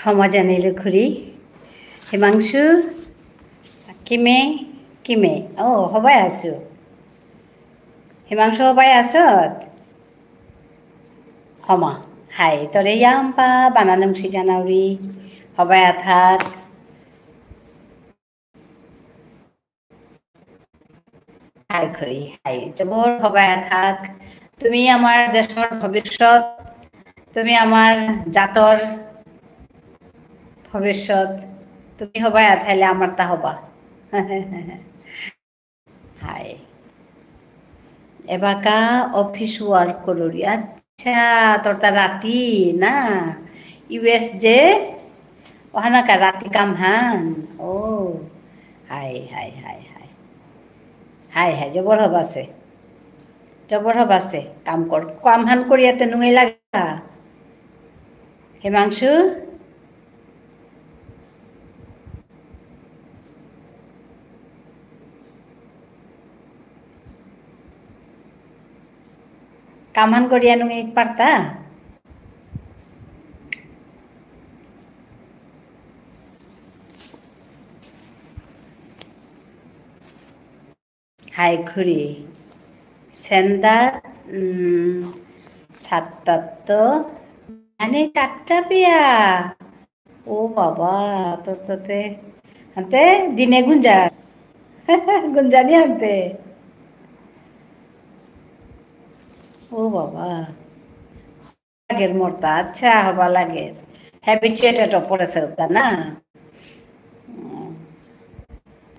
ক্ষমা জানিলো খুৰী হিমাংশু কিমে কিমে হবাই আছো হিমাংশু হবাই আছত ক্ষমা হাই তৰে ইয়াম্পা বানানং সিজানাউৰি হবাই আথাক হাই খুৰী হাই জবৰ হবাই আথাক তুমি আমাৰ দেশৰ ভৱিষ্যত তুমি আমাৰ জাতৰ ভবিষ্যৎ তুমি হবাই আথাইলে আমার তা হবা হাই এবাকা অফিস ওয়ার্ক করুরি আচ্ছা তোর তা রাতি না ইউএস যে ওহানা কা রাতি কাম হান ও hi hi hi hi hi hi জবর হবাছে কাম কর কাম হান করিয়াতে নুঙাই লাগা হিমাংশু কামান করিয়া নুঙি পারতা হাই খুরি সেন্দা সাতটা মানে 4টা পিয়া ও বাবা তোর তাতে হাতে দিনে গুঞ্জানি হাতে ও বাবা লাগের মরতা আচ্ছা হবা লাগের হ্যাবিচুয়েটেড পড়েছে ওটা না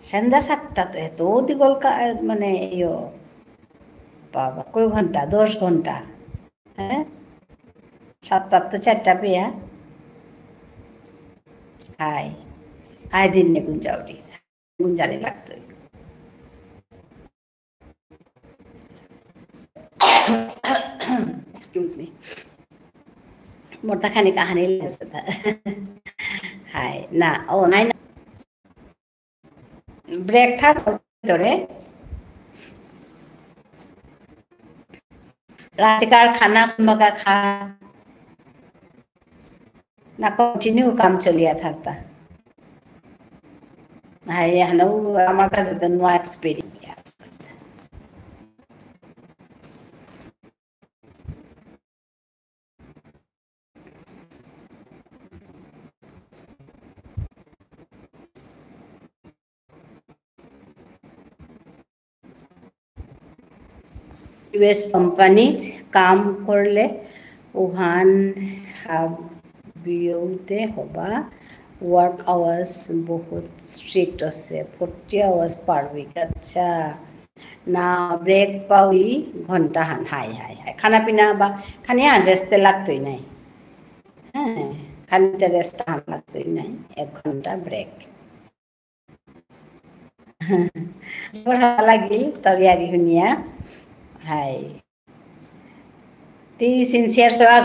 সন্ধ্যা 7টা তো এত দীঘল মানে বাবা কয় ঘন্টা 10 ঘন্টা হ্যাঁ 7টা তো 4টা পিয়া হাই হাই দিনে গুঞ্জানি লাগতো এক্সকিউজ মি মোরতা খানি কাহানি লাগছে হাই না ও নাই না ব্রেক থাক ভিতরে रातकार खाना मगा खा ना कंटिन्यू काम चलिया थारता हाय हनो আমার কাছে তো নো এক্সপেরিয়েন্স ইউএস কোম্পানিত কাম করলে ওহান বিয়তে হবা ওয়ার্ক আওয়ার্স বহুত স্ট্রিক্ট আছে 40 আওয়ার্স পার উইক আচ্ছা না ব্রেক পাউই ঘন্টা হান হাই হাই হাই খানা পিনা বা খানি রেস্টে লাগতোই নাই হ্যাঁ খানিতে রেস্ট হান লাগতোই নাই 1 ঘন্টা ব্রেক বড় লাগিল তরিয়ারি শুনিয়া হাই ती सिनसियर सेवा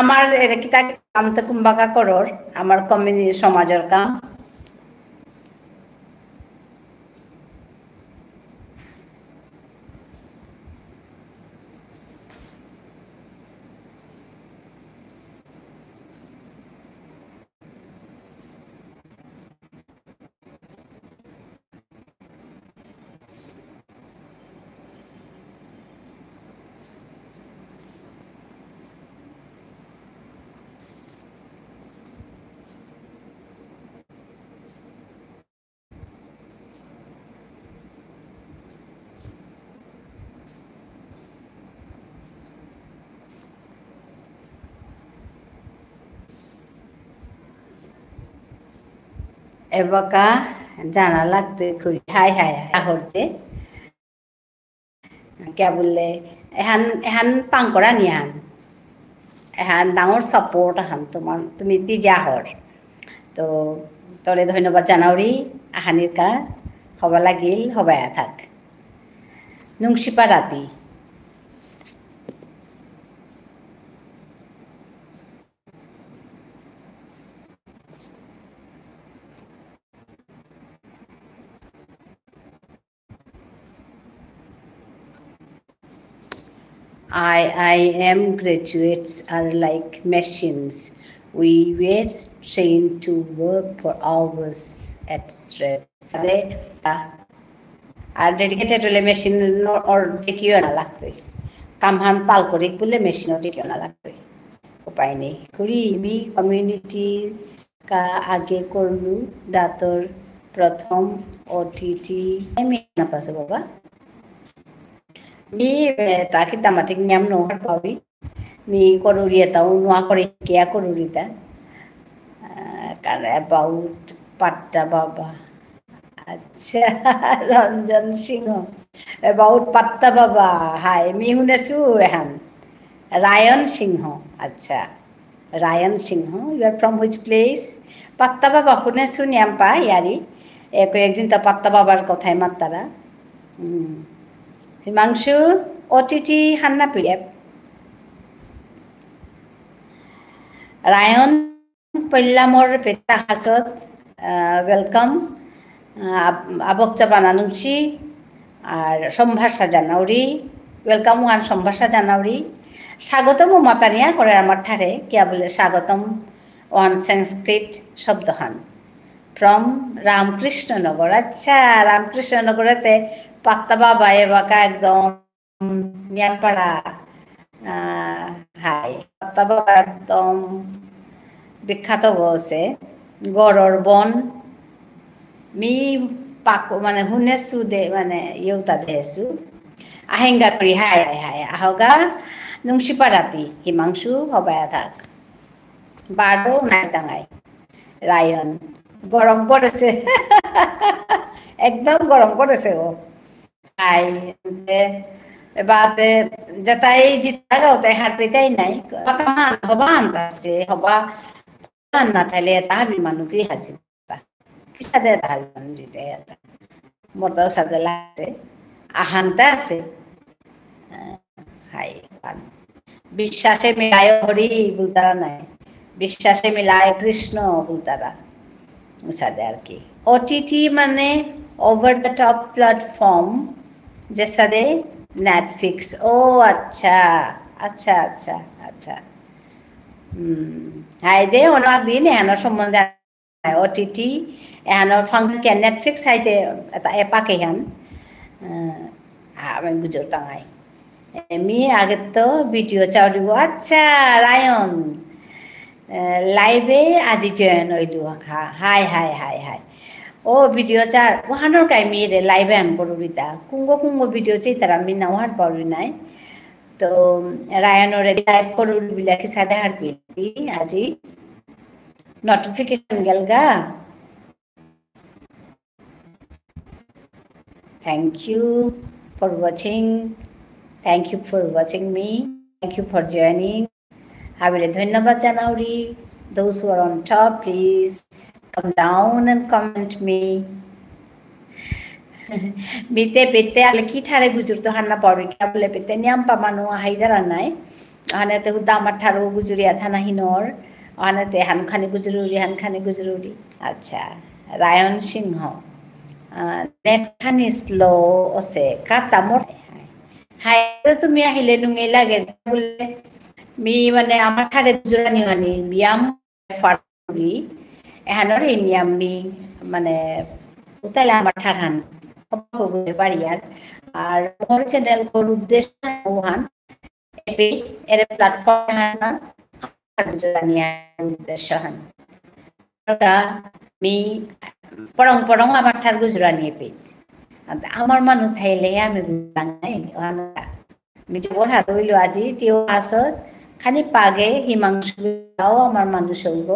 আমার কিতা কাম তো কুম্বাকা করর আমার কমিউনিটি সমাজের কাম एबका जाना लगते हाय हाय हरचे क्या बोले एहान एहान पांकरा निहान एहान डांगर सपोर्ट हान तुमी तिजा हर तो तोरे धन्यवाद जानाउरी आहानिर का हबा লাগিল हबाया थाक नुंगसिपा राती IIM graduates are like machines We were trained to work for hours at stretch. আর ডেডিকেটেড হলে মেশিন ওর টেকিও না লাগতোই কামহান পাল করে বলে মেশিনও টেকিও না লাগতোই উপায় নেই করি মি কমিউনিটি কা আগে করলু দাতর প্রথম OTT আমি না পাসে বাবা মি তাকে তামাটিক নিয়ম নহর পাবি মি করুরিয়া তাও নোয়া করে কেয়া করুরিতা about Patta Baba. Acha, Ranjan Singh. About Patta Baba. Hi, me hunesu ham. Ryan Singh. Acha. Ryan Singh. You are from which place? Patta Baba hunesu nyampa yari. Eko ekdin ta Patta Babar kothay mattara. Himangshu OTT Hanna PDF. Ryan Pellamor Peta Hasot, welcome. Abokcha Bananumshi, Sombhasha Janauri, welcome one Sombhasha Janauri. Sagotam Matania, Korea Matare, Kiabule Sagotam on Sanskrit Shabdahan. From Ramkrishna Nagar. Acha, Ramkrishna Nagarate, Patta Baba Evaka Ekdom Nyanpara. Hi, Patta Baba Ekdom. বিখ্যাত হয়েছে গড়র বন me পাকো মানে শুনেছো দে মানে Yuta দেছো আহেঙ্গা করি high hi high আহগা নুংসিপারাতি Himanshu হবায়া থাক বারো নাই টাঙাই রায়ন গরম পড়েছে একদম গরম করেছে ও হাই এবারে যেটাই জিতা গাওতে হার পেতাই নাই পাকামান হবা আনতাছে হবা না তাহলে তাহাবি মানুষ হাজি কিসাদে তাহাবি মানুষ জিতে মোটাও সাথে লাগছে আহানতে আছে হাই বিশ্বাসে মিলায় হরি বলতারা নাই বিশ্বাসে মিলায় কৃষ্ণ বলতারা সাথে আর কি OTT মানে ওভার দ্য টপ প্ল্যাটফর্ম যে সাথে Netflix ও আচ্ছা আচ্ছা আচ্ছা আচ্ছা হাইদে অনেক দিন এহানোর সম্বন্ধে OTT এহানোর ফাংশন কে Netflix হাইতে এটা এপাকে হান আমি বুঝো তাঙাই এমি আগে তো ভিডিও চাউরিব আচ্ছা রায়ন লাইভে আজি জয়েন হইলু হাই হাই হাই হাই ও ভিডিও চার ওহানোর কাই মেয়েরে লাইভে আন করবিতা কুঙ্গো কুঙ্গো ভিডিও চাই তারা আমি না ওহার পারবি নাই তো রায়নরে লাইভ করুল বিলাকে সাদা হার পেলি আজি নোটিফিকেশন গেলগা thank you for watching thank you for watching me thank you for joining আবিরে ধন্যবাদ জানাউরি those who are on top please come down and comment me bite pete ale ki thare gujurto hanna parbi kabule pete niam pamanu haidara nai ane te udamar tharo gujuria thana hinor ane te hankhani gujururi acha Ryan Singh net khani slow ose kata mor hai tumi ahile nunge lage bole mi mane amar thare gujurani hani biam faruri এহানোর এই নিয়মনি মানে উতাইলে আমার ঠাঠান করতে পারি আর মোর channel কোন উদ্দেশ্য ওহান AP এর platform হানা জানিয়া উদ্দেশ্য হান ওটা মি পরং আমার ঠার গুজরানি এপি আমার মানু থাইলে আমি জানাই আমি যে বড় হইলো আজি তিও আসত খানি পাগে হিমাংশু আমার মানুষ হইব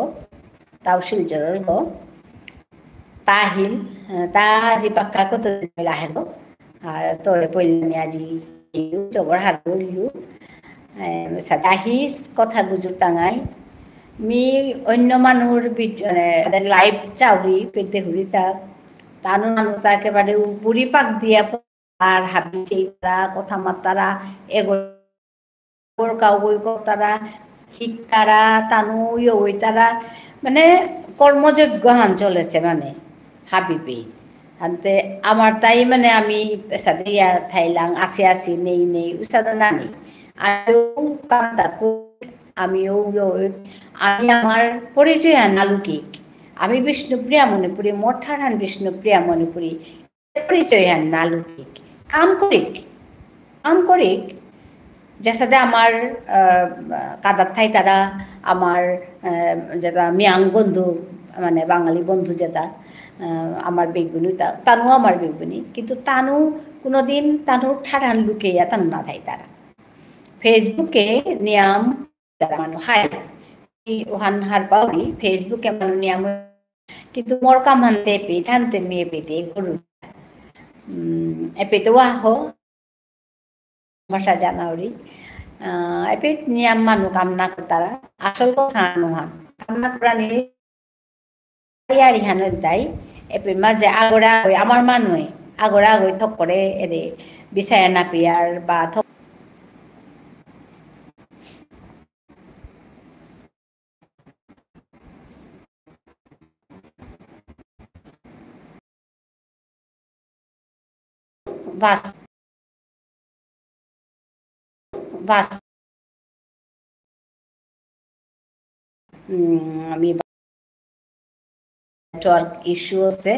Tausil Jorgo Tahil Taji Pakako to Lahego Tore Polmiaji over Hadu Sadahis Kotha Gujutangai Me Onomanur bit the live Chauri Pete Hurita Tanuta Kebadu Puripak dia are happy Chitra Kotamatara Ego Porka Wikotara Hitara Tanu Yoitara মানে কর্মযোগ্য হান চলেছে মানে হাবিবি আনতে আমার তাই মানে আমি সাদিয়া থাইলাং আসি নেই উসাদা নানি আমিও আমি আমার পরিচয় নালুকিক আমি বিষ্ণুপ্রিয়া মণিপুরী মোঠারান বিষ্ণুপ্রিয়া মণিপুরী পরিচয় নালুকিক কাম করিক যেসাথে আমার কাদার থাই তারা আমার যেটা মিয়াং বন্ধু মানে বাঙালি বন্ধু যেটা আমার বেগুনি তানু আমার বেগুনি কিন্তু তানু কোনোদিন তানুর ঠাড়ান লুকিয়া তানু না থাই তারা ফেসবুকে নিয়াম তারা মানুষ হায় ওহান হার পাওনি ফেসবুকে মানুষ নিয়াম কিন্তু মোর কামানতে এপে থানতে মেয়ে পেতে গরু এপে তো আহ ভাষা জানাওরি এপে নিয়াম মানুষ কামনা তারা আসল কথা নোহান কামনা করা নিয়ে ইয়ারি হানো তাই এপে মাঝে আগরা হই আমার মানুষ আগরা হই থক করে এরে বিচারে না পিয়ার বা থক বাস বাস আমি নেটওয়ার্ক ইস্যু আছে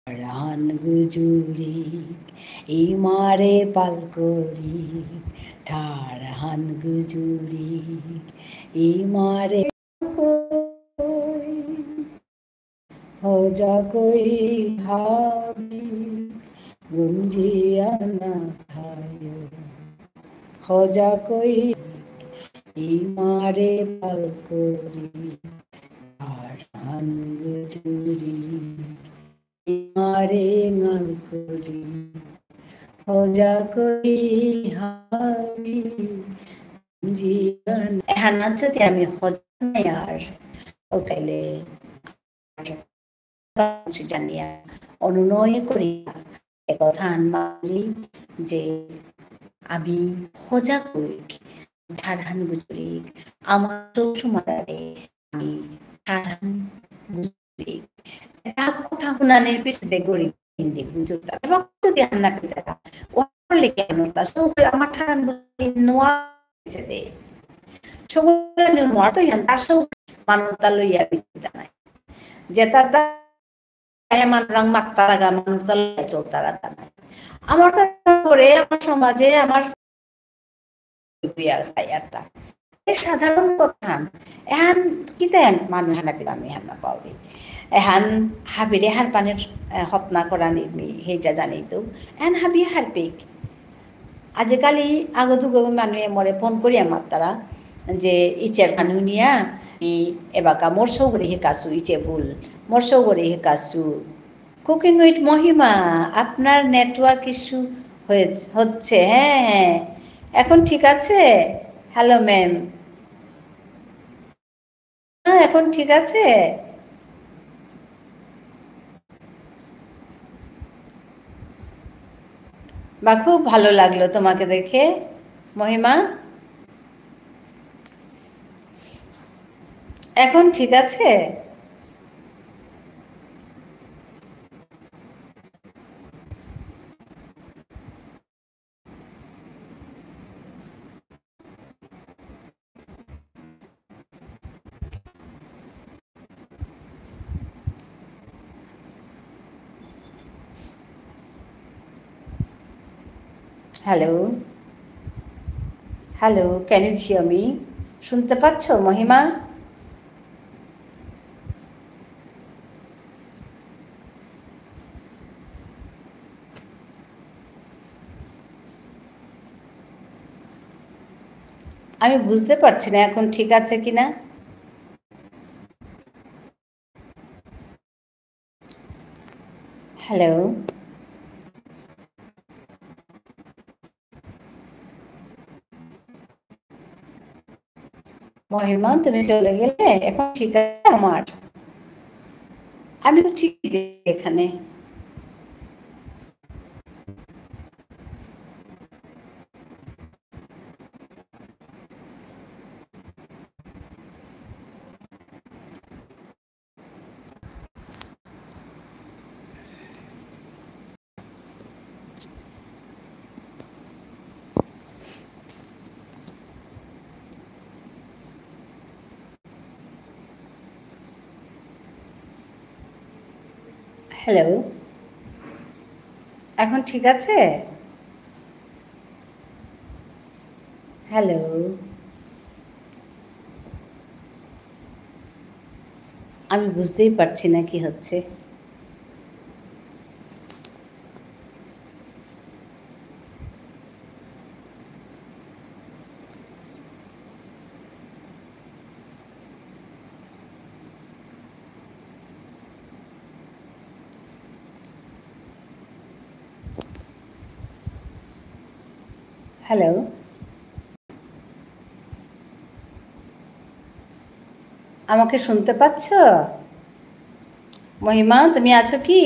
রান গুজুরি ইমারে পালকরি ঠারহান গুজুরি ইমারে हो जा कोई हावी गुंजिया ना खायो हो जा कोई इमारे पालकोरी ठारहान गुजूरी इमारे नालकोरी हो जा कोई हावी गुंजिया एहाना যদি আমি হজনে আর ওটাইলে জানিয়া অনুনয় করিয়া একথা মানি যে আমি সজাগ করিক ঠারহান গুজুরিক আমার সমাদারে আমি ঠারহান গুজুরিক এটা কথা শুনানির পিছতে গরিব হিন্দি বুঝুতা এবং ধ্যান না পেতা ওরলে কেন তা সব আমার ঠারহান গুজুরিক নোয়া দে সবলে নোয়া তো ইয়ান তার সব মানবতা লইয়া বিচিতা নাই যে তার মানুষ মাত্তারা মানুষ চলতারা নাই আমার করে আমার সমাজে আমার সাধারণ কথা এহান কিতান মানুষ হানা পিলামি হানা পাওরি এহান হাবিরে হার পানের হতনা করা নির্মি হেজা জানি তো এহান হাবি হারপিক আজিকালি আগতুক মানুহে মরে ফোন করি আমার তারা যে ইচের মানুহ নিয়া এবাকা মোর সৌগরে শিকাছো ইচে ভুল মোর সৌগরে শিকাছো কুকিং উইথ মহিমা আপনার নেটওয়ার্ক ইস্যু হচ্ছে হ্যাঁ হ্যাঁ এখন ঠিক আছে হ্যালো ম্যাম হ্যাঁ এখন ঠিক আছে বা খুব ভালো লাগলো তোমাকে দেখে মহিমা এখন ঠিক আছে hello hello can you hear me শুনতে পাচ্ছ মহিমা আমি বুঝতে পারছি না এখন ঠিক আছে কিনা হ্যালো মহিমা তুমি চলে গেলে এখন ঠিক আছে আমার আমি তো ঠিক এখানে হ্যালো, এখন ঠিক আছে? হ্যালো, আমি বুঝতেই পারছি না কি হচ্ছে। হ্যালো, আমাকে শুনতে পাচ্ছ? মহিমা, তুমি আছো কি?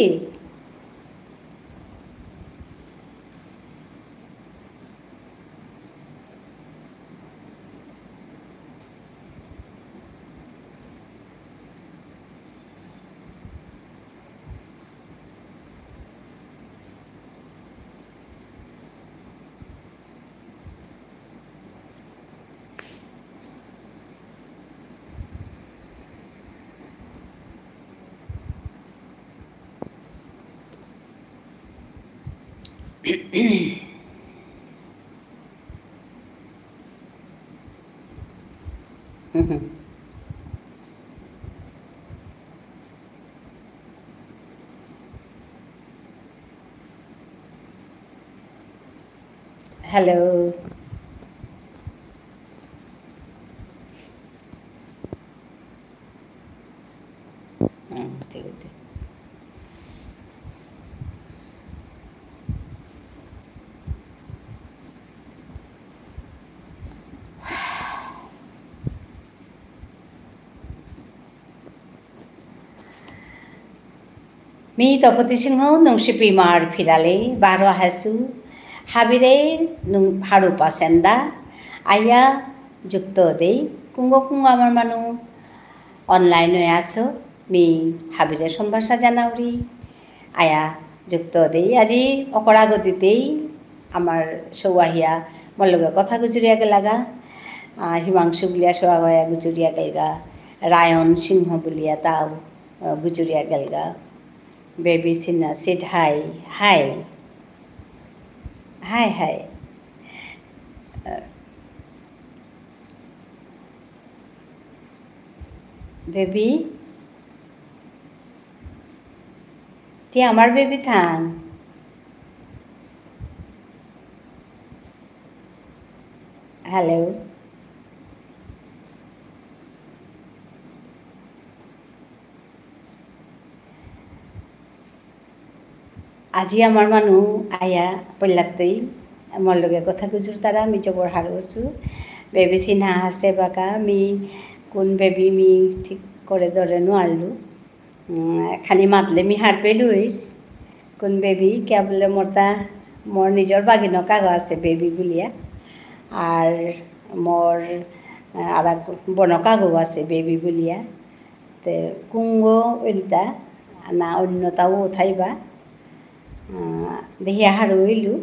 হ্যালো, ঠিক আছে। Mi Tapatisinho nung si Pimar Pirale, Baro Hasu, Habire nung Haru Pasenda, Aya যুক্ত দেই কুঙ্গ কুঙ্গ আমার মানু অনলাইন হয়ে আসো মি হাবিরে সম্ভাষা জানাউরি আয়া যুক্ত দেই আজি অপরাগতিতেই আমার সৌয়াহিয়া মোর লগে কথা গুজরিয়া গেলাগা হিমাংশু বুলিয়া সৌয়া গুজরিয়া গেলগা রায়ন সিংহ বুলিয়া তাও গুজরিয়া গেলগা বেবি সিনা সিট hi hi hi hi baby তি আমার বেবি থান হ্যালো আজি আমার মানু আয়া পল্লাতেই মোর লগে কথা গুজুর তারা মি জবর হারছু বেবি চিহ্না আছে বাকা মি কোন বেবি মি ঠিক করে ধরে নোৱাৰিলোঁ খালি মাতলে মি হার পেলুইস কোন বেবি কে বলে মোর নিজর বাগিনো কাগজ আছে বেবি বুলিয়া আর মোর আর বনকাগো আছে বেবি বুলিয়া তে কুঙ্গ ওইটা না অন্যটাও উঠাইবা দেখি আহার হইলু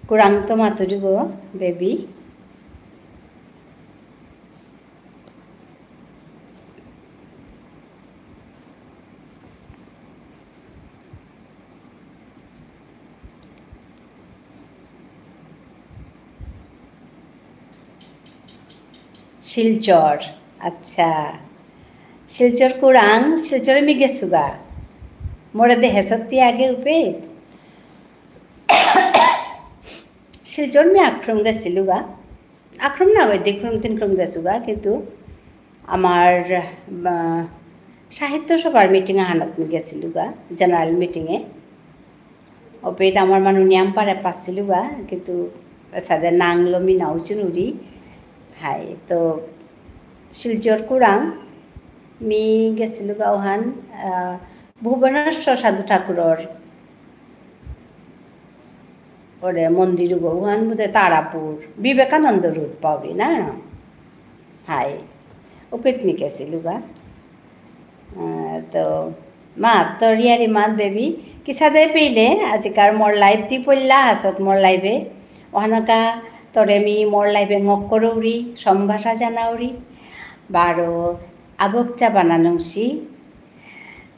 kurang তো মাতুরিব বেবি শিলচর আচ্ছা শিলচর kurang শিলচরে মি গেছুগা মোরে দেহে সত্যি আগে উপে শিলচর মি আক্রম গেছিলুগা আক্রম না ওই দেখুন তিনক্রম গেছুগা কিন্তু আমার সাহিত্য সভার মিটিংয়ে হানত গেছিলুগা জেনারেল মিটিংয়ে অপেত আমার মানুষ নিয়াম পারে পাচ্ছিলুগা কিন্তু সাদে নাংলো মি নাউচুন উড়ি হাই তো শিলচর kurang মি গেছিলুগা ওহান ভুবনেশ্বর সাধু ঠাকুরর ওরে মন্দির ওহান বোধ তারাপুর বিবেকানন্দ রোড পাবি না হাই ও পিকনিক গেছিলুগা তো মাত তোর ইয়ারি মাত বেবি কিসাদে পেইলে আজিকার মোর লাইভ দি পড়লা হাসত মোর লাইভে ওহানকা তোরে মি মোর লাইভে ngok করৌরি সম্ভাষা জানাউরি বারো আবকচা বানানংসি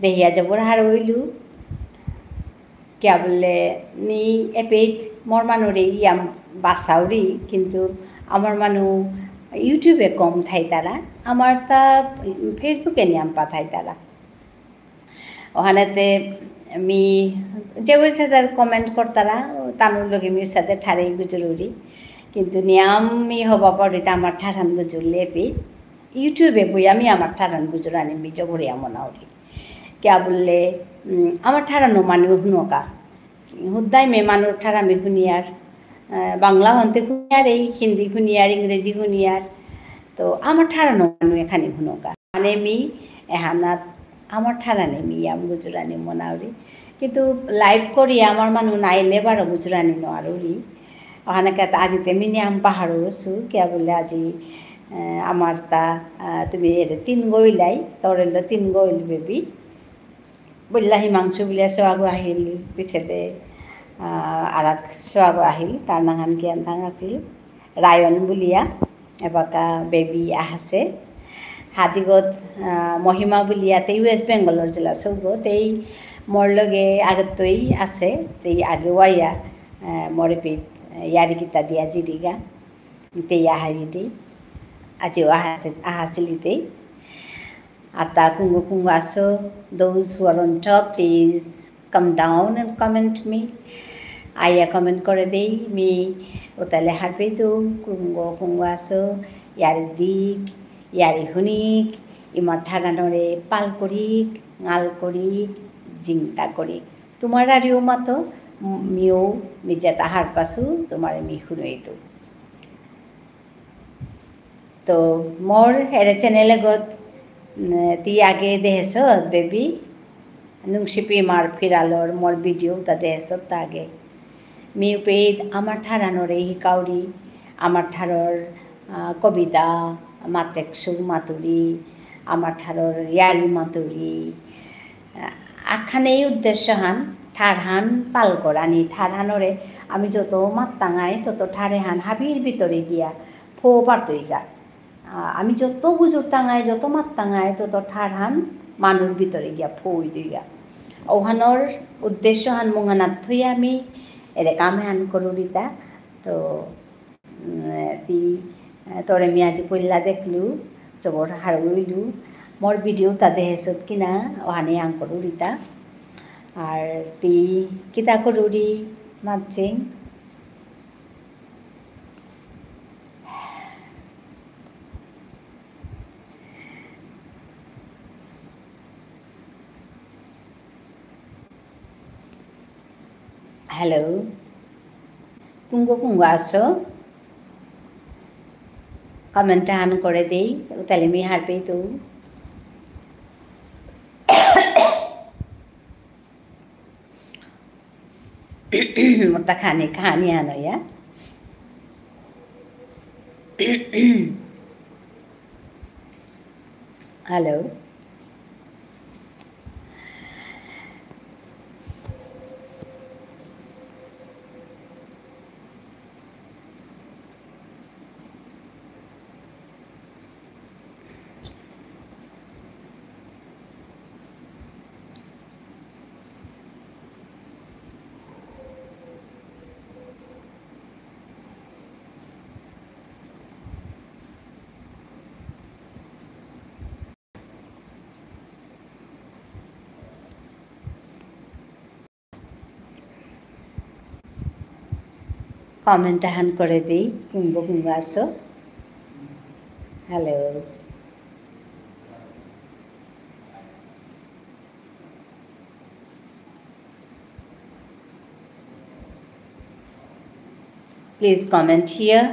দেহিয়া যাবৰ হাৰইলো কিয়া বলে নি এপেত মোর মানুরে ইয়াম বাসাউরি কিন্তু আমার মানু ইউটিউবে কম থাই তারা আমার তা ফেসবুকে নিয়াম পাঠাই তারা ওখানেতে মি যে সাথে কমেন্ট করতারা তানুর লগে মির সাথে ঠারে গুজরুরি কিন্তু নিয়াম মি হবা পড়িতে আমার ঠারান গুজর লেপি ইউটিউবে বই আমি আমার ঠারান গুজর আনি মি জবরে এমন আউরি কিয়া বললে আমার ঠারানো মানু হুনকা হুদ্দাই মে মানুর ঠারামি শুনিয়ার বাংলা হন্তে শুনিয়ার এই হিন্দি শুনিয়ার ইংরেজি শুনিয়ার তো আমার ঠারানো মানু এখানে হুনকা মানে মি এহানাত আমার ঠারানে মি আম গুজরানি মনাউরি কিন্তু লাইভ করি আমার মানু নাইলে বারো গুজরানি নোয়ারি ওখানে আজিতে মিনি আম পাহাড় ওসু কিয়া বলে আজি আমার তা তুমি এর 3 গইলাই তরেল 3 গইল বেবি বললা হিমাংশু বুলিয়া সোৱাগো আহিল পিছতে আর এক সোৱাগো আহিল তার নাগান জ্ঞান থাং আছিল রায়ন বুলিয়া এবাকা বেবি আহাছে হাদিগত মহিমা বুলিয়াতে ওয়েস্ট বেঙ্গলের জেলা সৌগত এই মোর লগে আগতই আছে তেই আগে ওয়াইয়া মরে পিত ইয়ারি কিতা দিয়া জিরিগা তেই আহারিতেই আজিও আহাছিলিতেই Ata kungu aso, those who are on top, please come down and comment me. Aya comment kore dei mi otale harpe do kungu aso, yari dik, yari hunik, imatharanore pal korik, ngal korik, jingta korik. Tumar ariyo mato mio mijata harpasu tumar mi hunoitu. To more ere channel got ती आगे देहस baby नुंगशिपी मार फिरालोर मोर video ता देहस तागे मी पेद आमार ठारानोरे हिकाउरी आमार ठारोर कविता मातेक्सु मातुरी आमार ठारोर यारी मातुरी आखाने उद्देश्य हान ठारहान पाल करानी ठारहानोरे आमी जतो मात्तांगाय ततो ठारे हान हाबिर भितरे गिया फो पारतइगा আমি যত বুঝুর টাঙায় যত মাত টাঙায় তত ঠার হান মানুর ভিতরে গিয়া ফই দিয়া ওহানোর উদ্দেশ্য হান মুঙানাত থই আমি এরে কামে হান করুরিতা তো তি তোরে মি আজি পইলা দেখলু জবর হারইলু মোর ভিডিও তা দেহেছত কিনা ওহানে আং করুরিতা আর তি কিতা করুরি মাতছিং Hello, kungu aso. Comment han kore dei, utale mi harpe tu. Mutta khani ano ya. Hello. Comment han kore dei kungu aso. Hello. Please comment here.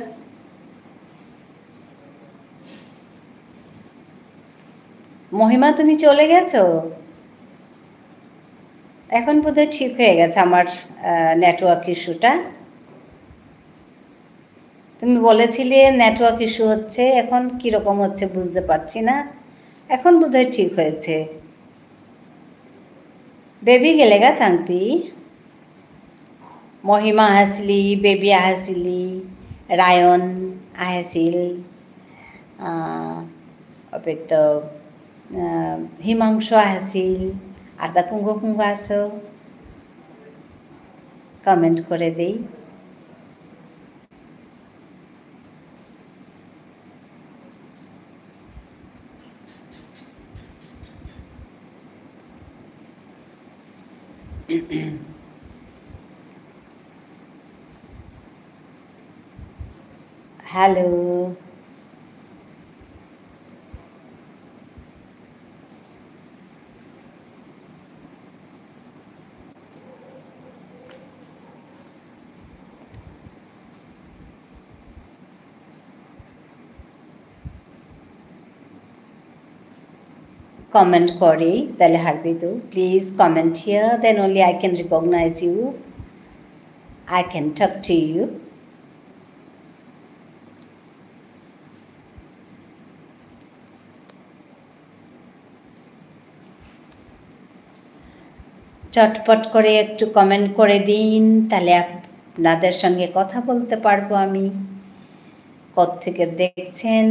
মহিমা তুমি চলে গেছো এখন বোধহয় ঠিক হয়ে গেছে আমার নেটওয়ার্ক ইস্যুটা তুমি বলেছিলে নেটওয়ার্ক ইস্যু হচ্ছে এখন কি রকম হচ্ছে বুঝতে পারছি না এখন বোধহয় ঠিক হয়েছে বেবি গেলেগা থাংতি মহিমা হাসলি বেবি হাসলি রায়ন আহিছিল অপেত হিমাংশু আহিছিল আর তা কুঙ্গো কুঙ্গো আসো কমেন্ট করে দেই। হ্যালো, comment করে তাহলে হারবি তো। Please comment here, then only I can recognize you. I can talk to you. চটপট করে একটু কমেন্ট করে দিন, তাহলে আপনাদের সঙ্গে কথা বলতে পারবো আমি। কোত্থেকে দেখছেন?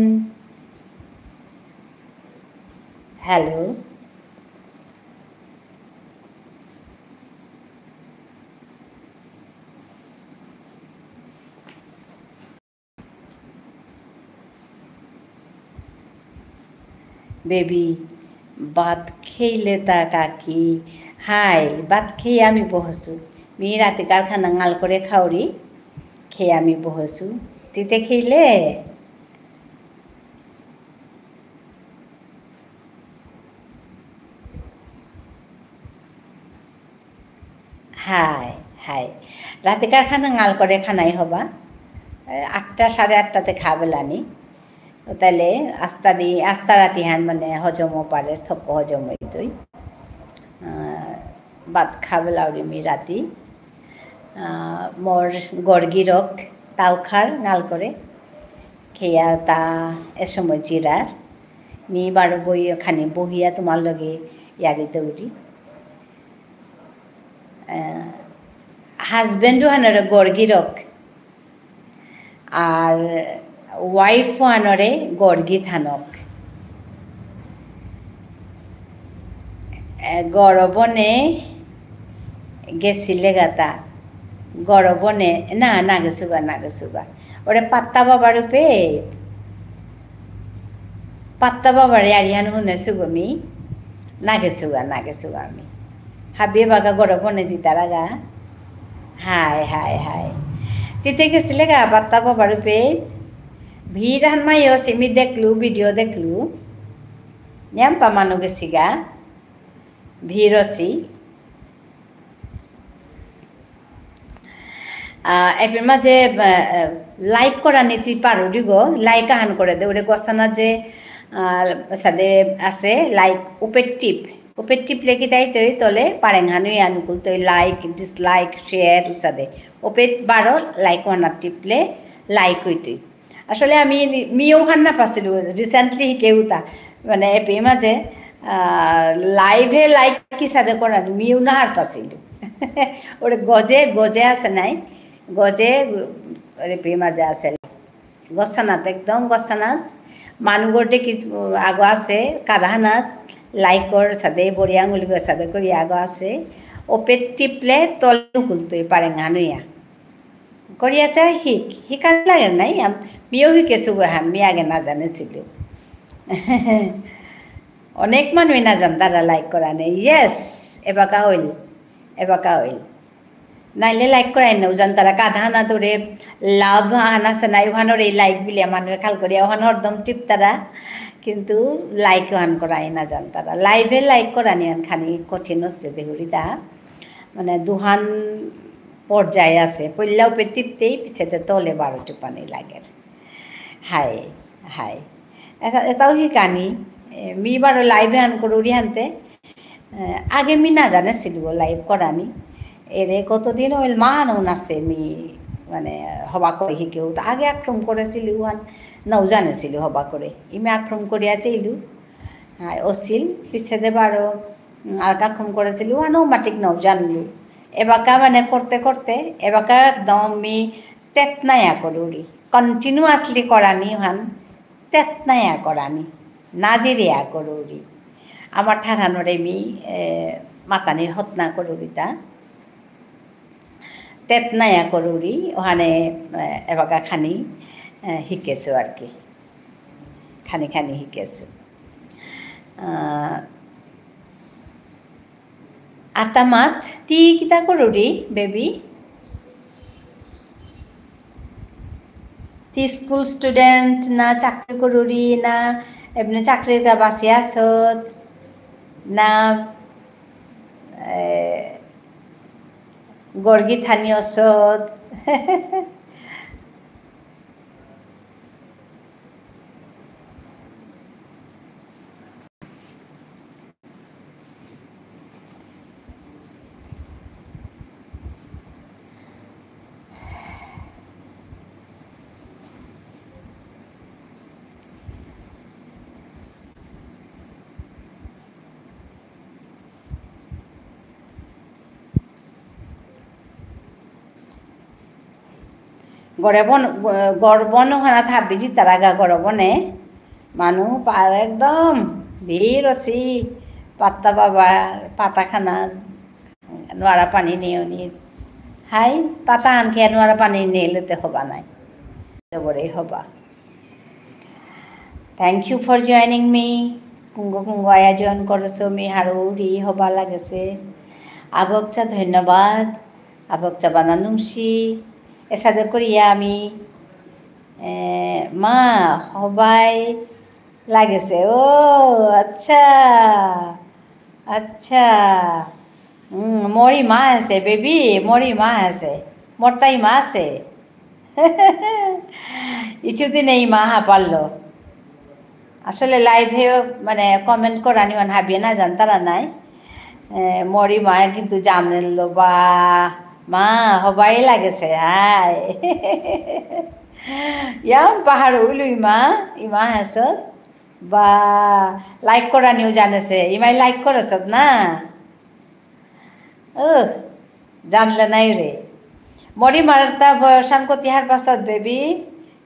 হ্যালো, বেবি ভাত খেইলে তা কাকি? হাই, ভাত খেয়ে আমি বহসু। মি রাতে কারখানা গাল করে খাওরি, খেয়ে আমি বহসু। তিতে খেইলে হাই হাই, রাতে কারখানা গাল করে খানাই হবা 8টা সাড়ে 8টাতে খাবেলানি, তাহলে আস্তা রাতি হান মানে হজমও পারে, থক হজম হইতই ভাত খাবেলাউরি মি রাতি। মোর গড়গিরক তাও খার গাল করে খেয়া তা এসময় জিরার মি বারো বই খানি বহিয়া তোমার লগে ইয়ারিতে উঠি। হাজবেন্ডও হানরে গড়গিরক আর ওয়াইফও আনরে গড়গি থানক। গরবনে গেছিলে গাতা, গরবনে না গেছুগা ওরে পাত্তা বাবার রূপে পাত্তা বাবার আরিয়ান শুনেছু গমি না গেছুগা আমি হাবিয়ে বাগা গরবনে জিতারা গা। হাই হাই হাই, তিতে গেছিলে গা পাত্তা বাবার রূপে ভিড় হান মাইও সিমি দেখলু, ভিডিও দেখলু নিয়াম্পা মানু গেছি গা ভিড় অছি। এর মাঝে লাইক করা নীতি পারো গো, লাইক আহান করে দে ওরে গসানা যে সাদে আছে লাইক উপের টিপ লেগে দেয় তৈ তলে পারেংহানুই আনুকুল তৈ লাইক ডিসলাইক শেয়ার উসাদে ওপেট বারো লাইক ওয়ানার টিপলে লাইক হইতই। আসলে আমি মিও হান না পাইছিলো রিসেন্টলি কেউতা মানে এপে মাঝে লাইভে লাইক কি সাদে করা মিও না হার পাইছিলো ওরে গজে আছে নাই গজে রেপে মাঝে আছে গসানাত একদম গসানাত মানুগোটে কিছু আগো আছে কাদাহানাত লাইকর সাদে বড়ি আঙুলি সাদে করি আগো আছে ওপেট টিপলে তলে খুলতে পারে গানুয়া করিয়া চাই শিকার লাগে নাই মিও শিকেছো হান মি আগে না জানেছিল অনেক মানুষ না জান তারা লাইক করা নেই। ইয়েস এবাকা হইল নাইলে লাইক করাই না উজান তারা কাধানা ধরে লাভ হান আছে নাই ওখানোর এই লাইক বিলে মানুষে খাল করিয়া ওখানে হরদম টিপ তারা কিন্তু লাইক ওখান করাই না জান তারা লাইভে লাইক করা নিয়ান খানি কঠিন হচ্ছে দেহুরি তা মানে দুহান পর্যায়ে আছে পইলাও পে টিপতেই পিছেতে তলে 12 টিপানি লাগে। হাই হাই এটাও শিকানি মি বারো লাইভে আন করি হানতে আগে মি না জানেছিল লাইভ করানি এরে কতদিন হইল মানও নাচে মি মানে হবা করে শিকেও আগে আক্রম করেছিল ওয়ান নাও জানেছিল হবা করে ইমে আক্রম করিয়া চাইলু হ্যাঁ অছিল পিছেতে বারো আর আক্রম করেছিল ওয়ানও মাটিক নাও জানলু এবাকা মানে করতে এবাকা একদম মি তেতনায়া করি কন্টিনিউয়াসলি করানি ওহান তেতনায়া করানি নাজিরিয়া করি আমার ঠারানোরে মি মাতানির হতনা করুরিতা তেতনায়া করুরি ওখানে এবাকা খানি শিকেছো আর কি খানি খানি শিকেছো আর তামাত তি কিতা করুরি বেবি তি স্কুল স্টুডেন্ট না চাকরি করুরি না এমনি চাকরির গা বাসি আসত না গর্গি থানি অসত গড়বন ওখানে থাকবি যে তারা গা গড়বনে মানুষ পার একদম ভিড় অসি পাত্তা বাবা পাতাখানা নোয়ারা পানি নিয়ে নি হাই পাতা আন খেয়ে নোয়ারা পানি নিলেতে হবা নাই বড়ই হবা thank you for joining me কুঙ্গ কুঙ্গ আয়োজন করেছো মি হারুরি হবা লাগেছে আবকচা ধন্যবাদ আবকচা বানানুমসি এসাদে করিয়া আমি মা হবাই লাগেছে ও আচ্ছা আচ্ছা মরি মা আছে বেবি মরি মা আছে মরতাই মা আছে কিছুদিন এই মা পারলো আসলে লাইভে মানে কমেন্ট করানি মান হাবিয়ে না জানতারা নাই মরি মা কিন্তু জানলো বা মা হবাই লাগেছে হাই ইয়াম পাহাড় উইলু ইমা হাসত বা লাইক করানিও জানেছে ইমাই লাইক করেছ না জানলে নাই রে মরি মারতা বয়সান কতিহার পাছত বেবি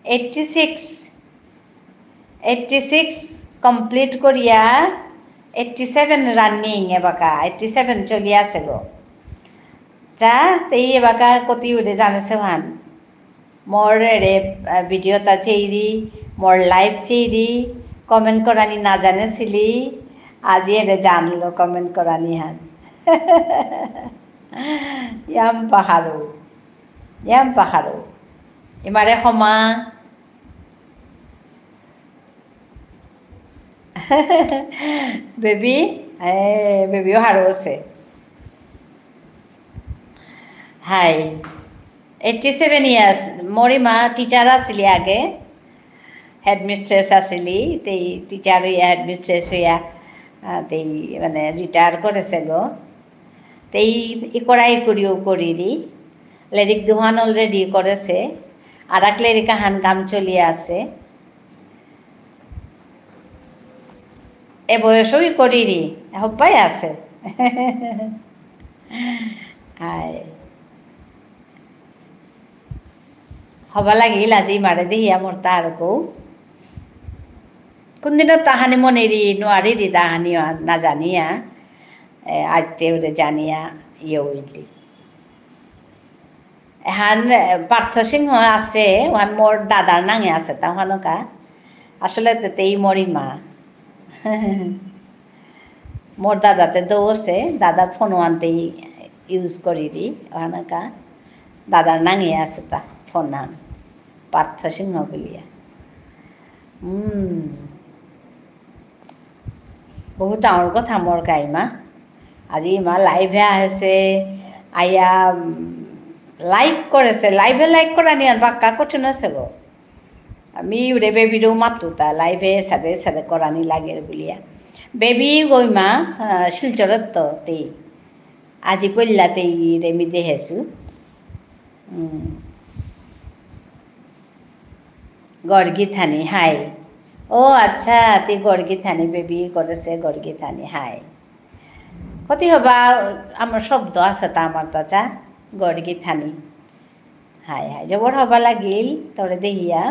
86 কমপ্লিট করিয়া 87 রানিং এবাকা 87 চলি আছে গো যা তেই এবাকা কতি উঠে জানেছে ভান মোর রে ভিডিওটা চেইরি মোর লাইভ চেইরি কমেন্ট করানি না জানেছিলি আজি এরে জানলো কমেন্ট করানি হান ইয়াম পাহাড়ো ইমারে সমা বেবিও হারো আছে হাই 87 ইয়ার্স মরি মা টিচার আসিলি আগে হেডমিস্ট্রেস আসিলি তেই টিচার হইয়া হেডমিস্ট্রেস হইয়া তেই মানে রিটায়ার করেছে গো তেই করাই করিও করিরি লেরিক দুহান অলরেডি করেছে আর এক লেরিকা হান কাম চলিয়ে আছে এ বয়সই করিরি হব্বাই আছে হাই হবা লাগিল আজি মারে দেহিয়া মোর তার কৌ কোনদিনও তাহানি মনেরি নোয়ারিরি তাহানি না জানিয়া আজতে ওরে জানিয়া ইয়ে হইলি এহান পার্থ সিংহ আছে ওহান মোর দাদার নাঙে আছে তা ওখানকা আসলে তেই মরি মা মোর দাদাতে দৌছে দাদা ফোন আনতেই ইউজ করিরি ওখানকা দাদার নাঙে আছে তা ফোন নাম পার্থ সিংহ বলিয়া বহুত ডাঙৰ কথা মোৰ কাইমা আজি ইমা লাইভে আছে আয়া লাইক করেছে লাইভে লাইক করা নিয়ে বাক্কা কঠিন আছে গো আমি উড়ে বেবিরও মাতো তা লাইভে সাদে সাদে করানি লাগে বলিয়া বেবি গইমা শিলচরত তো তেই আজি পল্লাতেই রেমি দেহেছু গড়গি থানি হাই ও আচ্ছা তে গড়গি থানি বেবি করেছে গড়গি থানি হাই কতি হবা আমার শব্দ আছে তা আমার তাচা গড়গি থানি হাই হাই জবর হবা লাগিল তরে দেহিয়া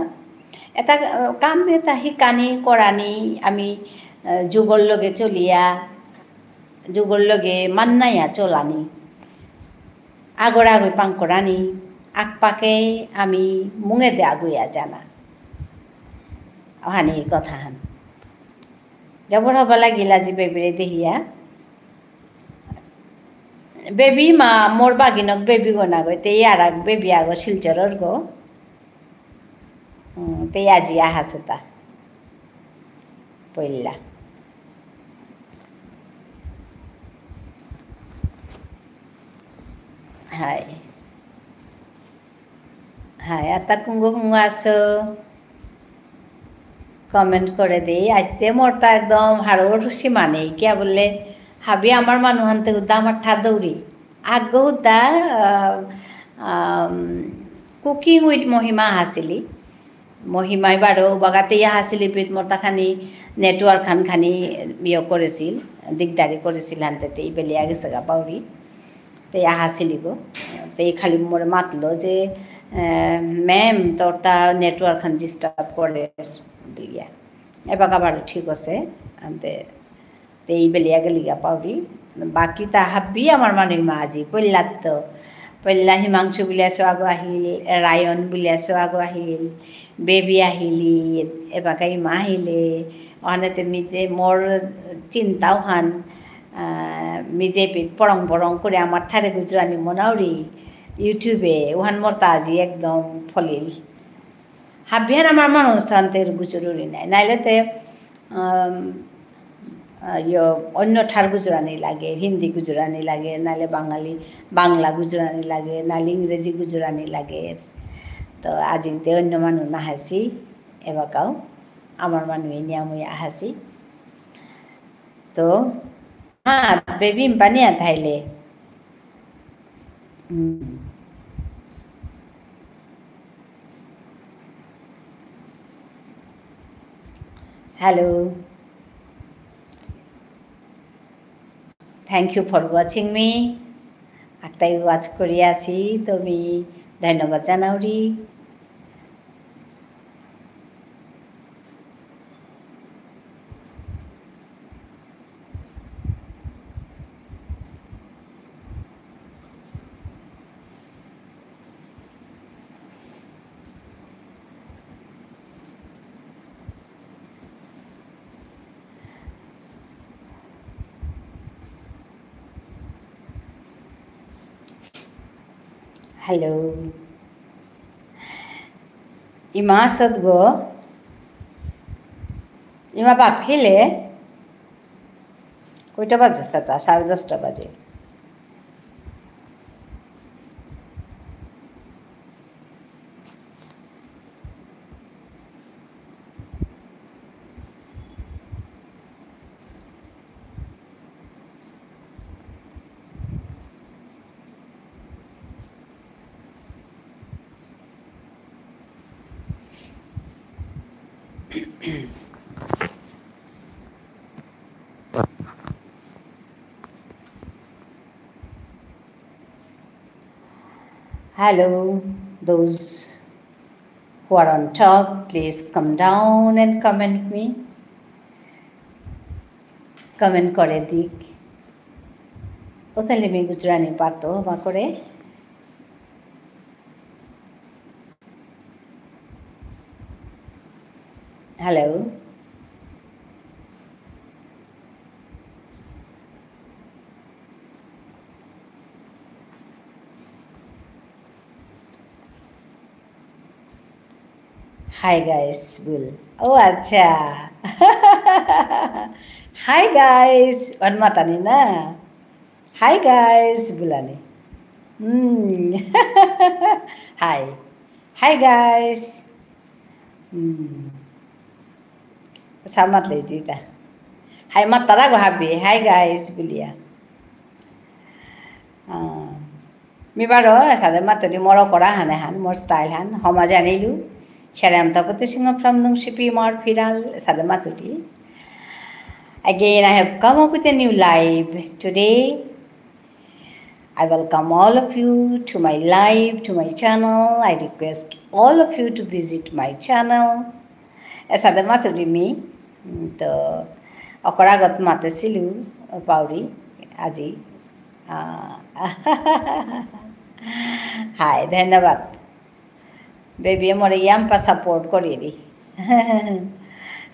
এটা কাম এটা শিকানি কৰানি আমি যুগৰ লগে চলিয়া যুগর লগে মান্নাইয়া চলানি আগর আগুই পাঙ্করানি আকপাকে আমি মুঙে দে আগুইয়া জানা হানি কথা হান জবর হবা লাগিলা যে বেবিরে দেহিয়া বেবি মা মোর বাগিনক বেবি গো না গো তে আর বেবি আগো শিলচরর গো তে আজি আহাছে তা পইলা হাই হাই आता कुंगो कुंगो आसो কমেন্ট করে দেই আজতে মোরটা একদম হাড়োর সীমা নেই কে বললে হাবি আমার মানুষ আনতে উদ্দা আমার ঠার দৌড়ি আগ্য উদ্দা কুকিং উইথ মহিমা হাসিলি মহিমাই বারো বাগাতে হাসিলি পিত মোরটা খানি নেটওয়ার্ক খানি ইয়ে করেছিল দিকদারি করেছিল হানতে এই বেলিয়া গেছে গা পাউরি তো হাসিলি গো তো খালি মোরে মাতলো যে ম্যাম তোর তা নেটওয়ার্ক ডিস্টার্ব করে বিলিয়া এবার আবার ঠিক আছে আনতে তো এই বেলিয়া গেলিগা পাউরি বাকি তা হাবি আমার মানুষ মা আজি পল্লাত তো পল্লা হিমাংশু বুলিয়াছো আগো আহিল রায়ন বুলিয়াছো আগো আহিল বেবি আহিলি এবাকাই মা আহিলে অনেতে মিজে মোর চিন্তাও হান মিজে পরং পরং করে আমার ঠারে গুজরানি মনাউরি ইউটিউবে ওহান মোরতা আজি একদম ফলিল হাবিয়ান আমার মানুষ আনতে গুজরুরি নাই নাইলেতে অন্য ঠার গুজরানি লাগে হিন্দি গুজরানি লাগে নাইলে বাংলা গুজরানি লাগে নাইলে ইংরেজি গুজরানি লাগে তো আজিতে অন্য মানুষ নাহাসি এবাকাও আমার মানুষ নিয়ামই আহাসি তো হ্যাঁ বেবি বানিয়া থাইলে hello thank you for watching me আক্তাই ওয়াচ করি আছি তুমি ধন্যবাদ জানাওরি হ্যালো ইমা আসত গো ইমা ভাত খেলে কয়টা বাজে তা 10:30 বাজে Hello, those who are on top, please come down and comment me. Comment করে দিক ও তাহলে আমি গুজরানি পারতো বা করে hello Hi guys, Bull. Oh, acha. Hi guys. One matani na. Hi guys, Bulani. Hi. Hi guys. Samat lady ta. Hi matara go happy. Hi guys, Bulia. Mi baro sade matari moro kora hane han, more style han. Homa janilu. Sharam Tapati Singh from Nungshipi Mar Firal Sadamatuti. Again, I have come up with a new live. Today, I welcome all of you to my live, to my channel. I request all of you to visit my channel. Sadamatuti me. The Okaragat Matasilu Pauri. আজি high ধন্যবাদ বেবিয়ে মরে ইয়াম্পা support করি দি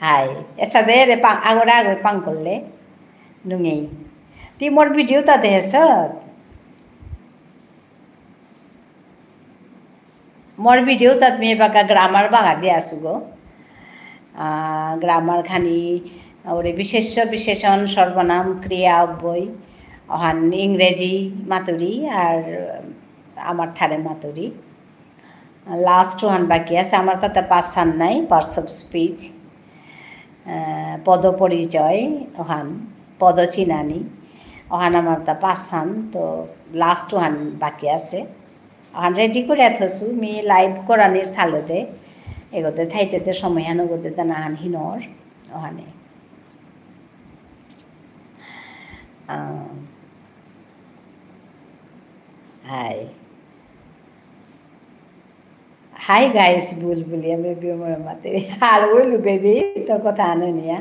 high এসা দে রে আগরা আগে পাং করলে নুঙেই তুই মোর ভিডিও তা দেহেছ মোর ভিডিও তাত মে বাকা গ্রামার বাঙা দিয়ে আসু গো গ্রামার খানি ওরে বিশেষ্য বিশেষণ সর্বনাম ক্রিয়া অব্যয় অহান ইংরেজি মাতুরি আর আমার ঠারে মাতুরি লাস্ট ওয়ান বাকি আছে আমার তাতে পাঁচান নাই পার্টস অফ স্পিচ পদ পরিচয় ওহান পদ চিনানি ওহান আমার তা পাঁচান তো লাস্ট ওয়ান বাকি আছে ওহান রেডি করে থসু মি লাইভ করানির সালতে এগোতে থাইতে সময় হান গোতে তা নাহান হিনর ওহানে হাই হাই গাইস বুলবুলিয়া বেবি মোর মাতে আর বলু বেবি তোর কথা আনো নিয়া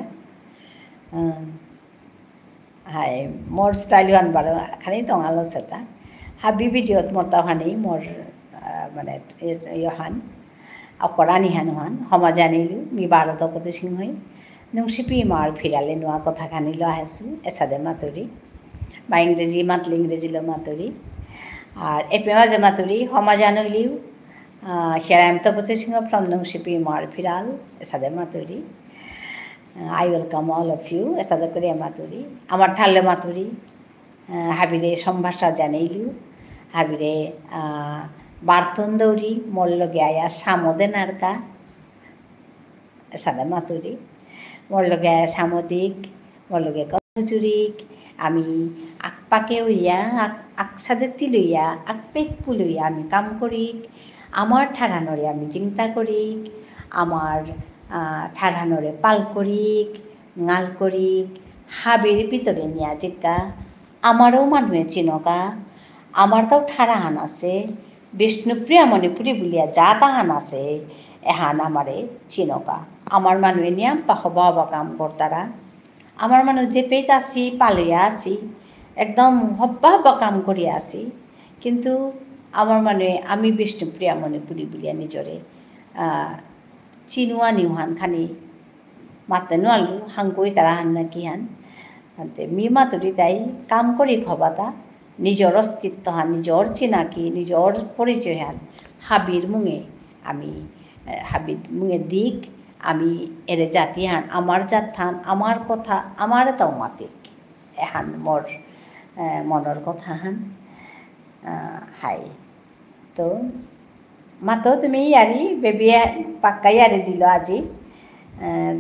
হাই মোর স্টাইল হান বারো খানি তো আলো সেটা হাবি ভিডিওত মোর তাহানি মোর মানে ইহান অকরানি হান হান সমাজ আনিলো মি বারত কতে সিংহই নংসিপি মার ফিরালে নোয়া কথা খানি লো আছো এসাদে মাতুরি বা ইংরেজি মাতলে ইংরেজি লো মাতুরি আর এপে মাঝে মাতুরি সমাজ আনলিও here I am Tapati Singh from Nongsipi Mar Phiral, Esade Maturi. I welcome all of you, Esade Korea Maturi. Amar Thalle Maturi, Habire Sombhasha Janeilu, Habire Bartondori, Mollogaya, Samode Narka, Esade Maturi, Mollogaya Samodik, Molloge Kojurik, Ami Akpake Uya, Aksade Tiluya, Akpek Puluya, Ami Kamkorik. আমার ঠাড়ানোরে আমি চিন্তা করি আমার ঠাড়ানোরে পাল করিক গাল করিক হাবির ভিতরে নিয়া Zika আমারও মানুষে চিনকা আমার তাও ঠাড়া হান আছে বিষ্ণুপ্রিয়া মণিপুরি বলিয়া যা তাহান আছে এহান আমারে চিনকা আমার মানুষে নিয়া হবা হবা কাম করতারা আমার মানুষ যে পেট আসি পালইয়া আসি একদম হব্বা হব্বা কাম করিয়া আসি কিন্তু আমার মানে আমি বিষ্ণুপ্রিয়া মণিপুরি বলিয়া নিজরে চিনুয়া নিউহান খানি মাতে নোয়ালু হাঙ্কুই তারা হান না কি হান মি মাতুরি তাই কাম করি খবাতা নিজর অস্তিত্ব হান নিজর চিনাকি নিজর পরিচয় হান হাবির মুঙে আমি হাবির মুঙে দিক আমি এরে জাতি হান আমার জাত হান আমার কথা আমার তাও মাতিক এহান মোর মনের কথা হান হাই তো মাতো তুমি ইয়ারি বেবি পাক্কা ইয়ারি দিল আজি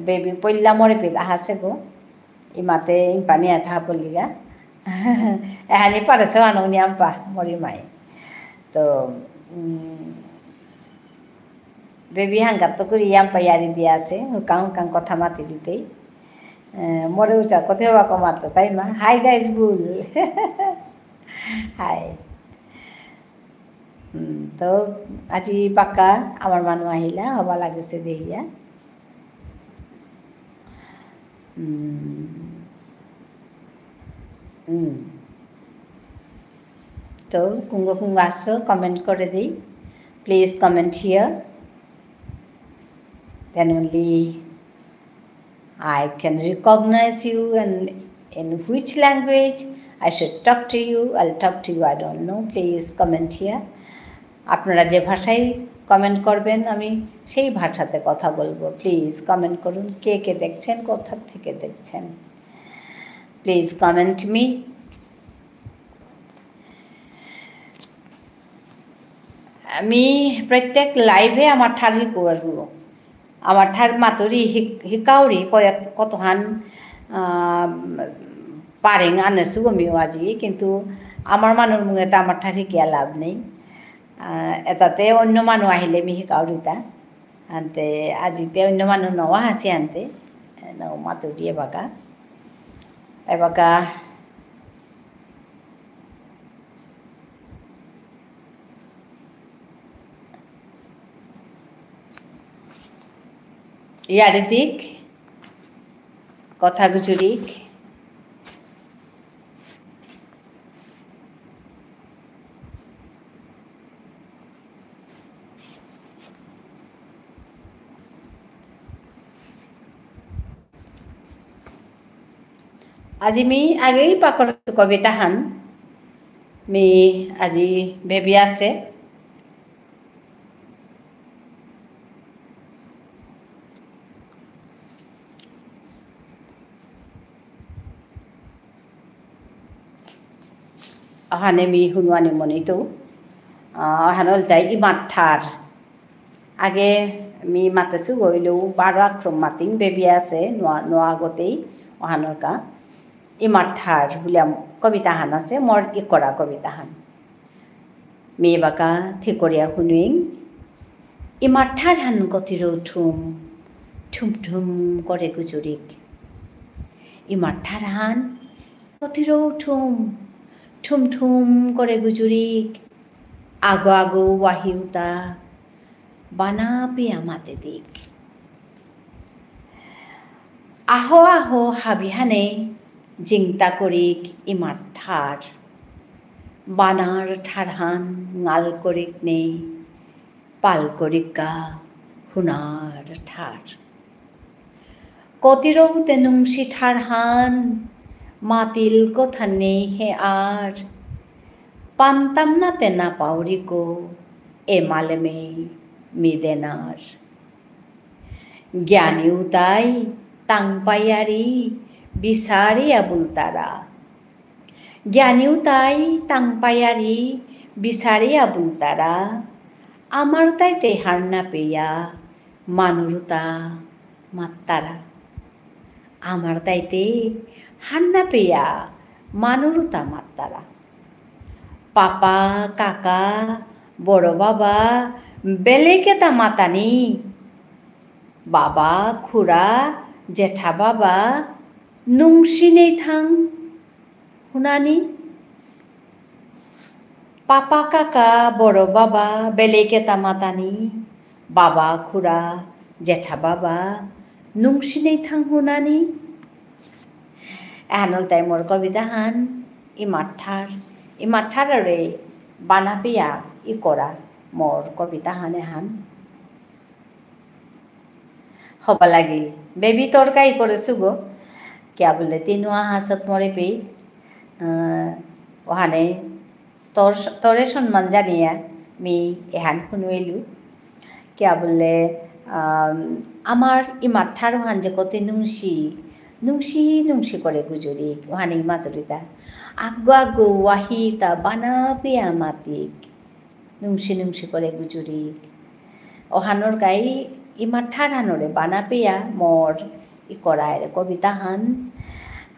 বেবি পইলা মরে পেলা হাসে গো ইমাতে ইম্পানি আঠা পলিগা এহানি পারেছে আনুনি আমপা মরি মাই তো বেবি হাঙ্গাত তো করি আমপা ইয়ারি দিয়ে আছে হুকাং হুকাং কথা মাতি দিতেই মরে উচা কোথাও বাকো মাত্র তাই মা হাই গাইস বুল হাই তো আজি পাক্কা আমার মানুষ আহিলা হবা লাগিছে দেহিয়া তো কুঙ্গ কুঙ্গ আসছো কমেন্ট করে দিই please comment here then only I can recognize you and in which language I should talk to you. I'll talk to you. I don't know. Please comment here. আপনারা যে ভাষায় কমেন্ট করবেন আমি সেই ভাষাতে কথা বলবো প্লিজ কমেন্ট করুন কে কে দেখছেন কোথা থেকে দেখছেন প্লিজ কমেন্ট মি আমি প্রত্যেক লাইভে আমার ঠারি করব আমার ঠার মাতুরি হিকাউরি কয়েক কতহান পারেং আনেছু আমিও আজি কিন্তু আমার মানুষ মুখে তো আমার ঠার শিকিয়া লাভ নেই এটাতে অন্য মানুষ আহিলে মি শিকাউরিতা আনতে আজিতে অন্য মানুষ নৱা হাসি আনতে মাতুরি এবাকা ইয়ারিতিক কথা গুজুরিক আজি মি আগেই পাকৰ কবিতাহান মি আজি ভেবি আছে অহানে মি শুনোৱানি মনিতো অহানল যাই ইমাথাৰ আগে মি মাতেছো গইলেও 12 আক্রম মাতিং বেবি আছে নোয়া আগতেই অহানৰ কা ইমাথাৰ বুলি কবিতাহান আছে মোৰ ই কৰা কবিতাহান মি বাকা ঠিকৰীয়া শুনুইং ইমাথাৰ হান গতিৰো থুম থুম থুম কৰে গুজুৰিক ইমাথাৰ হান গতিৰো থুম থুম থুম করে গুজুরিক আগো আগো ওয়াহিউতা বানা পিয়া মাতে দিক আহো আহো হাবিহানে জিংতা করিক ইমার ঠার বানার ঠারহান গাল করিক নে পাল করিকা হুনার ঠার কতিরৌ তেনুংসি ঠারহান মাতিল কথা নেই হে আর পান্তাম না তেনা পাউরিকো এ মালেমে মিদেনার জ্ঞানীও তাই তাং পাইয়ারি বিচারি আবুল তারা জ্ঞানীও তাই তাং পাইয়ারি বিচারি আবুল তারা আমার তাইতে হার না পেয়া মানুরুতা মাত্তারা আমার তাইতে হান্না পেয়া মানুরুতা মাত্তারা পাপা কাকা বড় বাবা বেলেকেতা মাতানি বাবা খুড়া জেঠা বাবা নুংসি নেই থাং হুনানি পাপা কাকা বড় বাবা বেলেকেতা মাতানি বাবা খুড়া জেঠা বাবা নুংসি নেই থাং হুনানি এহানল তাই মোর কবিতাহান ই মাথারে বানা পেয়া ই করা মোর কবিতাহান এহান হবা লাগিল বেবি তরকাই করেছু গো কিয়া বলে তিনুয়া হাসত মরে পেই ওহানে তরে সম্মান জানিয়া মি এহান শুনুইলু কিয়া বললে আমার ই মাথার ওহান যে কত নুংসি নুংসি নুংসি করে গুজরি ওহানি মাতুরিতা আগ্গো আগ্গো ওয়াহিতা বানা পিয়া মাতিক নুংসি নুংসি করে গুজরি ওহানোর গাই ই মাথার হানরে বানা পেয়া মোর ই করায় কবিতাহান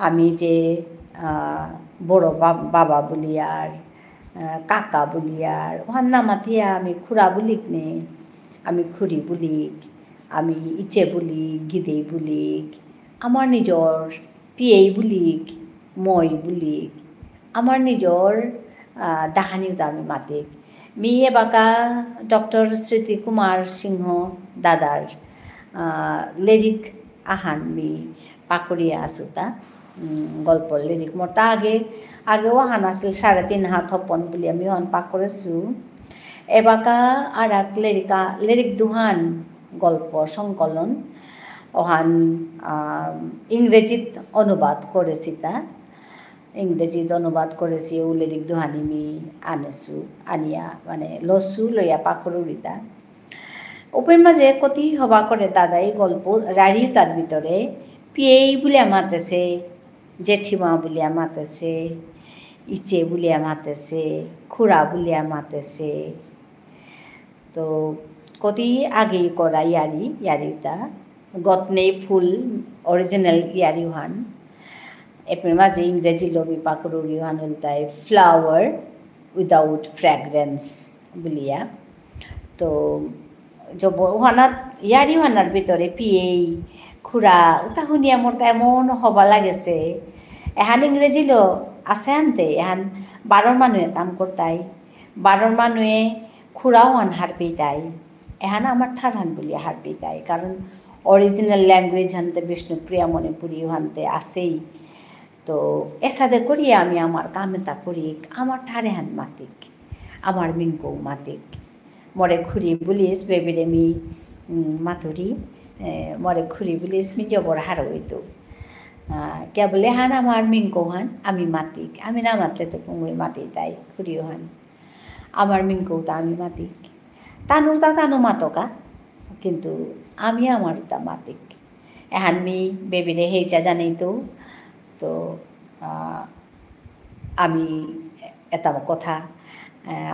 আমি যে বড় বাবা বলি আর কাকা বলি আর ওহান নামাতিয়া আমি খুড়া বলিক নে আমি খুড়ি বলিক আমি ইচ্ছে বলি গিদেই বলিক আমার নিজর পিয়েই বুলিক মই বুলিক আমার নিজর দাহানিওতা আমি মাতিক মি এবাকা ডক্টর স্মৃতি কুমার সিংহ দাদার লিরিক আহান মি পাকড়িয়া আসুতা গল্পর লিরিক মোর তা আগেও আহান আছিল 3.5 হাত হপন বলি আমি ওহান পাকড়েছু এবাকা আর এক লিরিক দুহান গল্প সংকলন ওহান ইংরেজিত অনুবাদ করেছি তা ইংরেজিত অনুবাদ করেছি ও লিরিক দুহানি মি আনেছু আনিয়া মানে লসু লইয়া পাকড়ুরিতা ওপের মাঝে কতি হবা করে দাদাই গল্প রাড়ি তার ভিতরে পিয়েই বলিয়া মাতেছে জেঠিমা বলিয়া মাতেছে ইচে বলিয়া মাতেছে খুড়া বলিয়া মাতেছে তো কতি আগেই করা ইয়ারিতা গতনে ফুল অরিজিনাল ইয়ারিহান এপের মাঝে ইংরেজি লবি পাকড়ুরিহান হলতায় ফ্লাওয়ার উইদাউট ফ্র্যাগ্রেন্স বলিয়া তো ওহানাত ইয়ারিহানার ভিতরে পিয়েই খুড়া উতা শুনিয়া মোর তা এমন হবা লাগেছে এহান ইংরেজি লো আছে আনতে এহান 12 মানুহে কাম করতাই 12 মানুহে খুড়াও আন হার পেতাই এহান আমার ঠারহান বলিয়া হার পেতাই কারণ অরিজিনাল ল্যাঙ্গুয়েজ হানতে বিষ্ণুপ্রিয়া মণিপুরী হানতে আছেই তো এসাদে করিয়া আমি আমার কামেতা করি আমার ঠারে হান মাতিক আমার মিঙ্কৌ মাতিক মরে খুরি বলিস বেবিরে মি মাতুরি মরে খুরি বলিস মি জবর হার হইতো क्या बोले हान আমার মিঙ্কো হান আমি মাতিক আমি না মাতলে তো কুঙ্গুই মাতি তাই খুঁড়িও হান আমার মিঙ্কো তা আমি মাতিক তানুর তা তানু মাতকা কিন্তু আমি আমার তা মাতিক এহান মি বেবিরে হেইচা জানেই তো আমি এটা কথা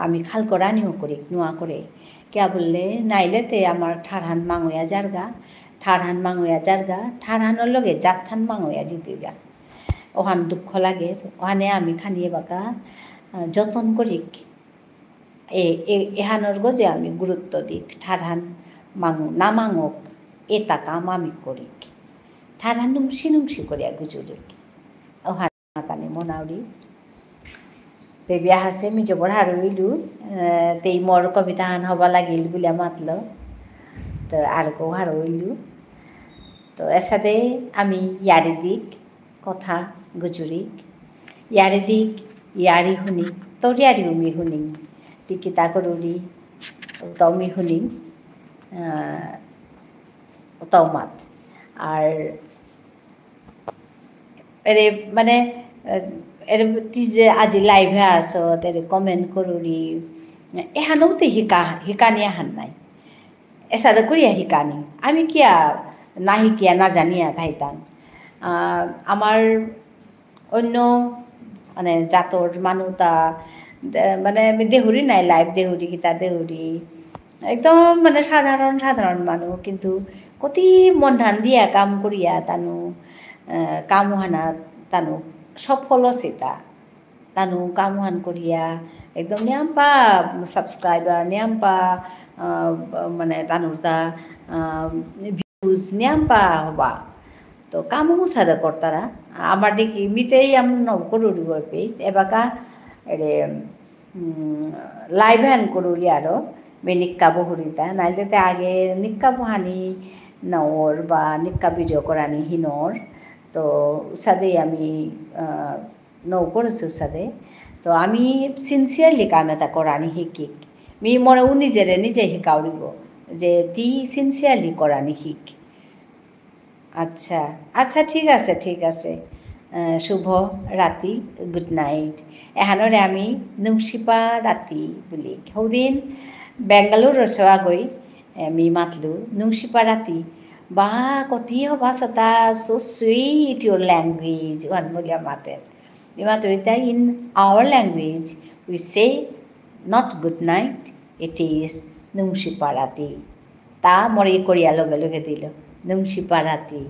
আমি খাল করা নিও করি নোয়া করে क्या বললে নাইলেতে আমার ঠারহান মাঙয়া জারগা ঠারহান মাঙয়া জারগা ঠারহানোর লগে জাতথান মাঙয়া জিতিগা ওহান দুঃখ লাগে ওহানে আমি খানিয়ে বাকা যতন করিক এহানোর গজে আমি গুরুত্ব দিক ঠারহান মাঙু না মাঙক এটা কাম আমি করিক ঠারহান নুমসি নুমসি করিয়া গুজুরিক ওহান তানি মনাউরি বেবিয়া হাসে মিজবর হারইলু তেই মোর কবিতা হান হবা লাগিল বুলিয়া মাতল তো আর কো হারইলু তো এসাদে আমি ইয়ারি দিক কথা গুজুরিক ইয়ারি দিক ইয়ারি শুনি তোর ইয়ারি উমি শুনি টিকিতা করুরি তাও মি শুনি তাও মাত আর এরে মানে এর যে আজি লাইভে আছো তেরে কমেন্ট করুরি এহানও তো হিকানি হান নাই এসাদে করিয়া হিকানি আমি কিয়া না শিকিয়া না জানিয়া থাইতাম আমার অন্য মানে জাতর মানুহ তা মানে আমি দেহুরি নাই লাইভ দেহুরি গীতা দেহুরি একদম মানে সাধারণ মানুহ কিন্তু কতি মন ধান দিয়া কাম করিয়া তানু কাম হানা তানু সফল সেটা তানু কামহান করিয়া একদম নিয়াম্পা সাবস্ক্রাইবার নিয়াম্পা মানে তানুর তা ভিউজ নিয়াম্পা হবা তো কামও সাদা করতারা আমার দেখি মিতেই আমি নকরুরি গল্পে এবাকা এরে লাইভ হ্যান করুরি আরো নিক্কা বহুরিতা নাইলে আগে নিক্কা বহানি নর বা নিক্কা ভিডিও করানি হিনর তো উসাদে আমি নৌ করেছি উসাদে তো আমি সিনসিয়ারলি কাম এটা করানি শিকিক মি মনে নিজে শিকাউরিব যে তি সিনসিয়ারলি করানি শিক আচ্ছা আচ্ছা ঠিক আছে শুভ রাতি গুড নাইট এহানরে আমি নুংশিপা রাতি বুলি সৌদিন বেংগালুর রসোয়া গৈ মি মাতলো নুংশিপা রাতি বা কতি হবা সাতা so sweet your language one বলিয়া মাতের মাতুরিতা in our language we say not good night it is নুংশিপা রাতি তা মরে করিয়া লগে লগে দিল নুংশিপা রাতি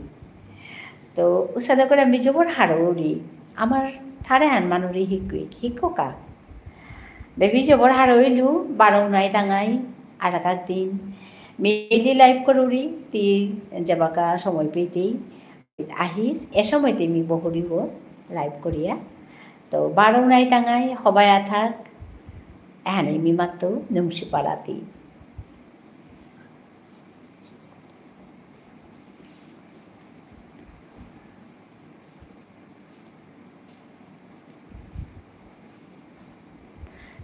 তো উসাদা করে আমি জবর হারৌরি আমার ঠারে হান মানুরি শিক্ষকা বেবি জবর হারইলু বারো নাই দাঙাই আর এক দিন মেইলি লাইভ করুরি তি যাবাকা সময় পেতেই আহিস এ সময়তে মি বহুরিব লাইভ করিয়া তো বারো নাই দাঙাই হবায়া থাক এহানে মি মাত্র নুংশিপা রাতি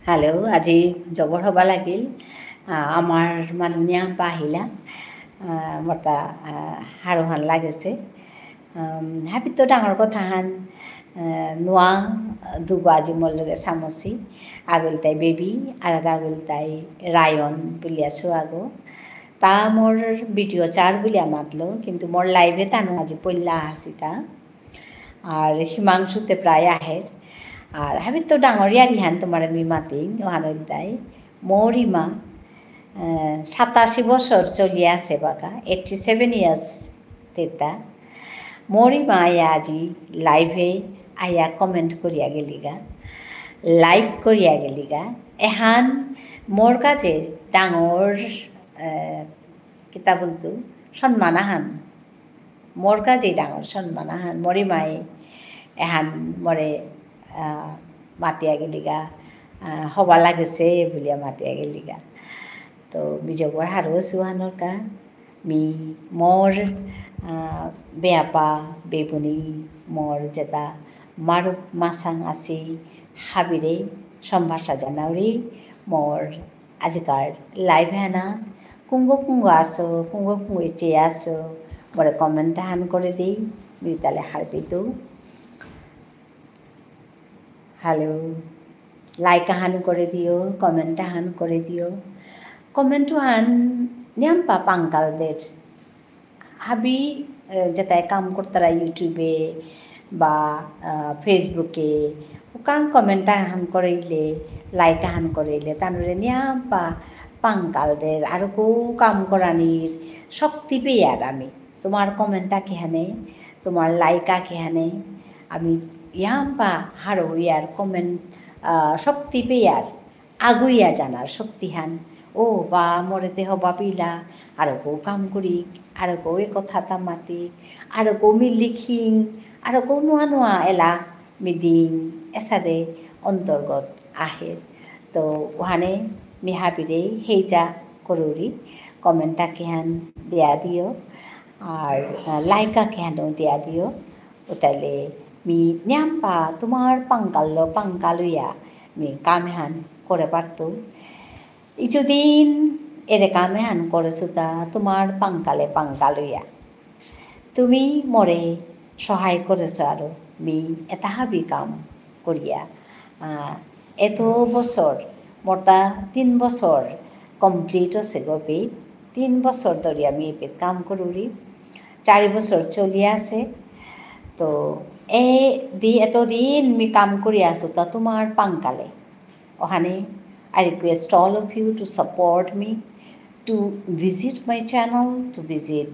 হ্যালো আজি জবর হবা লাগিল আমার মানুহ আহিলা মতা হাৰুহান লাগিছে হাবিতো ডাঙৰ কথা হান নোৱা দুগো আজি মোৰ লগে চামচি আগল তাই বেবি আর আগল তাই রায়ন বুলি আছো আগো তা মোর ভিডিও চার বলিয়া মাতলো কিন্তু মোর লাইভে তানো আজি পল্লা আহাসি তা আর হিমাংশুতে প্রায় আহের আর হাবি তো ডাঙরিয়ারি হান তোমার আমি মাতি ওহানল তাই মোরই মা 87 বছর চলিয়া আছে বাকা 87 ইয়ার্স তেতা মোরই মা আজি লাইভে আয়া কমেন্ট করিয়া গেলিগা লাইক করিয়া গেলিগা এহান মোর কাছে ডাঙর কিতা বলতো সম্মানাহান মোর কাছে ডাঙর সম্মানাহান মরি মায়ে এহান মরে মাতিয়া গেলিগা হবা লাগেছে বুলিয়া মাতিয়া গেলিগা তো বিজবর হারো সুহানোর কা মি মোর বেয়াপা বেবুনি মোর যেটা মারুপ মাসাং আসি হাবিরে সম্ভাষা জানাউরি মোর আজিকার লাইভ হানা কুঙ্গ কুঙ্গ আসো কুঙ্গ কুঙ্গ চেয়ে আসো মোরে কমেন্ট হান করে দিই Mitale harbitu. Hello. Like han kore dio, comment han kore dio. Comment han nyampa pangkalder. Habi jetai kam kortara YouTube ba Facebook ukang comment han koreile like han koreile tanure nyampa pangkalder aru ko kam koranir shokti peyar ami tomar comment ta kehane tomar like kehane ami yampa haro yar comment shokti peyar aguiya janar shokti han ও বা মরেতে হবা পিলা আর কো কাম করি আর কো এ কথা তামাতি আর কো me লিখিং আর কো নোয়া নোয়া এলা মিদিং এসাদে অন্তর্গত আহের তো ওহানে me হাবিরে হেইজা করুরি কমেন্টটা কেহান দেয়া দিও আর লাইকা কেহানো দেয়া দিও ওটাইলে মি ন্যাম্পা তোমার পাঙ্কালুয়া মি কামেহান করে পারতো ইচুদিন এরে কামে হান করেছুতা তোমার পাঙ্কালুয়া তুমি মরে সহায় করেছ আরো মি এটা হাবি কাম করিয়া এত বছর মোটা 3 বছর কমপ্লিট হচ্ছে গপি 3 বছর ধরে আমি এপিত কাম করি 4 বছর চলি আছে তো এতদিন মি কাম করি আছো তা তোমার পাঙ্কালে ওখানে I request all of you to support me, to visit my channel, to visit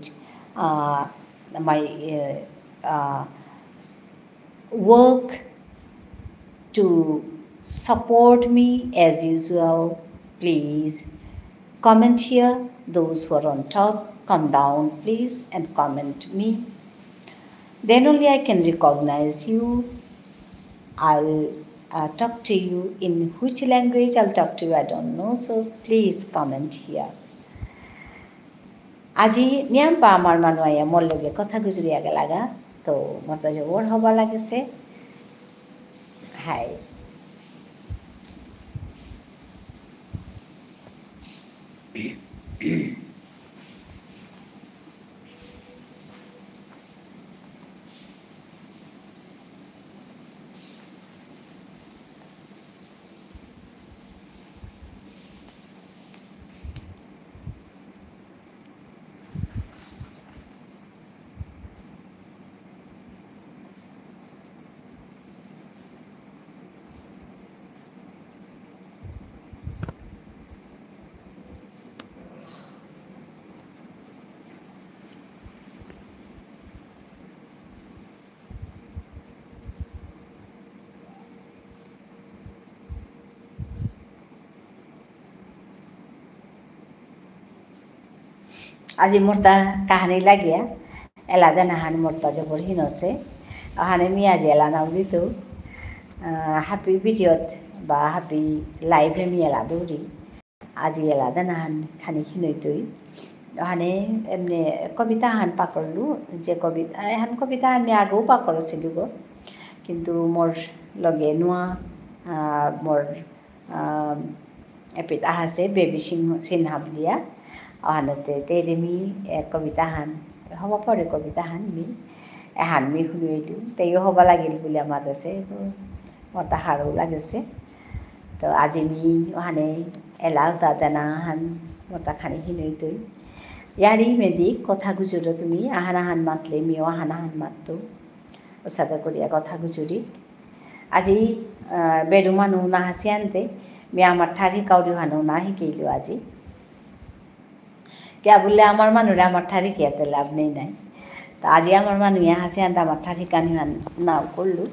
my work, to support me as usual. Please comment here. Those who are on top, come down please and comment me. Then only I can recognize you. I'll talk to you in which language I'll talk to you, I don't know, so please comment here. আজি নিয়াম্পা আমার মানুয়া মোর লগে কথা গুজরিয়া গেলাগা তো মতো যে ওর হবা লাগেছে high আজি মোরতা কাহানি লাগিয়া এলা দেনাহান মোরতা জবর হিনছে আহানে মি আজি এলা নাউরি তো হ্যাপি ভিডিওত বা হ্যাপি লাইভে মি এলা দৌড়ি আজি এলা দেনাহান খানি খিনইতই ওখানে এমনি কবিতা হান পাকড়লু যে কবিতা এহান কবিতা আমি আগেও পাকড়ছিল গো কিন্তু মোর লগে নোয়া মোর এপিত আহাছে বেবি সিনহা বুলিয়া আহানতে তেরেমি কবিতা হান হব পরে কবিতা হান মি এহান মি শুনিলো তেও হবা লাগিল বলে আমার আছে তো মোর তাহারও লাগেছে তো আজি মি ওখানে এলাও দাদানা হান মোর খানি হিনইতই ইয়ারি মেদি কথা গুজুরো তুমি আহান আহান মাতলে মিও আহান আহান মাততো ওসাদা করিয়া কথা গুজুরি আজি বেরু মানুহ নাহাসি আনতে মি আমার ঠার শিকাউরি হানো না শিকাইলো আজি কিয়া বললে আমার মানুরে আমার ঠার শিকিয়াতে লাভ নেই নাই তা আজি আমার মানুহে হাসি আনতে আমার ঠার শিকানি নাও করলো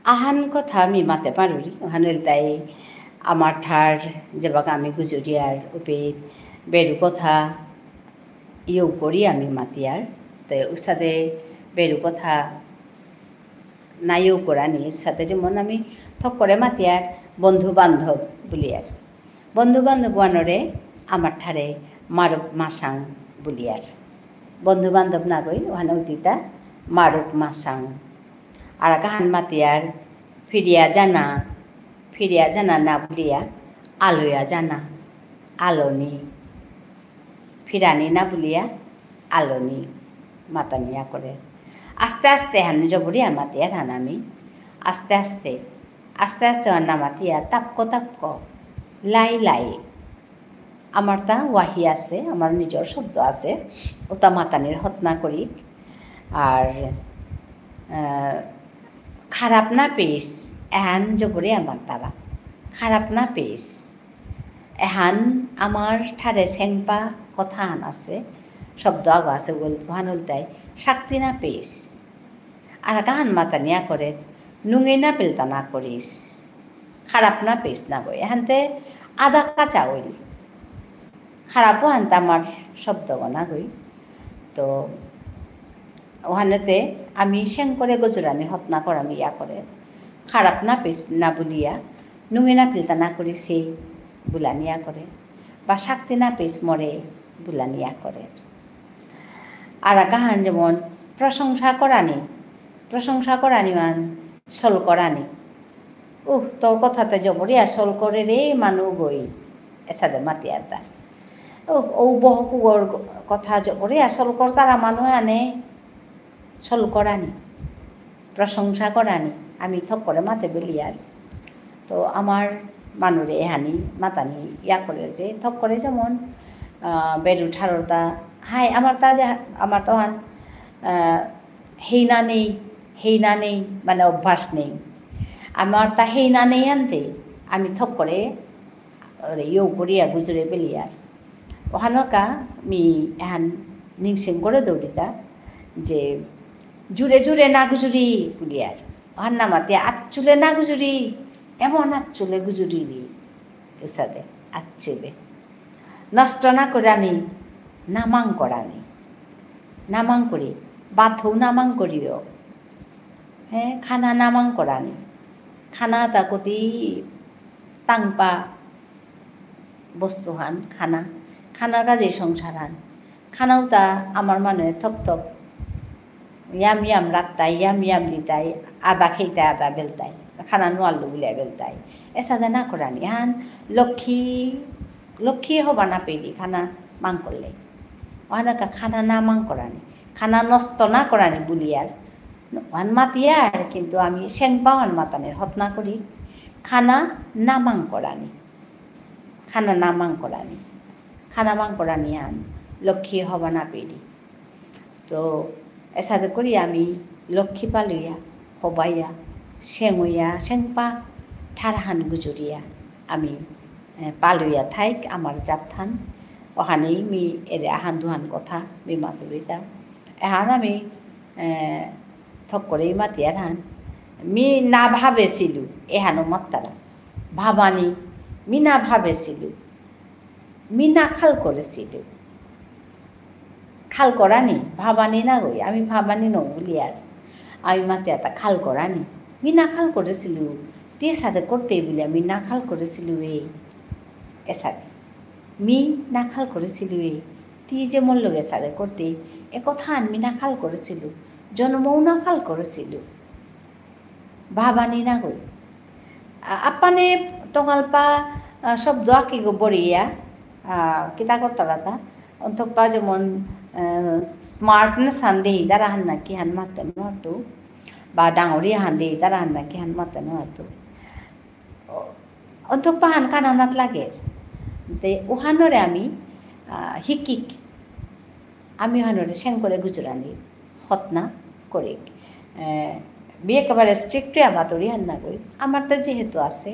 আহান কথা আমি মাতে পারি ওহান তাই আমার ঠার যেবাক আমি গুজরিয়ার উপেত বেরু কথা ইউ করি আমি মাতিয়ার তো উসাদে বেরু কথা নাইও করানির সাথে যেমন আমি থক করে মাতিয়ার বন্ধু বান্ধব বলিয়ার বন্ধু বান্ধব ওয়ানরে আমার ঠারে মারক মাসাং বলিয়ার বন্ধু বান্ধব না গই ওখানে উতিতা মারক মাসাং আর কাহান মাতিয়ার ফিরিয়া জানা না বলিয়া আলোয়া জানা আলোনি ফিরানি না বলিয়া আলোনি মাতানিয়া করে আস্তে আস্তে হান জবরিয়া মাতিয়ার হান আমি আস্তে আস্তে হান্না মাতিয়া তাপক লাই আমার তা ওয়াহি আছে আমার নিজের শব্দ আছে ওটা মাতানির হতনা করি আর খারাপ না পেস এহান জবরে আমার তারা খারাপ না পেস এহান আমার ঠারে সেংপা কথা হান আছে শব্দ আগ আছে ওহান উল্টাই শাক্তি না পেস আর কাহান মাতানিয়া করে নুঙে না পেলতা না করিস খারাপ না পেস না গই এহানতে আদা কাঁচা ওইল খারাপও আনতে আমার শব্দ গনা গই তো ওখানেতে আমি সেং করে গজরানি হতনা করানি ইয়া করে খারাপ না পেস না বলিয়া নুঙে না পিলতা না করি সে বুলানিয়া করে বা শাক্তি না পেস মরে বুলানিয়া করে আর গাহান যেমন প্রশংসা করানি মান সল করানি তোর কথাতে জবরিয়া সল করে রে মানু গই এসাদে মাতিয়ারটা ও বহুকুগর কথা জবরিয়া সল কর তারা মানুষ আনে সল করানি প্রশংসা করানি আমি থক করে মাতে বেলিয়ার তো আমার মানুরে এহানি মাতানি ইয়া করে যে থক করে যেমন বেরু ঠারতা হাই আমার তা যে আমার তো হান হেইনা নেই মানে অভ্যাস নেই আমার তা হেইনা নেই আনতে আমি থক করে ইউ করিয়া গুজরে বেলিয়ার ওহানকা মি এহান নিংসিং করে দৌড়িতা যে জুড়ে না গুজুরি বুলিয়ার ওহান নামাতে আচ্চুলে না গুজুরি এমন আচ্চুলে গুজুরি এসাদে আচ্চুলে নষ্ট না করানি নামাং করানি নামাং করি বাথৌ নামাং করিও হ্যাঁ খানা নামাং করানি খানা তা কতি তাংপা বস্তু হান খানার কাজে সংসার হান খানাও তা আমার মানুষের থক ইয়াম রাত্তাই ইয়াম দিতাই আদা খেইতাই আদা বেলতাই খানা নোয়াল্লু বুলিয়া বেলতাই এসাদে না করানি হান লক্ষ্মী হবা না পেরি খানা মাং করলে ওহানাকা খানা না মাং করানি খানা নষ্ট না করানি বুলিয়ার ওহান মাতিয়ার কিন্তু আমি সেং পাওয়ান মাতানের হতনা করি খানা না মাং করানি খানা মাং করানি আন লক্ষ্মী হবা না পেরি তো এসাদে করি আমি লক্ষ্মী পালুইয়া হবাইয়া সেংপা ঠারহান গুজরিয়া আমি পালুইয়া থাইক আমার জাতথান ওখানেই মি এরে আহান দুহান কথা মি মাতুরিতা এহান আমি থক করেই মাতিয়ার হান মি না ভাবেছিলু এহানো মাত্তারা ভাবানি মি না ভাবেছিলু মি না খাল করেছিলু খাল করানি ভাবানি না গই আমি ভাবানি নৌ বলিয়ার আমি মাতিয়া তা খাল করানি মি না খাল করেছিলু দিয়ে সাথে করতেই বলি আমি না খাল করেছিলু এসাদে মি না খাল করেছিলু তুই যে মন লোক এসাদে করতে এ কথা আমি না খাল করেছিল জন্মও না খাল করেছিল ভাবানি না গই আপানে তঙালপা শব্দ আঁকি গো বড়িয়া কিতা করতালাতা অন্তপা যেমন স্মার্টনেস হান দেহি তারা হান নাকি হান মাতে নোয়াতো বা ডাঙরিয়া হান দেহি তারা হান নাকি হান মাতে নোয়াতো অন্তপা হান কানানাত লাগে তে ওহানরে আমি হিকিক আমি ওহানরে সেং করে গুজরানি হতনা করে বিয়ে একেবারে স্ট্রিক্টলি আমাতরি হান না গই আমার তো যেহেতু আছে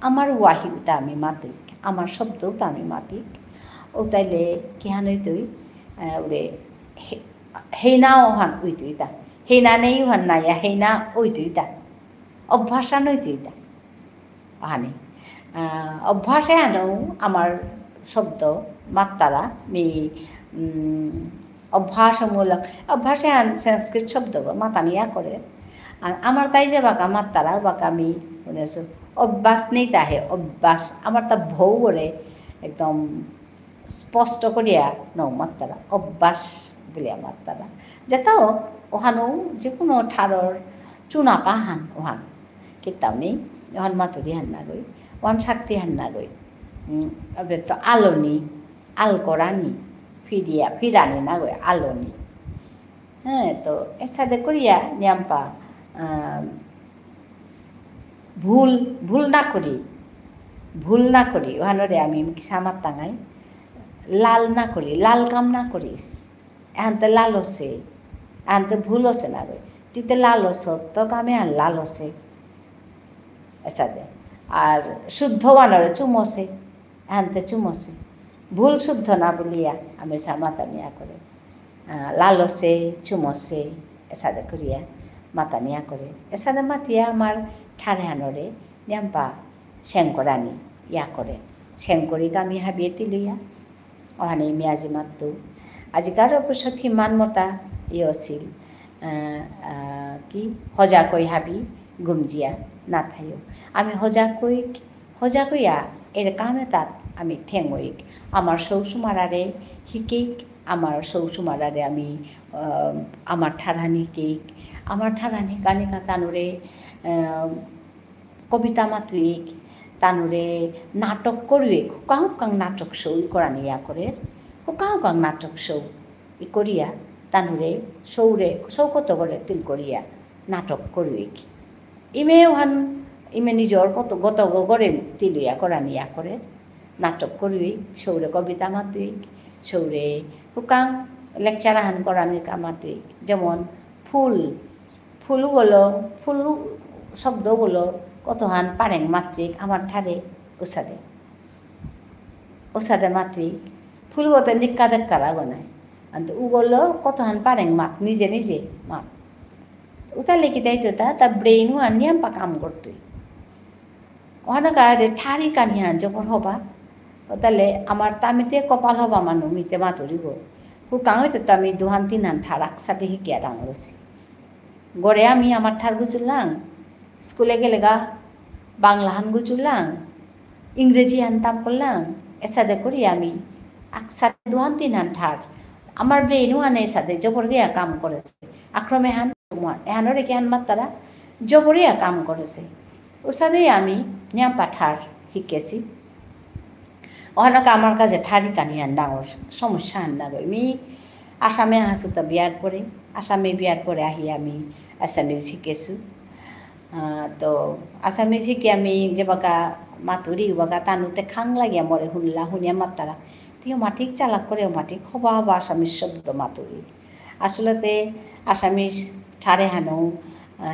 আমার ওয়াহিটা আমি মাতিক আমার শব্দটা আমি মাতিক ও তাইলে কিহানই তুই ওরে হেইনা ওহান উইতুইতা হেইনা নেই ওহান নাইয়া হেইনা উইতুইতা অভ্যাসা নৈতিকতা আনি অভ্যাসে আনো আমার শব্দ মাত্তারা মি অভ্যাসমূলক অভ্যাসে আন সংস্কৃত শব্দ মাতানিয়া করে আর আমার তাই যে বাঁকা মাত্তারা বাঁকা আমি শুনেছো অভ্যাস নেই তাহে অভ্যাস আমার তা ভৌ করে একদম স্পষ্ট করিয়া নৌ মাত্তারা অভ্যাস বলিয়া মাত্তারা যেটাও ওহানো যে কোনো ঠারর চুনা পাহান ওহান কিতাব নেই ওহান মাতুরি হান না গই ওহান শাক্তি হান না গই এবার তো আলোনি আল করানি ফিরানি না গই আলোনি হ্যাঁ তো এর সাথে করিয়া নিয়াম্পা ভুল না করি ওহানরে আমি সামার টাঙাই লাল না করি লাল কাম না করিস এহানতে লাল হসে এহানতে ভুল হসে না গই তুই তো লাল হস তোর কামে আর লাল হসে এসাদে আর শুদ্ধ বানরে চুমসে এহানতে চুমসে ভুল শুদ্ধ না বলিয়া আমি মাতা নিয়া করে লাল হসে চুমসে এসাদে করিয়া মাতা নিয়া করে এসাদে মাতিয়া আমার ঠারে হানরে নিয়াম্পা সেংকরানি ইয়া করে সেংকরি গামি হাবিয়ে তিলিয়া ওহানে মিয়াজি মাতু আজিকার অবশ্য থিমান মতা ইয়ে আছিল কি হজাকৈ হাবি গুমজিয়া না থাইও আমি হজাকইয়া এর কামে তাত আমি ঠেঙইক আমার সৌসুমারারে হিকেইক আমার সৌসুমারারে আমি আমার ঠারানি কেক আমার ঠারানি কানিকা তানুরে কবিতা মাতুইক তানুরে নাটক করুয়ে হুকাং নাটক শৌ করানি ইয়া করে হুকাং নাটক শৌ ই করিয়া তানুরে সৌকত করে তিল করিয়া নাটক করুইক ইমে ওহান ইমে নিজর গত গড়ে তিলুয়া করানি ইয়া করে নাটক করুইক সৌরে কবিতা মাতুইক সৌরে হুকাং লেকচার হান করানি মাতুইক যেমন ফুল শব্দ বলো কতহান পারেং মাতৃক আমার ঠারে ওসাদে মাতৃক ফুল গতে নিকা দেখতে লাগো নাই উ বললো কতহান পারেং মাত নিজে মাত উতা লেখি দায়িত্ব তা ব্রেইন হান নিয়াম্পা কাম করতে ওখানে গায়ে ঠারি কানি হান যখন হবা তাহলে আমার তামিতে কপাল হবা মানুষ মিতে মাতুরিব হুকাং হইতে তো আমি দুহান তিন হান ঠার একসাথে শিকিয়া ডাঙরছি গড়ে আমি আমার ঠার গুচুরলাম স্কুলে গেলে গা বাংলা হান গুচুরলাম ইংরেজি হানতাম করলাম এসাদে করি আমি একসাথে দুহান তিন হান ঠার আমার ব্রেইনও হানে এসাদে জবর গিয়া কাম করেছে আক্রমে হান এহানো রেখে হান মাত্তারা জবরিয়া কাম করেছে ওসাদেই আমি নিয়াম্পা ঠার শিখেছি ওখানকে আমার কাছে ঠারি কানি হান ডাঙর সমস্যা হান না গই মি আসামে হাসুতা বিয়ার পরে আসামে বিয়ার পরে আহি আমি আসামিজ শিখেছো তো আসামিজ শিখে আমি যে বাকা মাতুরি বাকা তানুতে খাং লাগিয়া মরে শুনিয়া মাত্তারা তিও মাটিক চালাক করেও মাটিক হবা আসামিজ শব্দ মাতুরি আসলতে আসামিজ ঠারে হানো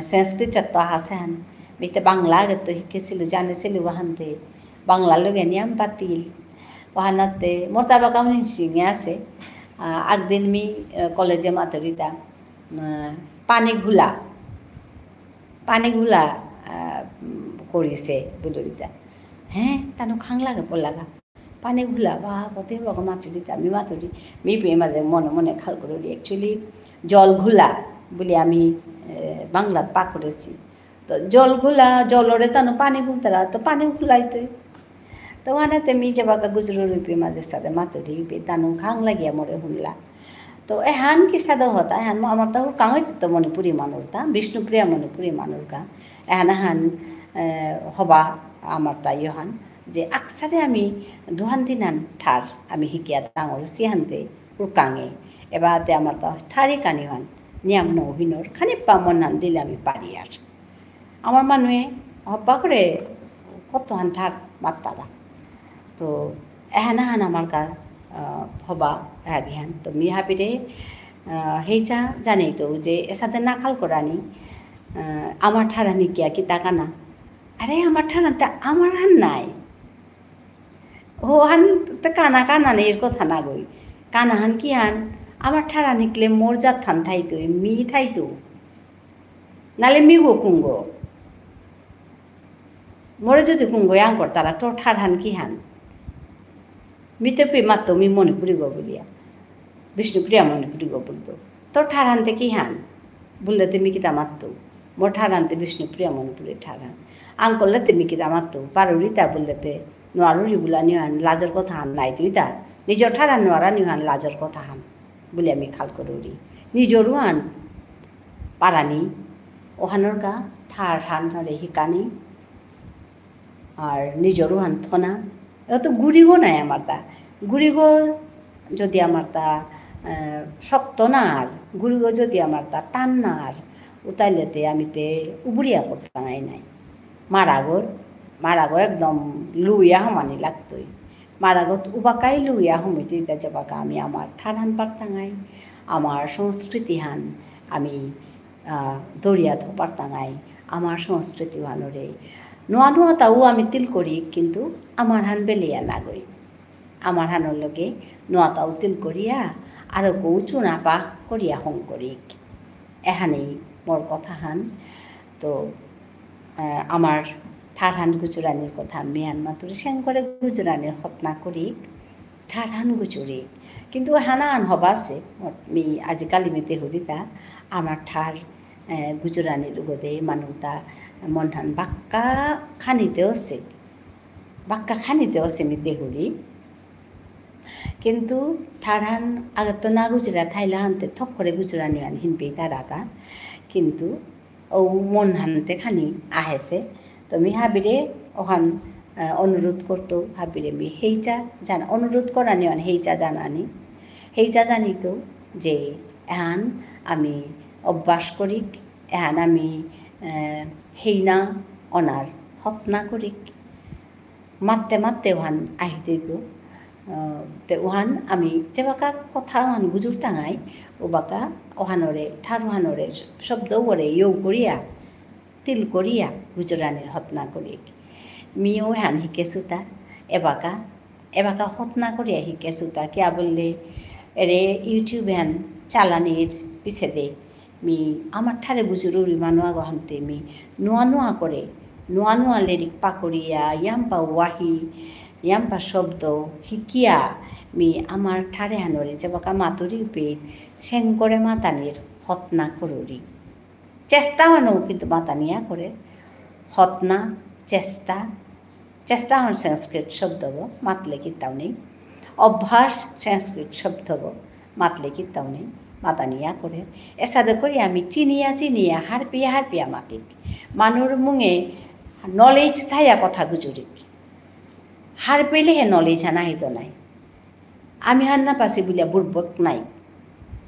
সংস্কৃতত তো হাসে হান মিতে বাংলা আগে তো শিখেছিল জানিছিল ওহানতে বাংলা লগে নিয়াম পাতিল ওহানাতে মোর তা বাকা সিঙে আছে আগদিন মি কলেজে মাতুরিতা পানি ঘোলা করিছে বুলুরিতা হ্যাঁ তানো খাং লাগে পড়লাগা পানি ঘোলা বা কত বাবা মাতুরিতা আমি মাতুরি মি পেয়ে মাঝে মনে খাল করে অ্যাকচুয়ালি জল ঘোলা বলে আমি বাংলাত পা করেছি তো জল ঘোলা জলরে তানো পানি ঘুলতারা তো পানি ঘুলাইতই তো ওখানে মি যে বাকা গুজরো রূপে মাঝে সাথে মাতুরি তানো খাং লাগিয়া মরে শুনলা তো এহান কি সাদা হতা এহান আমার তা কাঙই তো মণিপুরি মানুষ তা বিষ্ণুপ্রিয়া মণিপুরি মানুষ গা এহান হবা আমার তা ইহান যে আকসারে আমি দুহান দিনান ঠার আমি শিকিয়া ডাঙর সিহানতে উকাঙে এবারতে আমার তা ঠারি কানি হান নিয়াম নহিনর খানি পামন নান দিলে আমি পারি আর আমার মানুষে হব্বা করে কত হান ঠার মাত্তারা তো এহান আমার কা হবা হান তো মি হাবিরে হেইচা জানি তো যে এসাতে নাখাল করানি আমার ঠারানি কিয়া কি তাকানা আরে আমার ঠারানতে আমার হান নাই ও হান তো কানা নেই এর কথা না গই কানা হান কি হান আমার ঠারা নিকলে মোর জাত থান থাইতো মি থাইতো নালে মি গো কুঙ্গো মোরে যদি কুঙ্গই আঙ্কর তারা তোর ঠার হান কি হান মিতে পি মাত্র মি মণিপুরি গো বলিয়া বিষ্ণুপ্রিয়া মণিপুরি গো বলতো তোর ঠার হানতে কি হান বললে তুমি কিতা মাত্র মোর ঠার হানতে বিষ্ণুপ্রিয়া মণিপুরি ঠার হান আঙ্কললে তুমি কিতা মাত্র পারুরি তা বললেতে নোয়ারুরি বুলা নিহান লাজর কথা হান নাই তুই তা নিজর ঠার হান নোয়ারা নিহান লাজর কথা হান বলে আমি খাল করি নিজরও হান পারানি ওহানোর গা ঠার হান রে হিকানি আর নিজরও হান থনা এত গুড়িগো নাই আমার তা গুড়িগো যদি আমার তা শক্ত না আর গুড়িগো যদি আমার তা টান না আর উতাইলেতে আমিতে উবুড়িয়া করতে নাই মারাগো একদম লুইয়া হমানি লাগতোই মারাগত উবাকাই লুইয়া হমিতে যাবাকা আমি আমার ঠান পারতাঙাই আমার সংস্কৃতি হান আমি দরিয়া ধো পারতাঙাই আমার সংস্কৃতি হানরে নোয়া নোয়া তাও আমি তিল করি কিন্তু আমার হান বেলিয়া না করি আমার হানোর লগে নোয়া তাও তিল করিয়া আরো কৌ চুনা পা করিয়া হং করি এহানেই মোর কথা হান তো আমার ঠার হান গুজরানির কথা মিয়ানমা তুরি সেং করে গুজরানির হতনা করি ঠার হান গুজুরি কিন্তু হানান হবা আছে মি আজিকালি মেতে হরিতা আমার ঠার গুজরানির উগদে মানুষটা মনহান বাক্কা খানিতে আছে মিতে হরি কিন্তু ঠারহান আগে তো না গুজরা থাইলা হানতে থপ করে গুজরানি হান হিনপে তারাতা কিন্তু ও মন হানতে খানি আহেছে তো মি হাবিরে ওখান অনুরোধ করতো হাবিরে মি হেইচা জানা অনুরোধ করানি হান হেইচা জানানি হেইচা জানি তো যে এহান আমি অভ্যাস করি এহান আমি হেইনা অনার হতনা করি মারতে ওহান আহিতে গো তে ওহান আমি যেবাকা কথা ওহান গুজুর টাঙাই ওবাকা ওহানরে ঠার ওহানরে শব্দ করে ইউ করিয়া তিল করিয়া গুজরানির হতনা করি মিও হান শিকেছোতা এবাকা হতনা করিয়া শিকেছোতা কিয়া বললে এরে ইউটিউব হান চালানির পিছে দে মি আমার ঠারে বুজুরি মানুয়া গহান্তে মি নোয়া করে নোয়া লিরিক পাকরিয়া ইয়াম্পা ওয়াহি ইয়াম্পা শব্দ শিকিয়া মি আমার ঠারে হানরে যেবাকা মাতুরি পেট সেং করে মাতানির হতনা করুরি চেষ্টা হানো কিন্তু মাতানিয়া করে হতনা চেষ্টা হন সংস্কৃত শব্দ গো মাতলে কিতাও নেই অভ্যাস সংস্কৃত শব্দ গো মাতলে কিতাও নেই মাতানিয়া করে এসাদে করি আমি চিনিয়া হারপিয়া মাতিক মানুর মুঙে নলেজ থাইয়া কথা গুজুরিক হার পেলে হে নলেজ হানা হিত নাই আমি হার না পাছি বলিয়া বুর্বক নাই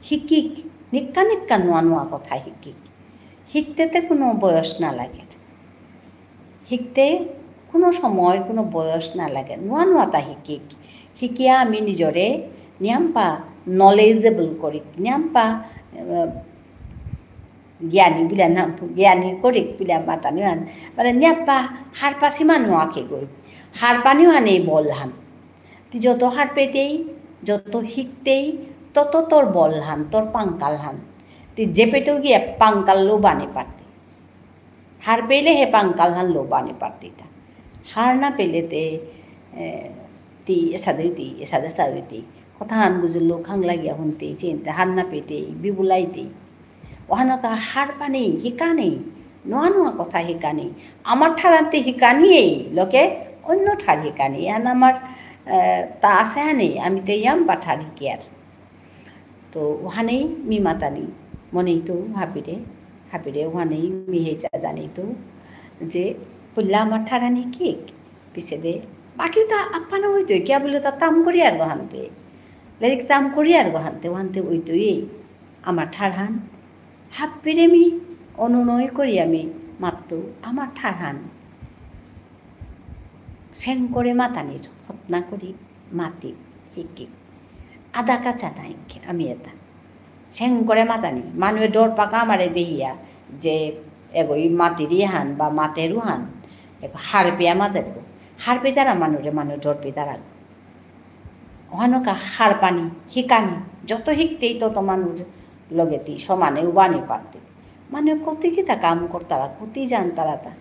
শিকিক নিক্কা নোয়া কথা শিখতেতে কোনো বয়স না লাগে শিখতে কোনো সময় কোনো বয়স না লাগে নোয়াটা শিকিয়া আমি নিজরে নিয়াম্পা নলেজেবল করি নিয়াম্পা জ্ঞানী করি বিলা মাতানি হান মানে নিয়াম্পা হার পাছি মানুয়াকে গই হার পানিও হানেই বল হান তুই যত হার পেতেই যত শিখতেই তত তোর বল হান তোর পাঙ্কাল হান তুই যে পেটেও গিয়ে পাঙ্কাল লোবানে পারতি হার পেলে হে পাঙ্কাল হান লোবানে পারতি তা হার না পেলেতে তি এসাদে সাদে কথা হান বুঝল লোক হাং লাগিয়া শুনতে চিনতে হার না পেতেই বিবুলাইতেই ওহানকা হার পানি শিকানি নোয়া কথা শিকানি আমার ঠারান্তে শিকানিয়েই লোকে অন্য ঠার শিকানি এহান আমার তা আছে হানি আমি তো ইয়াম বা ঠার শিকিয়ার তো ওহানেই মি মাতানি মনেই তো হাবিরে ওহানেই মি হেচা জানি তো যে বললা আমার ঠারানি কেক পিছে দে বাকি তো আপ্পানো হইতো কিয়া বলে তা তাম করি আর গহানতে লাইক তাম করি আর গহানতে ওইতোই আমার ঠারহান হাবিরে মি অনুনয় করি আমি মাত্র আমার ঠারহান সেং করে মাতানির হতনা করি মাতি শিকি আদা কাঁচা নাই আমি এটা সেং করে মাতানি মানুষে ডর পাকা আমারে দেহিয়া যে এগোই মাতিরি হান বা মাতেরও হান হার পেয়া মাতের হার পে তারা মানুষ ডর পে তারা ওহানকা হার পানি শিকানি যত শিখতেই তত মানুষ লগেতি সমানে উবানি পারতে মানে কত কি তা কাম করতারা কতি জান তারা তা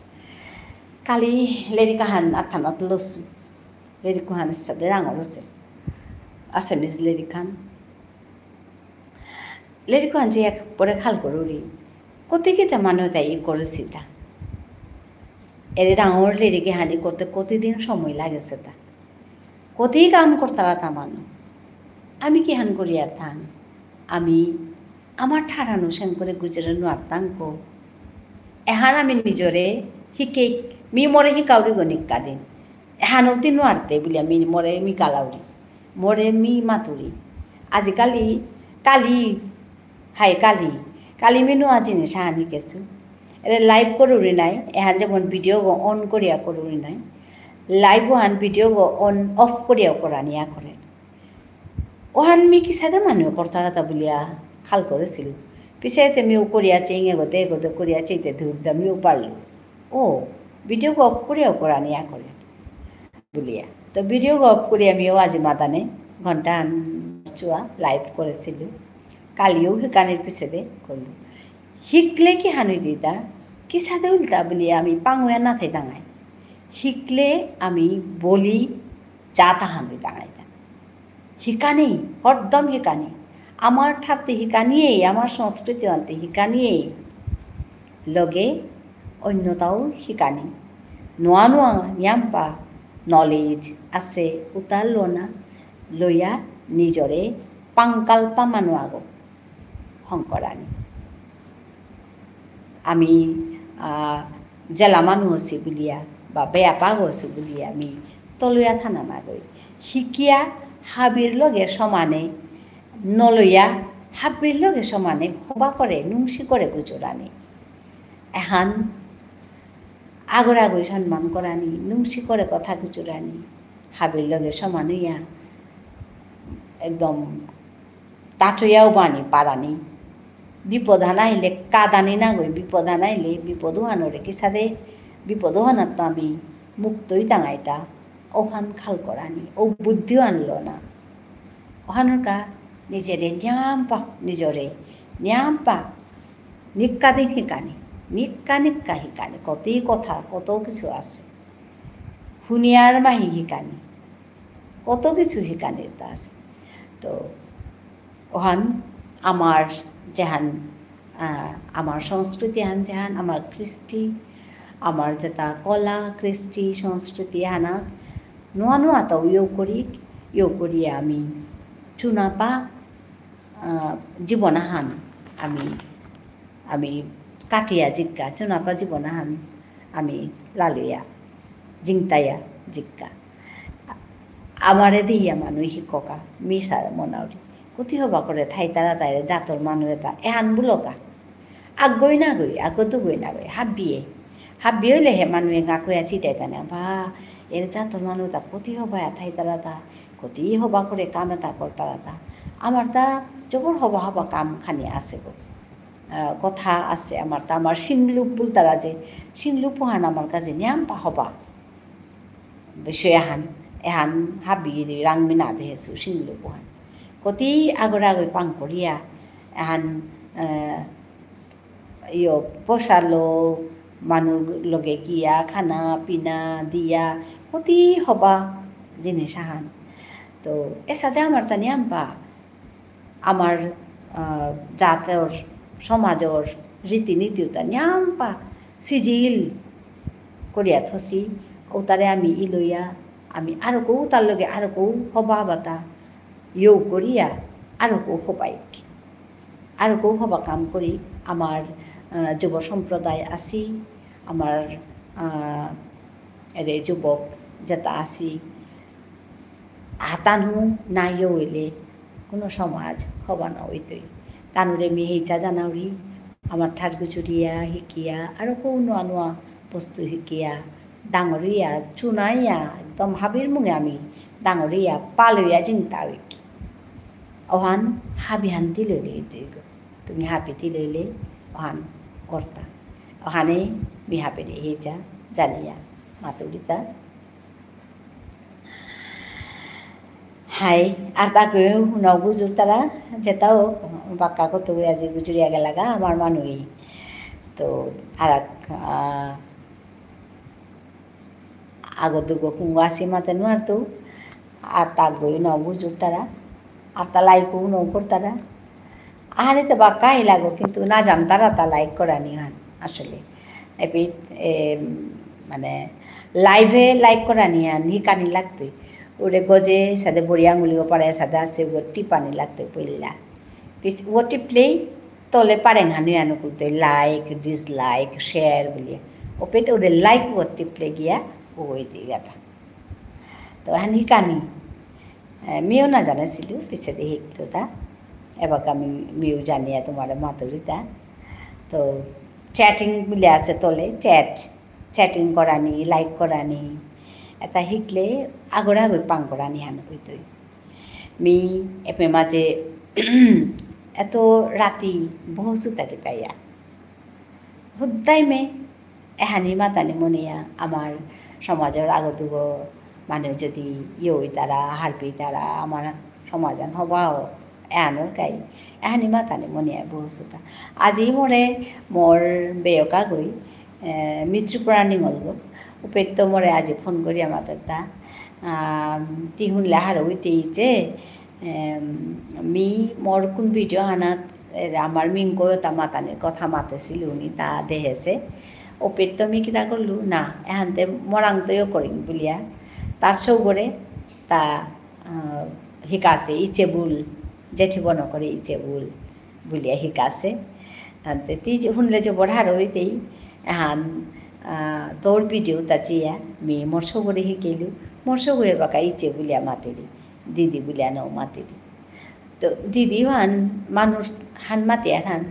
কালি লেৰিকাহান আঠানাত লৈছোঁ লেৰিকুহান হিচাপে ডাঙৰ হৈছে আছামিজ লেৰিকুহান যে একবাৰে খাল কৰোঁ কতিকেইটা মানুহ তাই করেছি তা এর ডাঙর লেরিকে হানি করতে কতদিন সময় লাগেছে তা কতই কাম করতারা তা মানুষ আমি কি হান করি আর থান আমি আমার ঠাড়ানো সেন করে গুজরে নোয়ারতাম কো এহান আমি নিজরে শিকে মি মরে শিকাউরি গণিকা দিন এহানতি নোয়ারতে বলি আমি মরে মি গালাউরি মরে মি মাতুরি আজিকালি কালি হাই কালি কালি মিনু আজি নে সাহানি কেছু এর লাইভ করুরি নাই এহান যেমন ভিডিও অন করিয়া করুরি নাই live Han video on of করিয়াও করা নিয়া করে ওহান মি কি সাদা মানুষ করতারাতা বলিয়া খাল করেছিল পিছে মিও করিয়া চেং এগোতে এগোতে করিয়া চেইতে ধুরদা মিও পারল ও ভিডিও অফ করিয়াও করা নিয়া করে বলিয়া তো ভিডিও অফ করিয়া মিও আজি মাতানে ঘন্টা চুয়া লাইভ করেছিল কালিও শিকানির পিছে দে করল শিখলে কি হানুই দিতা কি সাদে উল্টা বলিয়া আমি পাঙুয়া না থাই দাঙাই শিখলে আমি বলি যা তা হানুই দাঙাই শিকানি হরদম শিকানি আমার ঠাতে শিকানিয়েই আমার সংস্কৃতি আনতে শিকানিয়েই লগে অন্যতাও শিকানি নোয়া নোয়া নিয়াম্পা নলেজ আছে উতার লোনা লইয়া নিজরে পাংকাল্পা মানু আগ শংকরানি আমি জেলা মানুহ আছি বুলিয়া বা বেয়া পাগ আছো বুলিয়া আমি তলয়া থানা নাগৈ শিকিয়া হাবির লগে সমানে নলইয়া হাবির লগে সমানে সভা করে নুংসি করে গুজরানি এহান আগর সম্মান করানি নুংসি করে কথা গুজরানি হাবির লগে সমান হইয়া একদম তাঁতইয়াও বানি পারানি বিপদ হানাইলে কাদানি না গই বিপদ হানাইলে বিপদ হানরে কি সাদে বিপদ হানার তো আমি মুক্তই টাঙাইতা ওখান খাল করানি ও বুদ্ধিও আনলো না ওখানকা নিজেরে নিয়াম্পা নিজরে নিয়াম্পা নিক্কা দিন শিকানি নিক্কা নিক্কা শিকানি কতই কথা কত কিছু আছে শুনিয়ার মাহি শিকানি কত কিছু শিকানির তা আছে তো ওখান আমার যেহান আমার সংস্কৃতি হান যেহান আমার কৃষ্টি আমার যেটা কলা কৃষ্টি সংস্কৃতি হানা নোয়া নোয়া তো ইউ করি আমি চুনাপা জীবনাহান আমি কাটিয়া জিক্কা চুনাপা জীবনাহান আমি লালুয়া জিংতাইয়া জিক্কা আমারে দিহিয়া মানুষ শিক্ষকা মিসার মনাউরি কতি হবা করে থাই তারা তাই জাতর মানুষ এটা এহান বুলকা আগই না গই আগতো গই না গই হাবিয়ে হইলে হে মানুহে গাকয়া চিটাই তানে বা এর জাতর মানুষ তা কতি হবা থাই তারা তা কতি হবা করে কাম এটা করতারা তা আমার তা জবর হবা হবা কাম খানি আছে গো কথা আছে আমার তা আমার সিংলুপ বুলতারা যে সিংলুপ হান আমার কাছে নিয়াম্পা হবা বিষয় এহান হাবি রাংমি না দেহেছো সিংলুপ হান কতি আগর পাং করিয়া এহান পোষালো মানুষ লগে গিয়া খানা পিনা দিয়া কতি হবা জিনিস আহান তো এর সাথে আমার তা নিয়াম্পা আমার জাতর সমাজর রীতিনীতিও তা নিয়াম্পা সিজিল করিয়া থসি ও তারে আমি লইয়া আমি আরো কৌ তার লগে আরো কৌ হবা বাতা ইউ করিয়া আরো কৌ হবাই আরো কৌ হবা কাম করি আমার যুব সম্প্রদায় আছি আমার এরে যুবক যেটা আছি হাতানু নাইও হইলে কোনো সমাজ হবা না হইতই তানুরে মিহিচা জানাউরি আমার ঠাট গুচুরিয়া শিকিয়া আরো কৌ নোয়া নোয়া বস্তু শিকিয়া ডাঙরিয়া চুনাইয়া একদম হাবির মুঙে আমি ডাঙরিয়া পালইয়া চিন্তা হইকি ওহান হাবি হান্তি লইলে তুমি হাপিতি লইলে ওহান কর্তা ওখানে মি হাপে হেজা জানিয়া মাতুরিতা হাই আর তাকে শুনাও বুঝুক তারা যেটাও বাক্কা কত আজি গুজরিয়া গেলাগা আমার মানুষই তো আর আগত দুগো কুঙ্গো আসি মাতে নুয়ার তো আর তাক গই ন বুঝুক তারা আর তা লাইকও ন করতারা আহারে তো বাক্কাই লাগো কিন্তু না জানতারা তা লাইক করা নিহান আসলে এপি মানে লাইভে লাইক করা নিহান হিকানি লাগতোই ওরে গজে সাথে বড়ি আঙুলিও পারে সাথে আসে ও টিপানি লাগতো পইলা পিস ও টিপলেই তলে পারেন হানি আনো করতে লাইক ডিসলাইক শেয়ার বলিয়া ও পেতে ওরে লাইক ও টিপলে গিয়া ওই দিঘাটা তো হান হিকানি মেয়েও না জানাছিল পিছে দিয়ে শিখতো তা এবার আমি মেয়েও জানিয়া তোমার মাতুরিতা তো চ্যাটিং বলে আছে তলে চ্যাটিং করানি লাইক করানি এটা শিকলে আগৰ আগৈ পাং কৰানি হান কইতই মি এপে মাঝে এত রাতি বহু সুতাকে তাইয়া হুদ্দাই মে এহানি মাতানি মনিয়া আমার সমাজের আগত মানুষ যদি ইয়ে তারা হারপি তারা আমার সমাজান হবাও এহানোর গাই এহানি মাতানি মনিয়া বহু সুতা আজি মরে মোর বেয়কা গই মৃত্যুপ্রাণী হলগ উपेत्त मरे आज फोन करी आमार ता तिहुन लाहार हईते मी मोर कोन भिडिओ हानात आमार मिंको ता मातानिर कथा मातेছিল उनी ता देखेছে उपेत्त मी किता करलु ना एहानते मरांतयो करिम बुलिया तार सौगरे ता हिकासे इचेबुल जेठी बन करे इचेबुल बुलिया हिकासे ती শুনলে যে বড়ার হইতেই এহান তোর ভিডিও তাচিয়া মেয়ে মর্ষ করে শিকিলু মর্ষ হয়ে বাকা ইচ্ছে বুলিয়া মাতিলি দিদি বুলিয়া নৌ মাতিলি তো দিদি হান মানুষ হান মাতিয়া হান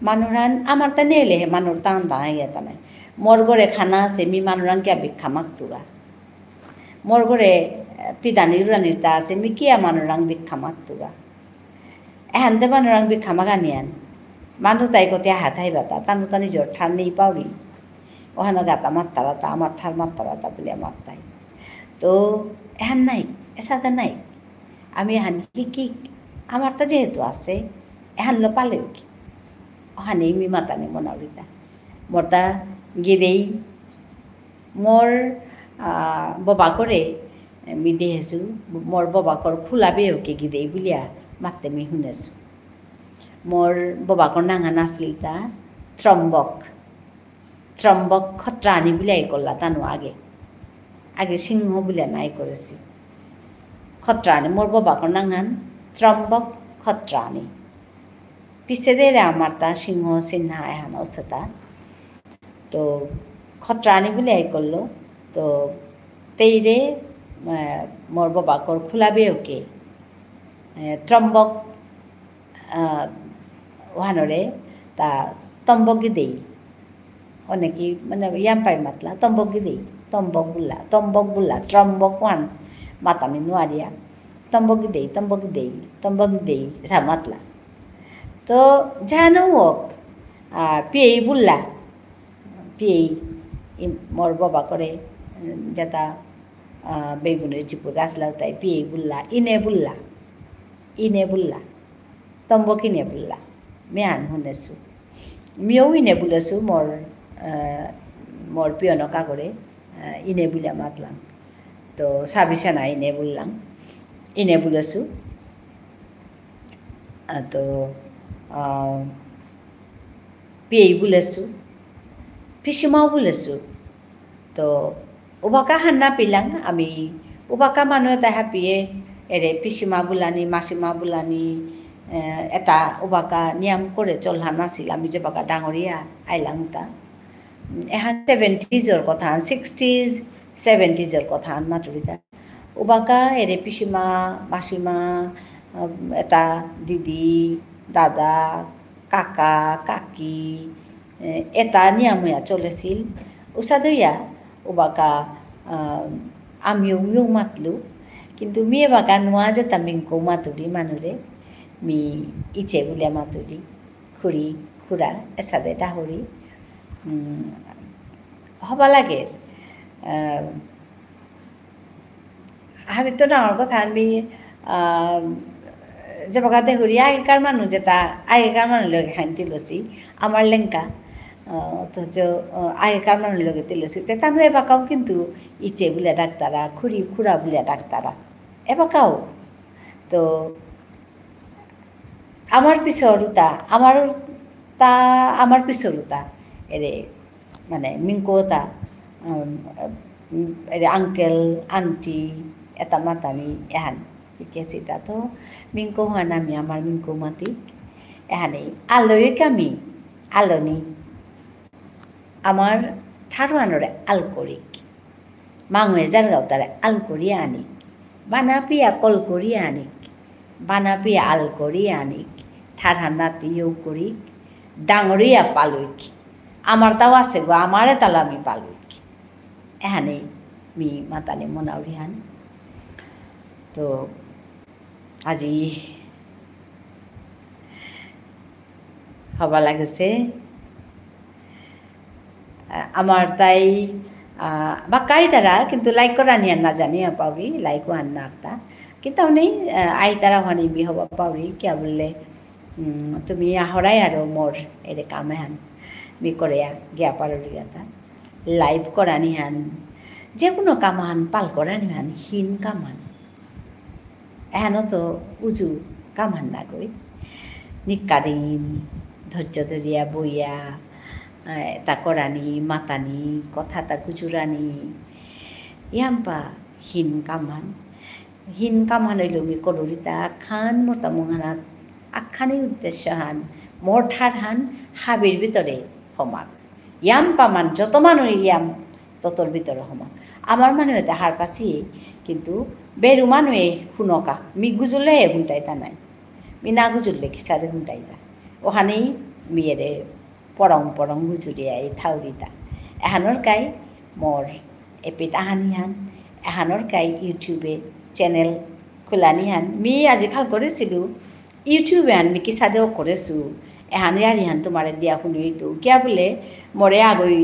মানুষ হান আমার তা নেলে হে মানুষ টান টান গিয়া তা নাই মোর ঘরে খানা আছে মি মানুরাং কিয়া ভিক্ষা মাগতুগা মোর ঘরে পিদানি রানির তা আছে মি কিয়া মানুরাং ভিক্ষা মাগতুগা এহানতে মানুরাং ভিক্ষা মাগানিয়ান মানুষ তাই কতিয়া হাতাই বাতা তানু তানি জোর ঠার নেই পাউরি ওখানে গাতা মারতা বাতা আমার ঠার মারতা বাতা বলে মারতাই তো এহান নাই এসাতে নাই আমি এহান কি আমার তা যেহেতু আছে এহান লো পালেও কি ওখানে মি মাতানি মনাউরিতা মোরতা গিরেই মোর ববা করে মি দেহেছু মোর ববাকর খোলাবেও কি গিরেই বুলিয়া মাতে মি শুনেছু মোর ববাকর নাঙা নাছিল তা ত্রম্বক খত্রানি বুলাই করলা তানো আগে সিংহ বুলিয়া নাই করেছি খত্রানি মোর বাবাকর নাঙান ত্রম্বক খত্রানি পিছে দে আমার তা সিংহ চিহ্না এহান অসতা তো খত্রানি বুলাই করলো তো তেইরে মোর বাবাকর খোলাবে ওকে ত্রম্বক ওহানরে তা তম্বকি দেই অনেকেই মানে ইয়াম পাই মাতলা তম্বকি দেই তম্বক বুল্লা ত্রম্বক ওয়ান মাতানি নোয়ারিয়া তম্বকি দেই এসা মাতলা তো জানো হোক আর পেয়েই বুল্লা পেয়েই মোর বাবা করে যেটা বেগুনের চিপুর আসলাও তাই পেয়েই বুল্লা ইনে বুল্লা তম্বক ইনে বুল্লা মেয়ান শুনেছো মিও ইনে বুলেছো মোর পিয়নকা করে ইনে বুলিয়া মাতলাম তো সাবিসানা ইনে বুলেছো তো পেয়েই বুলেছো পিসিমাও বুলেছো তো উবাকা হান্না পিলাং আমি উবাকা মানুহ তাহা পিয়ে এরে পিসিমা বুলানি মাসিমা বুলানি এটা উবাকা নিয়ম করে চলহা নাছিল আমি যে বাকা ডাঙরিয়া আইলাম তা এহান 70s কথা 60s 70s কথা মাতুরিতা উবাকা এরে পিসিমা মাসিমা এটা দিদি দাদা কাকা কাকি এটা নিয়ময়া চলেছিল উষাদইয়া উবাকা আমিও মাতলু কিন্তু মেয়ে বাকা নোয়া যেতাম মিংকো মাতুরি মানুরে মি ইচ্ছে বুলিয়া মাতুরি খুড়ি খুড়া এসাদে ডাহরি হবা লাগে আমি তো ডাঙর কথা আমি যে বাকা দেহরি আগেকার মানুষ যেটা আগেকার মানুষ লগে খান্তি লছি আমার লেঙ্কা অথচ আগেকার মানুষের লগে তিলসিতে তানু এবাকাও কিন্তু ইচে বলে ডাক্তারা খুড়া বলে ডাক্তারা এবাকাও তো আমার পিছরুতা আমার পিছরুতা এরে মানে মিঙ্কোতা এরে আঙ্কেল আন্টি এটা মাতানি এহান শিকেছি তা তো মিঙ্কো হয় আমি আমার মিঙ্কো মাতি এহানেই আলোয় কামি আলোনি আমার ঠারুয়ানোরে আল করিক মাঙুয়ে জারগাও তারে আল করিয়া আনিক বানাপিয়া কল করিয়া আনিক বানাপিয়া আল করিয়া আনিক ঠারহান নাতি ইউ করিক ডাঙরিয়া পালুইক আমার তাও আছে গো আমারে তালো আমি পালুইক এহানেই মি মাতানি মনাউরিহান তো আজি হবা লাগেছে আমার তাই বাক্কাই তারা কিন্তু লাইক করা নিয়ে না জানি পাউরি লাইকও আন না একটা কিন্তু নেই আই তারা হানি মি হবা পাউরি কিয়া বললে তুমি আহরাই আর মোর এরে কামে হান মি করে গিয়া পারি গাতা লাইভ করানি হান যে কোনো কামান পাল করানি হান হীন কামান এহানো তো উজু কামান না কই নিকাদিন ধৈর্য ধরিয়া বইয়া তা করানি মাতানি কথা তা গুজুরানি ইয়াম্পা হীন কামান হইল মি করুরিতা খান মোটা মহানাত আখানি উদ্দেশ্য হান মোঠার হান হাবির ভিতরে সমাক ইয়াম্পা মান যত মানুষ ইয়াম ততর ভিতরে সমাক আমার মানুষ এটা হার পাছি কিন্তু বেরু মানুহে শুনকা মি গুজুলে শুনতাইতা নাই মি না গুজুরলে কিসাদে শুনতাইতা ওখানেই মিয়েরে পরং গুজুরিয়া এই থাউরিতা এহানোর কাই মোর এপিত আহানি হান এহানোর কাই ইউটিউবে চ্যানেল খোলানি হান মি আজি খাল করেছিল ইউটিউবে হান মি কিসাদেও করেছো এহানি আরি হান তোমার দিয়া শুনি তো কিয়া বলে মরে আগই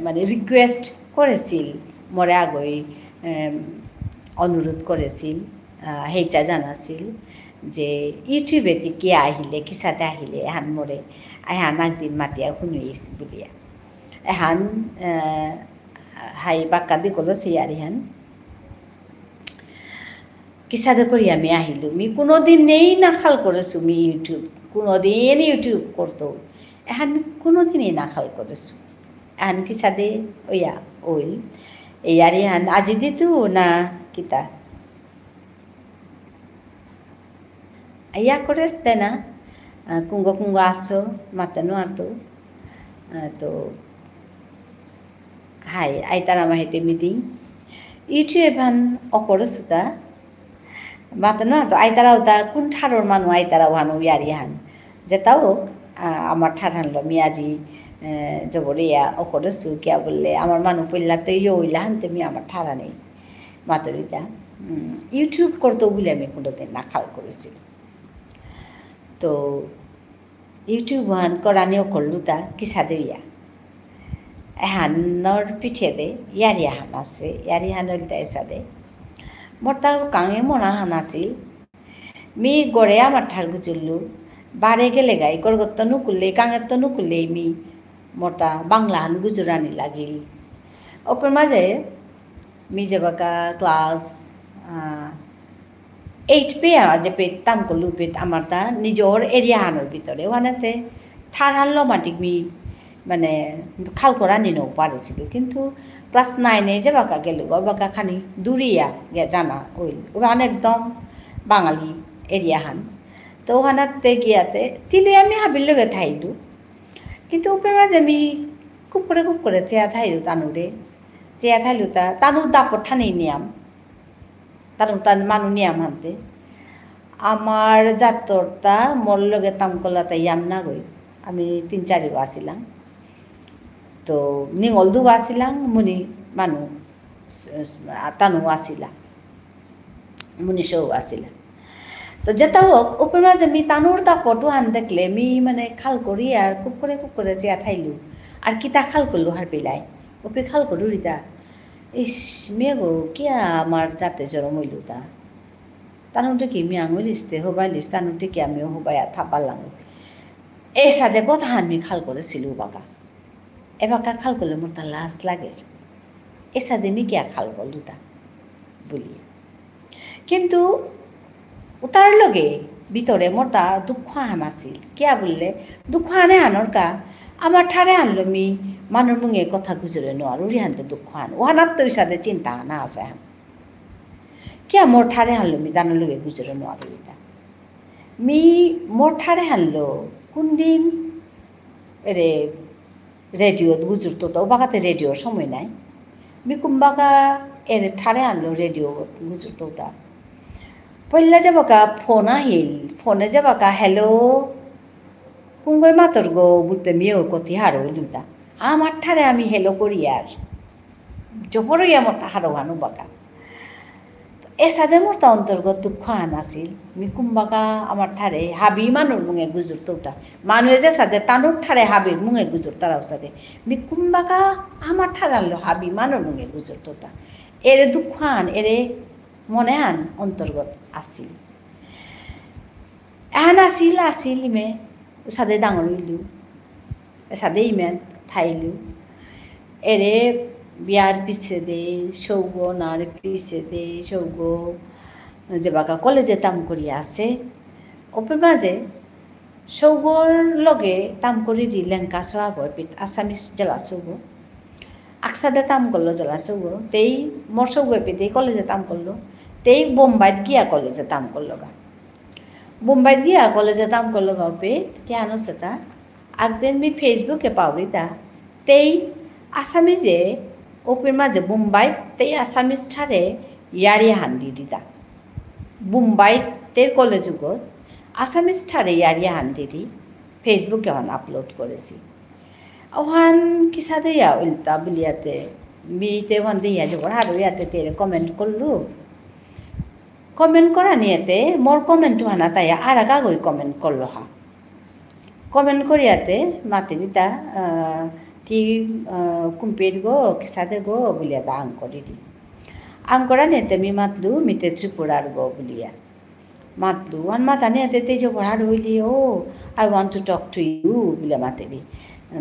মানে রিকোয়েস্ট করেছিল মরে আগই অনুরোধ করেছিল সেইটা জানাছিল যে ইউটিউবে কে আহিলে কিসাতে আহিলে এহান মরে এহান একদিন মাতিয়া শুনিয়েছি বুলিয়া এহান হাই বাক্কা দি কলো সিয়ারি হান কিসাদে করি আমি আহিলো মি কোনোদিন নেই না খাল করেছো মি ইউটিউব কোনোদিন ইউটিউব করতো এহান কোনোদিনই না খাল করেছো এহান কিসাদে ওইয়া ওইল এই আর ইহান আজি দিতু না কিতা ইয়া করে তাই না কুঙ্গ আসো মাতানো আর তো হাই আইতারা মাহিতে মিটিং ইউটিউব ভান অকরসুতা মাতানো আর তো আইতারা ওটা কোন ঠারোর মানুষ আইতারা হানো ইয়ারি হান যেটাও আমার ঠার হানলো মিয়াজি জবরে ইয়া অকরসু কিয়া বললে আমার মানুষ পড়লা তো ইয়ে ওইলা হানতে মি আমার ঠারা নেই মাতরিটা ইউটিউব করতো বলে আমি কোনোদিন না খাল করেছি তো ইউটিউব হান করানিও করলু তা কিসাদে ইয়া এহানোর পিঠে দে ইয়ারি হান আছে ইয়ারি হানের তাইসাদে মোর তাও কাঙে মনা হান আছিল মি গড়ে আমার ঠার গুজুল্লু বারে গেলে গাই গড়গত নুকুললে কাঙের তো নুকুললেই মি মোরটা বাংলা হান গুজুরানি লাগিল ওপর মাঝে মি যাবাকা ক্লাস 8 পে যে পে তাম করলু পে আমার তা নিজর এরিয়া হানোর ভিতরে ওখানেতে ঠার হানলো মাটিক মি মানে খাল করা নিনেও পারেছিল কিন্তু ক্লাস 9-এ যে বাঁকা গেল বাঁকা খানি দূরিয়া গে জানা ওইল ওখানে একদম বাঙালি এরিয়া হান তো ওখানাতে গিয়াতে তিলে আমি হাবির লগে থাইলু কিন্তু উপরে মাঝে আমি খুব করে চেয়া থাইলু তানুরে চেয়া থাইলু তানুর দাপট ঠানেই নিয়াম তান মানু নিয়াম হানতে আমার জাতরটা মোর লগে তামকলাটা ইয়াম না গই আমি 3-4 আসিলাম তো নিঙল দু আসিলাম মুনি মানু তানু আসিলা মুনিশও আসিলা তো যেটা হোক উপরে মাঝে মি তানুর তা ফটো হান দেখলে মি মানে খাল করি আর খুব করে চেয়া থাইলু আর কিতা খাল করলু হার পেলাই ওপে খাল করু রিতা ইস মেয়ে গো কিয়া আমার যাতে জরম হইলু তা তানুর দেখি মি আঙুলিসতে হবাইলিস তানুর দেখি আমিও হবাই থাপার লাঙ এই সাথে কথা আমি খাল করেছিল বাকা এবাকা খাল করলে মোর তা লাজ লাগে এ সাথে আমি কিয়া খাল করলু তা বলি কিন্তু তার লগে ভিতরে মোর তা দুঃখ আন আছিল কিয়া বললে দুঃখ আনে আনর কা আমার ঠারে আনলো মি মানুষ মুঙে কথা গুজরে নোয়ার উড়ি হানতে দুঃখ আন ওহানার তো সাথে চিন্তা আনা আছে হান কিয়া মোর ঠারে আনলো মি দানোর লগে গুজরে নোয়ার উড়িটা মি মোর ঠারে আনলো কোন দিন এরে রেডিও গুজরতো তো বাগাতে রেডিওর সময় নাই মি কুম্বাকা এর ঠারে আনলো রেডিও গুজরতো তা পইলা যাবাকা ফোন আহিল ফোনে যাবাকা হ্যালো কুঙ্গই মাতর গো বলতে মেয়েও কতি হারো লুতা আমার ঠারে আমি হেলো করি আর জবরই আমার তা হারো আনো বাকা এ সাদে মোর তা অন্তর্গত দুঃখ আন আছিল মি কুম্বাকা আমার ঠারে হাবি মানুর মুঙে গুজর তোতা মানুষ যে সাদে তানুর ঠারে হাবি মুঙে গুজর তারাও সাদে মি কুম্বাকা আমার ঠারে আনলো হাবি মানুর মুঙে গুজর তোতা এরে দুঃখ আন এরে মনে আন অন্তর্গত আছিল এহান আছিল আছিল ইমে সাদে ডাঙর হইলু সাদে ইমেন ঠাইলু এরে বিয়ার পিছে দে সৌগ নার পিছে দে সৌগ যে বাকা কলেজে তাম করি আছে ওপে মাঝে সৌগর লগে তাম করি দি লেঙ্কা সোয়া বয় পিত আসামিস জেলা সৌগ আকসাদে তাম করলো জেলা সৌগ তেই মোর সৌগ পিতে কলেজে তাম করলো তেই বোম্বাইত গিয়া কলেজে তাম করলো গা বোম্বাইত গিয়া কলেজে তাম করলো গা পে কেন সেটা আগদিন মি ফেসবুকে পাওরি তা তেই আসামিজে ওপের মাঝে বোম্বাইত তেই আসামিজ ঠারে ইয়ারি হান্দি দিতা বোম্বাইতের কলেজুগত আসামিজ ঠারে ইয়ারি হান্দি দি ফেসবুকে হন আপলোড করেছি ওহান কিসা দেয়া উল্টা বিলিয়াতে বিতে ওখান দিয়া যাবার আরো ইয়াতে তেরে কমেন্ট করলু কমেন্ট করা নিয়েতে মোর কমেন্ট হানা তাই আর আগাগই কমেন্ট করলো হা কমেন্ট করিয়াতে মাতি দিতা তি কুম্পের গো কিসাদে গো বলিয়া তা আং করে দি আং করা নিতে মি মাতলু মিতে ত্রিপুরার গো বলিয়া মাতলু আন মাতা নিতে তেজ পড়ার হইলি ও I want to talk to you বলিয়া মাতে দি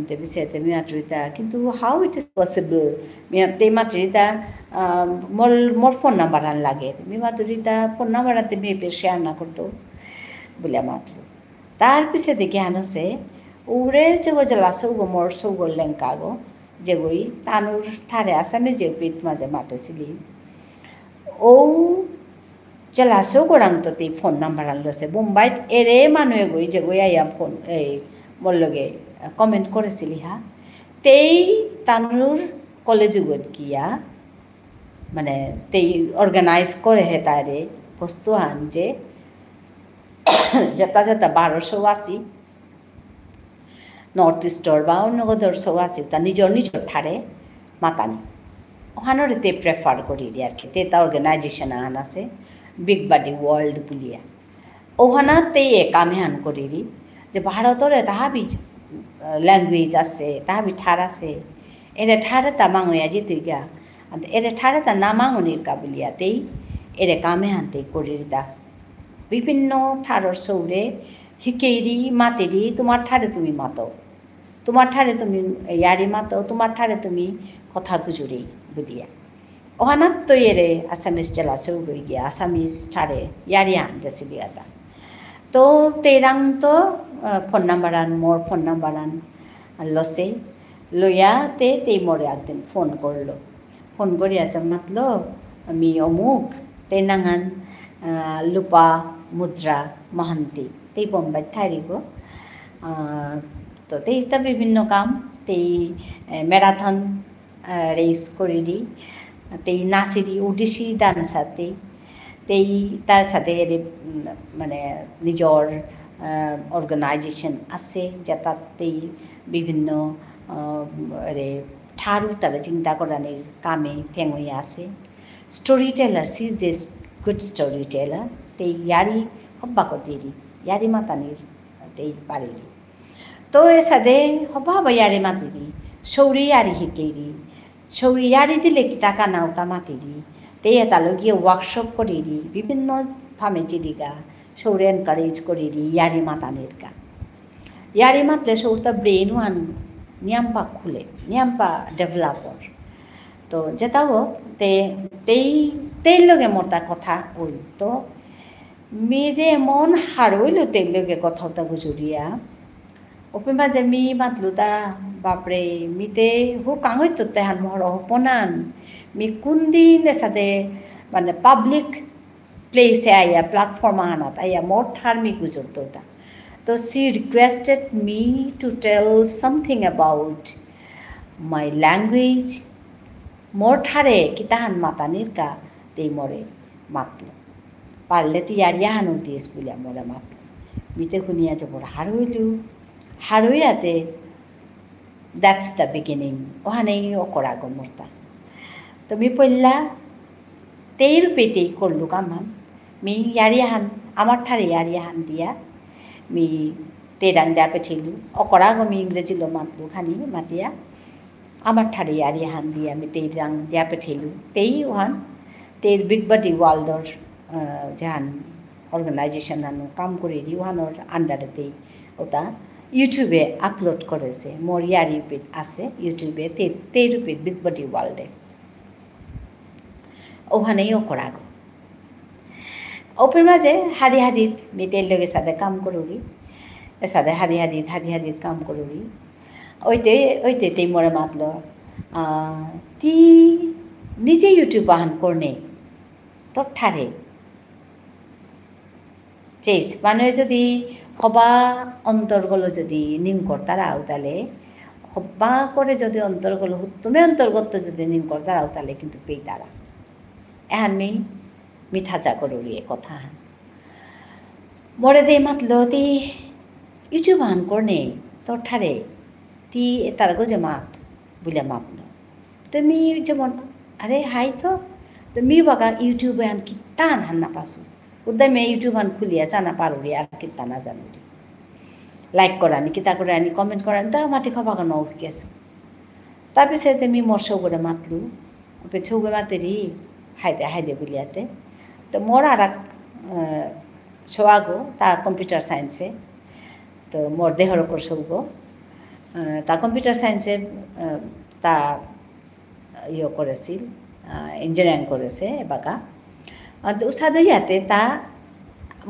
তে বিশেতে মি মাতরিতা কিন্তু হাউ ইট ইজ পসিবল মি তে মাতরিতা মোর ফোন নাম্বার আন লাগে মি মাতরিতা ফোন নাম্বার আতে মি শেয়ার না করতো বলিয়া মাতলু তার পিছে দেখে আনছে উড়ে যে জেলা সৌগ মোর সৌগ লেঙ্কা গো যে গই তানুর ঠারে আসামে যে পিত মাঝে মাতেছিলি ও জেলা সৌগরাং তো তে ফোন নাম্বার আনলোছে বোম্বাইত এরে মানুহে গই যে গই আইয়া ফোন এই মোর লগে কমেন্ট করেছিলি হা তেই তানুর কলেজুগত গিয়া মানে তেই অর্গানাইজ করে হে তারে বস্তু আন যে যেটা যেটা 1280 নর্থ ইষ্টর বা অন্য কোথাও আছে তা নিজর নিজর ঠারে মাতানি ওখানোর তে প্রেফার করি দি আর কি তে তা অর্গানাইজেশন আন আছে বিগ বাডি ওয়ার্ল্ড বুলিয়া ওখানা তে কামে আন করি দি যে ভারতর তাহাবি ল্যাঙ্গুয়েজ আছে তাহাবি ঠার আছে এরে ঠারে তা মাঙয়া যেতে গা এরে ঠারে তা না মাঙনির কা বুলিয়া তেই এরে কামে আনতে করি দা বিভিন্ন ঠারর সৌরে হিকেইরি মাতেরি তোমার ঠারে তুমি মাতো তোমার ঠারে তুমি ইয়ারি মাতো তোমার ঠারে তুমি কথা গুজুরি বুলিয়া ওহানাত তো এরে আসামিজ জেলা সৌরই গিয়া আসামিজ ঠারে ইয়ারি আনতেছি দিয়াতা তো তেরাং তো ফোন নাম্বার আন মোর ফোন নাম্বার আন লসে লইয়া তে মোরে একদিন ফোন করলো ফোন করিয়াতে মাতলো আমি অমুক তে নাঙান লুপা মুদ্রা মহান্তি তেই বোম্বাই থাইরিব তো তেইটা বিভিন্ন কাম তেই ম্যারাথন রেস করিরি তেই নাচিরি ওডিসি ডান্সার তেই তার সাথে মানে নিজর অর্গানাইজেশন আছে যেটা তেই বিভিন্ন ঠারু তারা চিন্তা করানির কামে ঠেঙই আছে স্টোরি টেলার সি যে গুড স্টোরি টেলার তেই ইয়ারি হব্বা কতিরি ইয়ারি মাতানির তেই পারিরি তো এ সাদে হবা হবা ইয়ারি মাতিরি সৌরি ইয়ারি শিকেরি সৌরি ইয়ারি দিলে কিতা কানা উতা মাতিরি তেই এতালো গিয়ে ওয়ার্কশপ করিরি বিভিন্ন ফামে চিরিগা সৌরে এনকারেজ করিরি ইয়ারি মাতানির গা यारी मातले सोरता ब्रेन वन नियमपा खुले नियमपा डेवलपर तो जेता वो ते लगे मोरता कथा ओल तो मी जे मन हारोइलो ते लगे कथा उता गुजुरिया ओपे माजे मी मातलुता बापरे मी ते हो कांगोय तो ते हान मोहर होपनान मी कुंदी ने साथे माने पब्लिक प्लेस आया प्लेटफॉर्म आना आया मोर थार मी गुजुरतो ता तो she requested me to tell something about my language मोर थारे किताहान मातानिर का ते मोरे मातलो पारले ती यारिया हानु देश बुलिया मोरे मातलो मिते खुनिया जो मोर हारुयाते that's the beginning ओहाने ओकरा गो मोरता तो मी पहिला तेर पेते करलु कामान मी यारिया हान आमार थारे यारिया हान दिया मी तेरान दिया पेठेलु ओकरा गो मी इंग्रेजी लो मातलु खानी मातिया आमार थारे यारिया हान दिया मी तेरान दिया पेठेलु तेई ओहान तेर बिग बडी वर्ल्डर जहान ऑर्गेनाइजेशन आनो काम करे दी ओहानर आन्डारते ओता यूट्यूबे अपलोड करेছে मोर यारी पे आसे यूट्यूबे तेर पे बिग बडी वर्ल्डे ओहाने ओकरा गो ओपर माजे हादी हादित मी तेल लगे साथे काम करोरी साथे हादी हादित काम करोरी ओइते ते मोरे मातलो ती निजे यूट्यूब आहान करने तो ठारे चेस माने जदि हबा अंतर्गल जदि निम करतारा आउताले हबा करे जदि अंतर्गल तुमे अंतर्गत जदि निम करतारा आउताले किन्तु पेइतारा एहान मी मिठा चा करोरी कथा मोरे दे मातलो ती यूट्यूब आन करने तो ठारे ती तार गो जे मात बुले मातलो तो मी जेमन अरे हाई तो मी बगा यूट्यूब आन कित्ता हान ना पासु उद्दाय मैं यूट्यूब आन खुलिया जाना पारोरी आर कित्ता ना जानोरी लाइक करानी किता करानी कमेंट करानी ता माटी खबागा न उठकेसु तार पिछे मी मोर सौगरे मातलु पे सौगे मातेरी हाइदे बुलियाते तो मोर आराक सोआगो ता कंप्यूटर साइंस तो मोर देहर कर सौगो ता कंप्यूटर साइंस ता यो करेছিল इंजिनियरिंग करेছে एबाका तो उसादे याते ता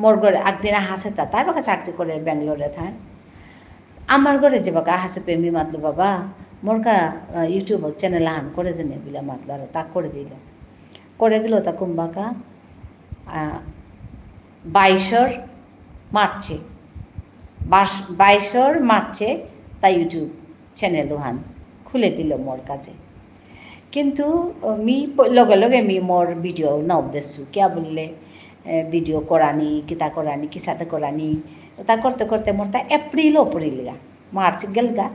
मोर गरे आगदिना हासे ता ताई बाका चाकरी करे बेंगलोरे था आमार गरे जे बाका हासे पे मी मातलु बाबा मोर का यूट्यूब चैनल हान करे देने बिला मातलु आर ता करे दिल ता कुंबाका 22 मार्चे ता यूट्यूब चैनल हान खुले दिल मोर काजे किन्तु मी लगे लगे मी मोर वीडियो नाव देसु क्या बोलले वीडियो करानी किता करानी किसाते करानी ता करते करते मोर ता एप्रिल गा मार्च गलगा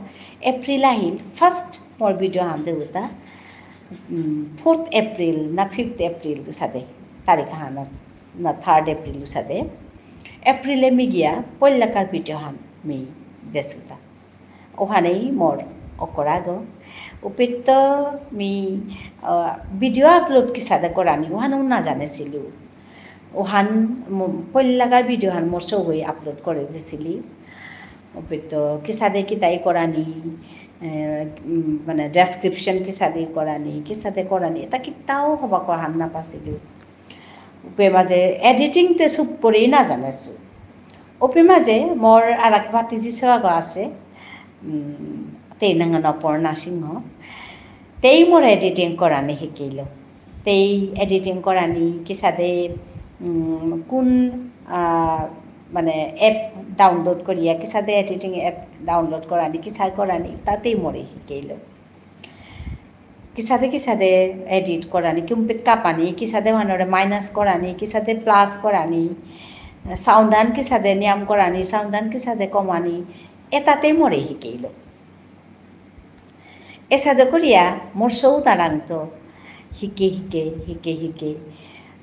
एप्रिल आहिल फर्स्ट मोर वीडियो हान दे होता 4th एप्रिल ना 5th एप्रिल दुसादे तारीख हान ना 3rd एप्रिल दुसादे एप्रिले मी गया पल्लाकार वीडियो हान मी देसुता ओहाने मोर ओकरागो उपित मी वीडियो अपलोड किसादे करानी ओहान ना जाने सिलु ओहान पल्लाकार वीडियो हान मोर सौगै अपलोड करे दिसिली उपित किसादे किताई करानी माने डेस्क्रिप्शन किसादे करानी एता किताओ हबा को हान ना पासिलु उपे माजे एडिटिंग ते सुप परे ना जानेसु उपे माजे मोर आराक भातिजी सोआगो आसे ते नंगन अपर्णा सिंह तेई मोर एडिटिंग करानी शिकिलो तेई एडिटिंग करानी किसादे कुन माने एप डाउनलोड करिया किसादे एडिटिंग एप डाउनलोड करानी किसा करानी तातेई मोरे शिकिलो किसादे एडिट करानी कम्पिट कापानी किसादे वानरे माइनास करानी किसादे प्लस करानी साउंडान किसादे नियम करानी साउंडान किसादे कमानी एताते मोरे शिकिलो एसादे करिया मोर सौदारां तो हिके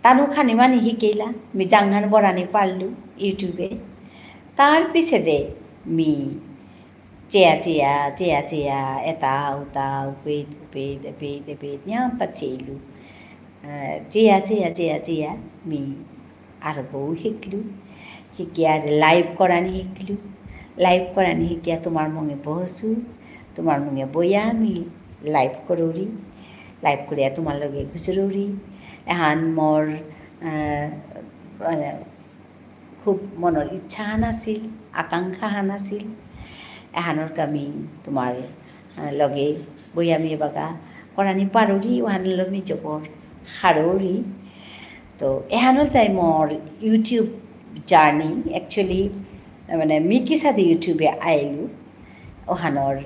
तानु खानी मानी हिकेला मी जांगहान बरानी पारलु यूट्यूबे तार पिछे दे मी चेया एता उता उपेद न्या पचेलु चेया मी आरोबाव हिकलु हिके आरो लाइव करानी हिकलु লাইভ কৰানি শিকিয়া তোমাৰ মঙে বহছো তোমাৰ মঙে বয়া আমি লাইভ কৰোৰি লাইভ কৰিয়া তোমাৰ লগে গুজৰোৰি এহান মোৰ খুব মনৰ ইচ্ছা নাছিল আকাংক্ষা নাছিল এহানৰ কামি তোমাৰ লগে বয়ামি বাগা কৰানি পাৰৰি ওহানলো নিজকৰ হাৰৰি তো এহানো তাই মোর ইউটিউব জার্নি একচুয়ালি মানে মিকি সাদি ইউটিউবে আইলু ওহানোর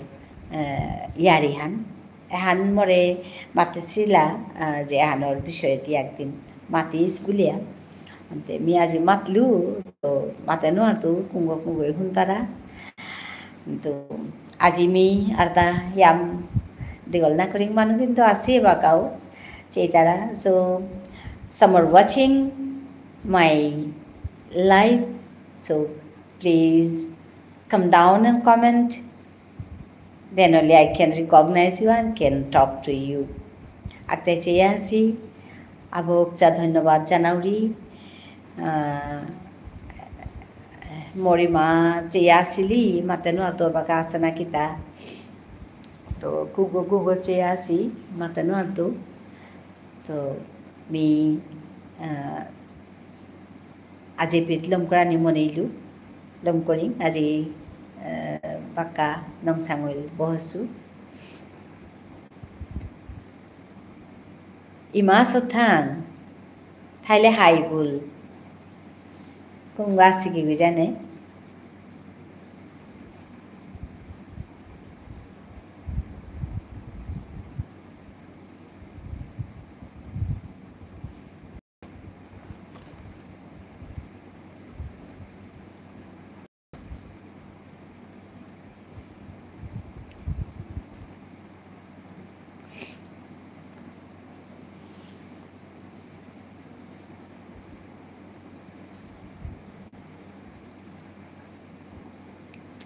ইয়ারিহান এহান মরে মাতিছিলা যে এহানোর বিষয়টি একদিন মাতিস বলিয়া মি আজি মাতলু তো মাতেনো আর তো কুঙ্গ কুঙ্গ হুনতারা তো আজি মি আর তা ইয়াম দীঘল না করি মানুষ কিন্তু আছে বাকাও চেতারা so some are watching my live, so please come down and comment, then only I can recognize you and can talk to you. Akta cheya asi abok cha dhonnobad janauri mori ma cheya asili mateno ato baka asana kita to kugo cheya asi mateno ato to mi আজি পিত লম কৰা নিমনিলো লম কৰি আজি বাক্কা নংচাঙল বহছো ইমা সথাং ঠাইলে high বুল কোনবা চিকি জানে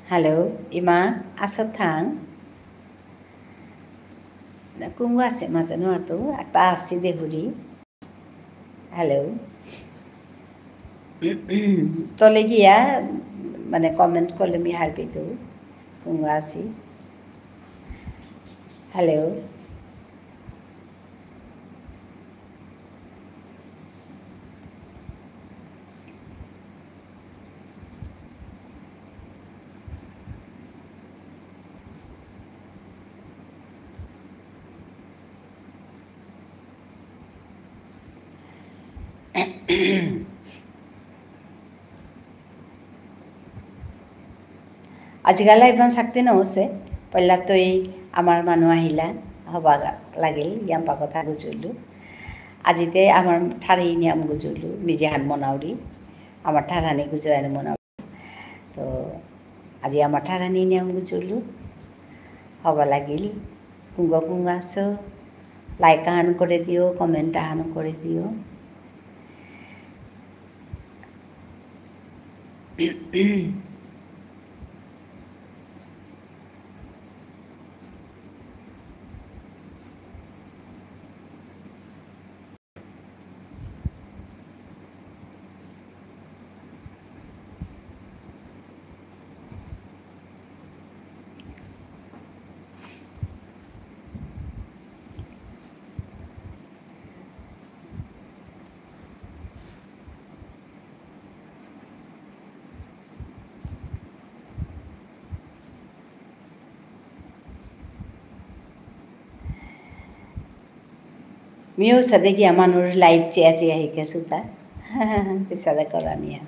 Hello, Ima, asatang. Kung wase matano ato, akta asi dehuri. Hello. Tole gya, mane comment korle mi harbi to. Kung wasi. Hello. আজিকালি ইমান শক্তি নহৈছে পহিলাতো এই আমাৰ মানুহ আহিলা হবা লাগিল ইয়াম্পা কথা গুজুলো আজিতে আমাৰ ঠাৰি নিয়ম গুজুলো নিজে হাত মনাউৰি আমাৰ ঠাৰানি গুজৰানি মনাউৰি তো আজি আমাৰ ঠাৰানি নিয়ম গুজুলো হবা লাগিল কুঙ্গ কুঙ্গ আছো লাইক আহান করে দিও কমেন্ট আহান করে দিও মিও সাদে কি আমানোর লাইভ চেয়া চেয়া হিকে সুতা সাদা করা নিয়া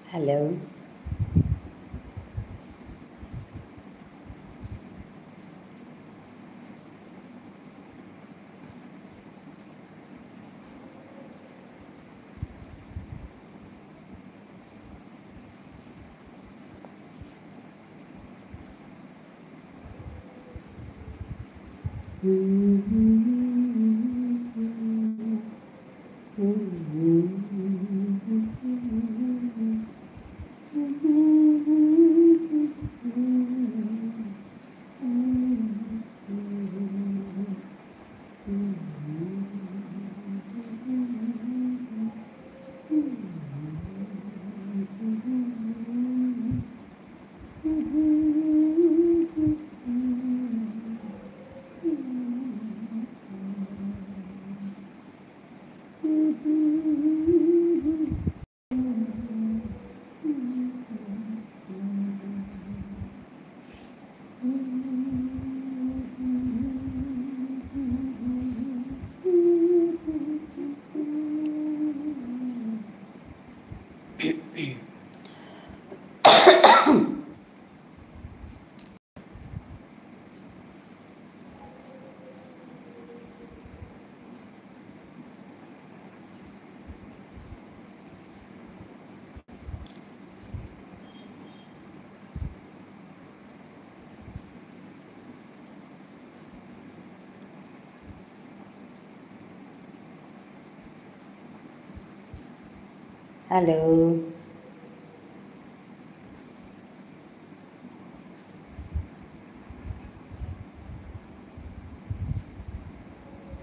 Hello. Hello.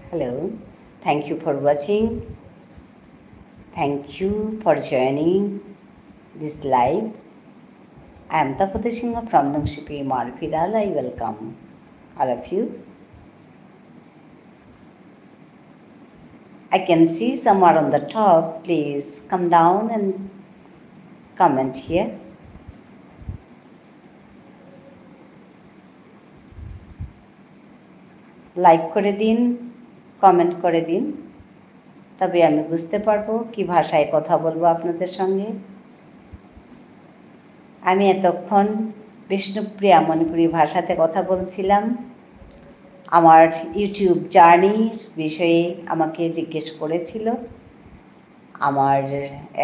Hello. Thank you for watching. Thank you for joining this live. I am Tapati Singh from Nungshipi Marpiral. I welcome all of you. I can see some are on the top. Please come down and comment here. Like করে দিন, comment করে দিন, তবে আমি বুঝতে পারবো কি ভাষায় কথা বলবো আপনাদের সঙ্গে। আমি এতক্ষণ বিষ্ণুপ্রিয়া মণিপুরী ভাষাতে কথা বলছিলাম। আমার ইউটিউব জার্নির বিষয়ে আমাকে জিজ্ঞেস করেছিল আমার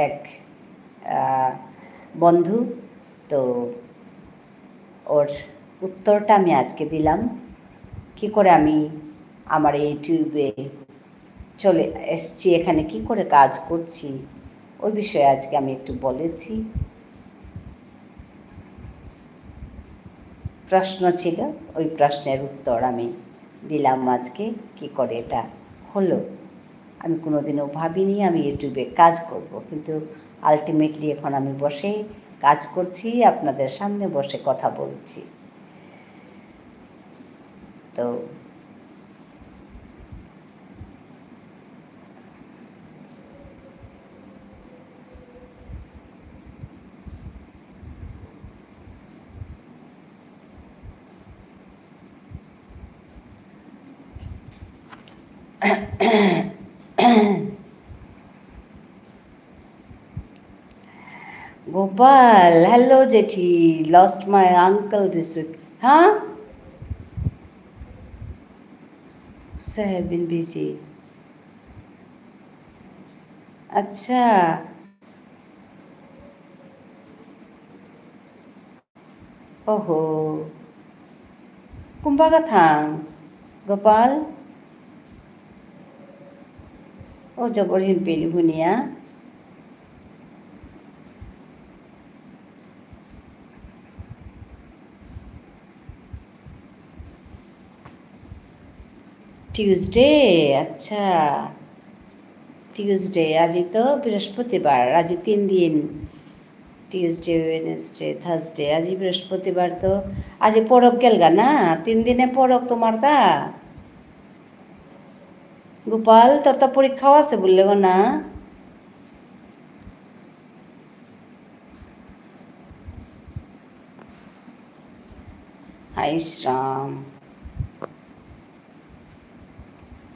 এক বন্ধু, তো ওর উত্তরটা আমি আজকে দিলাম। কি করে আমি আমার ইউটিউবে চলে এসছি, এখানে কি করে কাজ করছি, ওই বিষয়ে আজকে আমি একটু বলেছি। প্রশ্ন ছিল, ওই প্রশ্নের উত্তর আমি দিলাম আজকে। কি করে এটা হলো, আমি কোনোদিনও ভাবিনি আমি ইউটিউবে কাজ করব, কিন্তু আলটিমেটলি এখন আমি বসে কাজ করছি, আপনাদের সামনে বসে কথা বলছি। তো Gopal, hello Jethi, lost my uncle this week. Huh? So I have been busy. Acha. Oho. Kumbaga thang. Gopal? Oh, jaborhin peli hunia. Tuesday, আচ্ছা টিউজডে, আজি তো বৃহস্পতিবার, আজি 3 দিন, টিউজডে, ওয়েডনেসডে, থার্সডে, আজি বৃহস্পতিবার, তো আজি পরব গেলগা না, 3 দিনে পরব তোমার তা। গোপাল, তোর তো পরীক্ষাও আছে বললে গো না? হাই শ্রাম,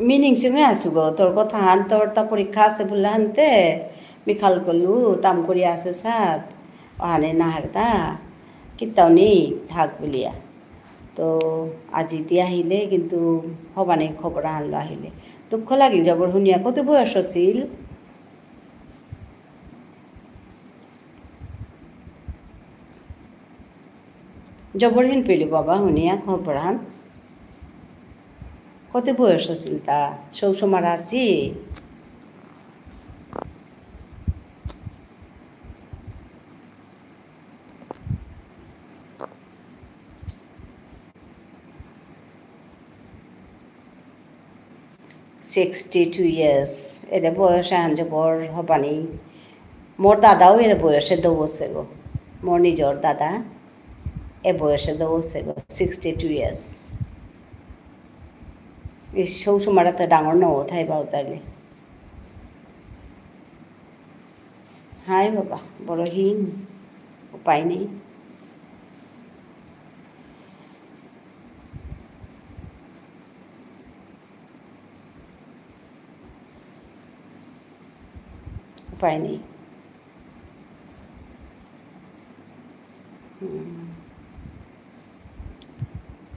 মিনিং সঙ্গে আসুগো তোর কথা হান, তোর তা পরীক্ষা আছে বললে হানতে মিখাল করলু তাম করি আছে সাত ওহানে নাহারতা কিতাও নেই থাক বলিয়া, তো আজি দি আহিলে কিন্তু হবানে খবর আনলো আহিলে দুঃখ লাগিল যাবর শুনিয়া। কত বয়স আছিল? জবরহীন পেলি বাবা শুনিয়া খবর হান। কত বয়স আছিল তা সৌসমারা আছি $62 years এটা বয়স আন জবর হবানি মোর দাদাও এর বয়সে দৌড়ছে গো মোর নিজর দাদা এ বয়সে দৌড়ছে গো 62 years এই সৌসমারাতে ডাঙর নও থাই বাউ তাইলে হাই বাবা বড় হীন উপায় নেই উপায় নেই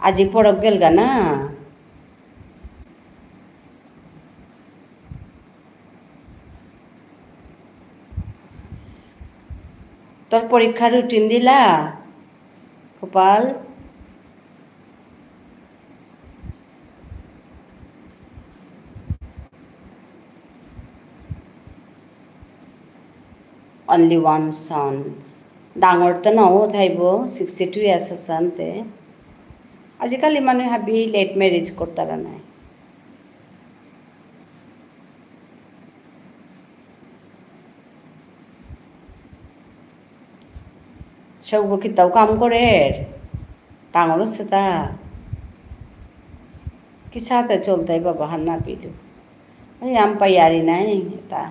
আজি পড়ক গেল গা না তোর পরীক্ষার রুটিন দিলা গোপাল only one son ডাঙৰ তো নহও থাইব 62 years আসানতে আজিকালি মানুহ হাবি লেট ম্যারেজ করতারা নাই সৌগ কিতাও কাম করে ডাঙর হচ্ছে তা কি সাথে চলতে বাবা হান্না পিলু ওই আম পাইয়ারি নাই এটা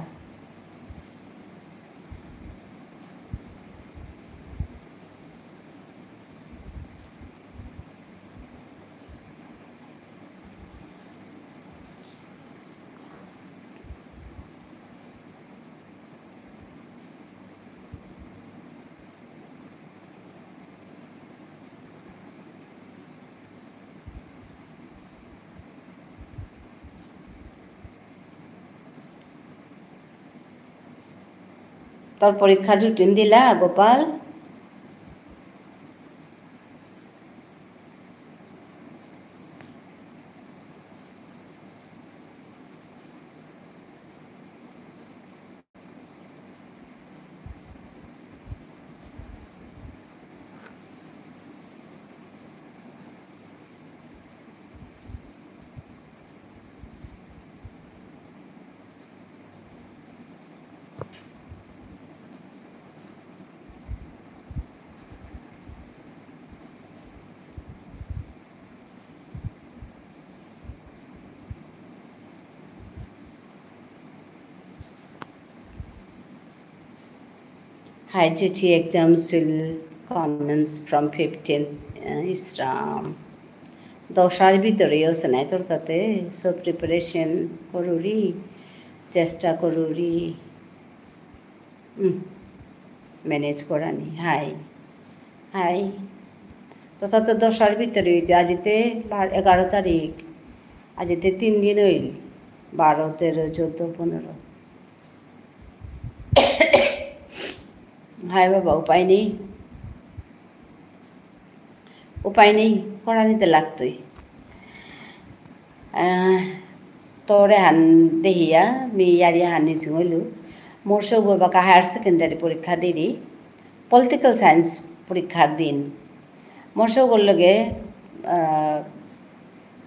তোর পরীক্ষার রুটিন দিলা Gopal High GT exams will commence from 15th Isram. দশার ভিতরে আছে নাই তোর তাতে সব প্রিপারেশন করুরি চেষ্টা করুরি ম্যানেজ করানি হাই হাই তথা তো দশার ভিতরে হইতে আজিতে 11 তারিখ আজিতে 3 দিন হইল 12, 13, 14, 15 হাই বাবা উপায় নেই করা নিতে লাগতোই তোরে হান দেহিয়া মি ইয়ারিয়া হান নিচে হইলু মোর সব বাকা হায়ার সেকেন্ডারি পরীক্ষা দিরি পলিটিক্যাল সায়েন্স পরীক্ষার দিন মোর সব লগে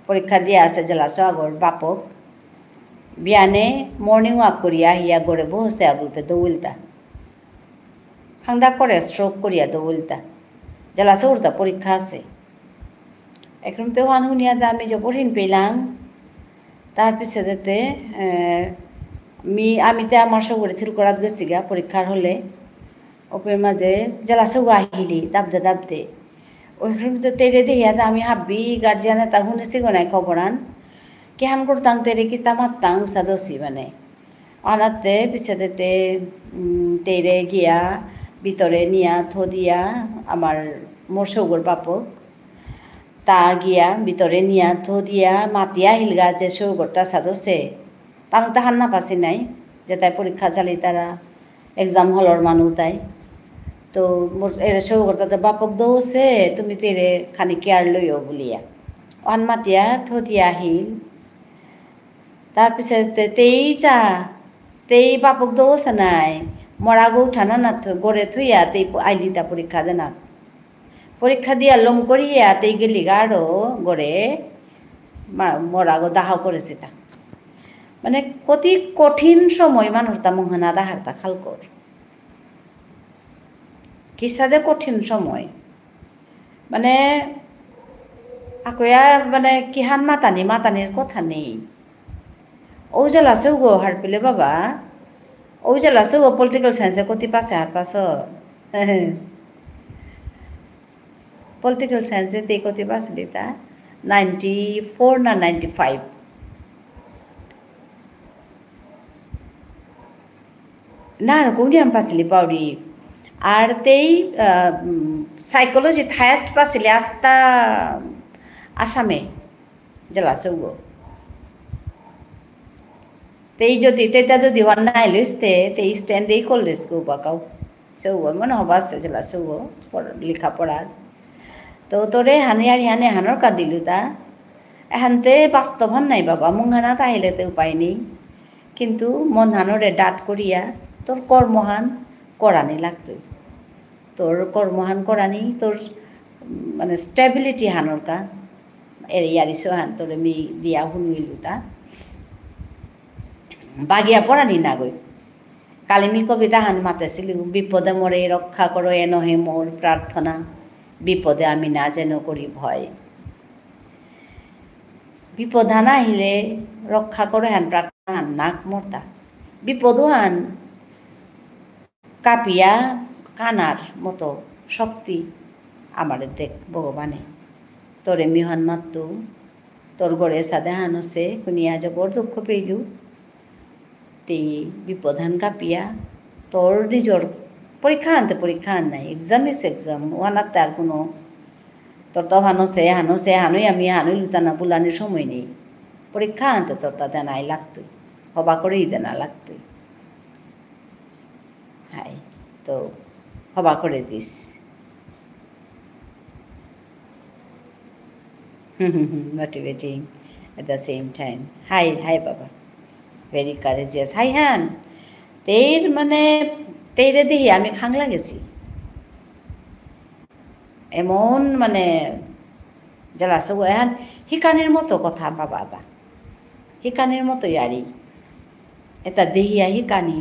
পরীক্ষা দিয়ে আছে জেলাসো আগর বাপক বিয়ানে মর্নিং ওয়াক করিয়া হিয়া গড়ে বসে আগুলতে দৌলতা খাংদা করে স্ট্রোক করিয়া দৌলতা জেলাসে উড়তা পরীক্ষা আছে এখন তো হান শুনিয়াতে আমি যে পড়িন পেলাম তার পিছতে আমি তো আমার সবরে থিল করাত গেছি গা পরীক্ষার হলে ওপের মাঝে জেলাসেও আহিলি দাবদে ওইখানে তো তেরে দেখিয়াতে আমি হাবি গার্জিয়ানে তা শুনেছি গনাই খবরান কেহান করতাম তেরে কি তা মারতাম উষা দোষী মানে আনাতে পিছতে তেরে গিয়া ভিতরে নিয়া থদিয়া আমার মোর সৌগর বাপক তা গিয়া ভিতরে নিয়া থদিয়া মাতিয়া হিলগা যে সৌগরটা সাদছে তানো তো হান্না পাসি নাই যে তাই পরীক্ষা চালি তারা এক্সাম হলর মানুষ তাই তো মোর এর সৌগরটাতে বাপক দৌছে তুমি তেরে খানি কেয়ার লইও বলিয়া অন মাতিয়া থদিয়া হিল তাৰপিছতে তেই বাপক দোষ নাই মৰা গৌ ঠানা না গড়ে থইয়া তেই আইলিতা পরীক্ষা দেনা পরীক্ষা দিয়া লম করিয়া তেই গেলি গাড়ো গড়ে মরা গো দাহ করেছে তা মানে কতি কঠিন সময় মানুষ তা মহানা দাহার তা খালকর কিসাদে কঠিন সময় মানে আকয়া মানে কিহান মাতানির কথা নেই ও জেলাসেও গো হার পেলে বাবা ও জেলাসেও পলিটিক্যাল সায়েন্সে কতি পাশে হার পাস পলিটিক্যাল সায়েন্সে তে কতি পাশলি তা 94 না 95 না কোনিয়াম পাশলি পাউরি আর তেই সাইকোলজি হায়েস্ট পাশলি আস্তা আসামে জেলাসেও গো তেই যদি অন্যায় লইসতে তেই স্ট্যান্ডেই করলিস গো বাকাও সেও মনে হবা আছে জেলা সেও লেখাপড়া তো তোরে হানে হানর কা দিলু তা এখানতে বাস্তবান নাই বাবা মুংহানা তাহিলে তো উপায় নেই কিন্তু মন হানরে ডাট করিয়া তোর কর্মহান করানি লাগতো তোর কর্মহান করানি তোর মানে স্টেবিলিটি হানর কা ইয়ারিস হান তোরে মি দিয়া শুনিলু তা বাগিয়া পড়ানি না গই কালিমী কবিতা হান মাতেছিল বিপদে মরে রক্ষা করো এ নহে মোর প্রার্থনা বিপদে আমি না যেন করি ভয় বিপদ হান আহিলে রক্ষা করো হান প্রার্থনা হান নাক মরতা বিপদও হান কাপিয়া কানার মতো শক্তি আমার দেখ ভগবানে তোরে মিহন মাত্তু তোর গড়ে সাদে হান হচ্ছে শুনিয়া জবর দুঃখ পেইলু তেই বিপদান কাপিয়া তোর নিজর পরীক্ষা আন নাই এক্সাম ইস এক্সাম ওয়ানার তার কোনো তোর তো হানছে হানুই আমি হানুই লুতানা বুলানির সময় নেই পরীক্ষা আনতে তোর তা দেনাই লাগতই হবা করেই দেনা লাগতই হাই তো হবা করে this motivating at the same time হাই বাবা ভেরি কারেজিয়াস হাই হান তের মানে তেরে দেখি আমি খাংলা গেছি এমন মানে জেলাসে এখন হিকানির মতো কথা বাবা দা হিকানির মতো ইয়ারি এটা দেহিয়া হিকানি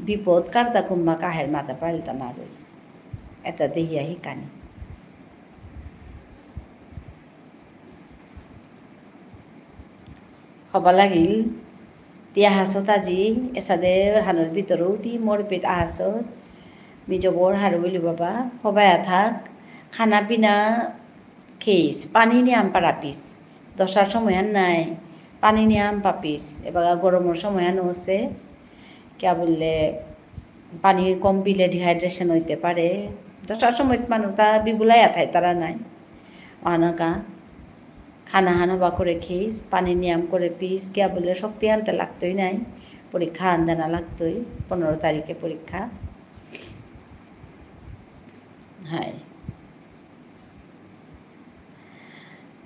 বিপদ কারতা কুম্বা কাহের মাথা পাল্টা না গই এটা দেহিয়া হিকানি হবা লাগিল তি আহাসত আজি এসাদে হানোর ভিতরেও তি মোর পেট আহাসত মিজবর হারো বলি বাবা হবাই থাক খানা পিনা খেয়েছ পানি নিয়ে আম পারাপিস 10টার সময় আর নাই পানি নিয়ে আম পাপিস এবার গরমের সময় আনো হচ্ছে কে বললে পানি কম পিলে ডিহাইড্রেশন হইতে পারে 10টার সময় মানুষ তা বিবুলাই আথায় তারা নাই অনাকা খানা হানা বা করে খেয়েছ পানি নিয়াম করে পিস কে বললে শক্তি আনতে লাগতোই নাই পরীক্ষা আনতে না লাগতোই 15 তারিখে পরীক্ষা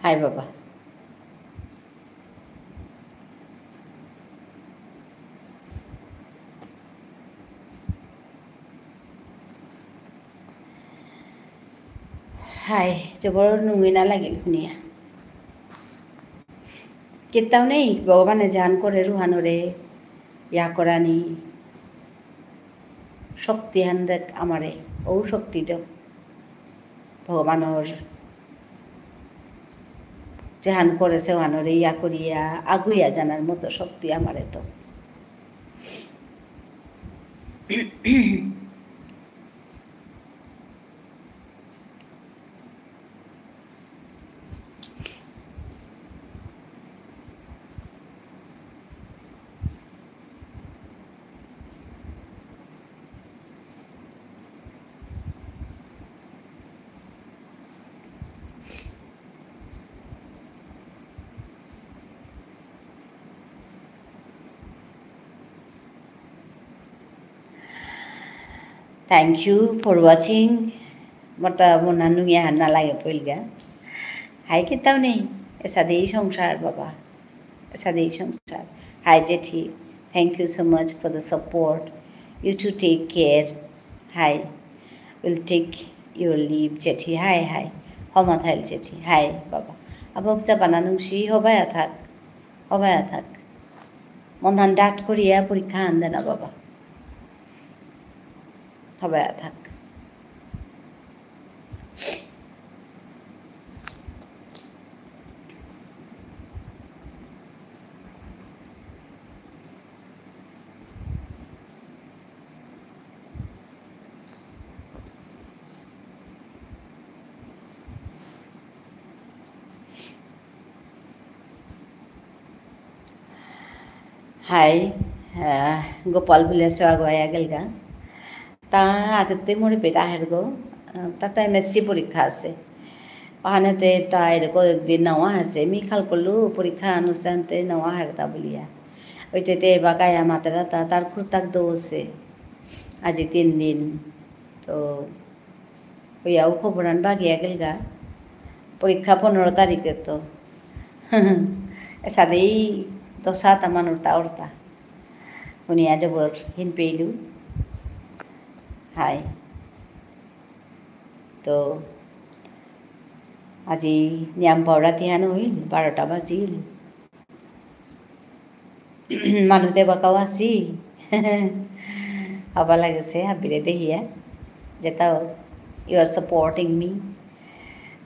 হাই বাবা হাই জবর নুঙ্গি না লাগিল শুনিয়া কেতাও নেই ভগবানে জান করে রুহানোরে ইয়া করানি শক্তি হান দেখ আমারে ও শক্তি দেও ভগবানর জাহান করেছে ওহানোরে ইয়া করিয়া আগুইয়া জানার মতো শক্তি আমারে তো Thank you for watching. Mata monanu ya hanna lage polga. Hai kitau nei. Esa dei সংসার বাবা। esa dei সংসার। Hi, Jethi. Thank you so much for the support. You too take care. Hi. We'll take your leave, Jethi. Hi, hi. Homathail, Jethi. Hi, Baba. Abok Jabana Nungshi, Hobaya Thak. Hobaya Thak. Monhan dat Korea, Purikhan, Dana Baba. Hobaya Thak. Hi, Gopal Buleso Agoya Gelga. তা আগতে মোৰ বেটা হেৰগো তাতে MSc পৰীক্ষা আছে পাহানেতে তাইৰ কয়েকদিন নাওয়া আছে আমি খাল করলু পরীক্ষা আনুষ্ঠানতে নাওয়া হেরতা বলিয়া ওইটাতে বাকায়া মাতেরা তার খুরতাক দোছে আজি 3 দিন তো ওইয়াও খবরান বাগিয়া গেলগা পরীক্ষা 15 তারিখে তো সাদেই দশা তামান উড়তা উড়তা উনি আজবর হিন পেইলু হাই তো আজি নিয়াম পাউৰা তিয়ান হইল 12টা বাজিল মানুহে বাকাও আছি হবা লাগেছে হাবিরে দেহিয়া যেটা ইউ আর সাপোর্টিং মি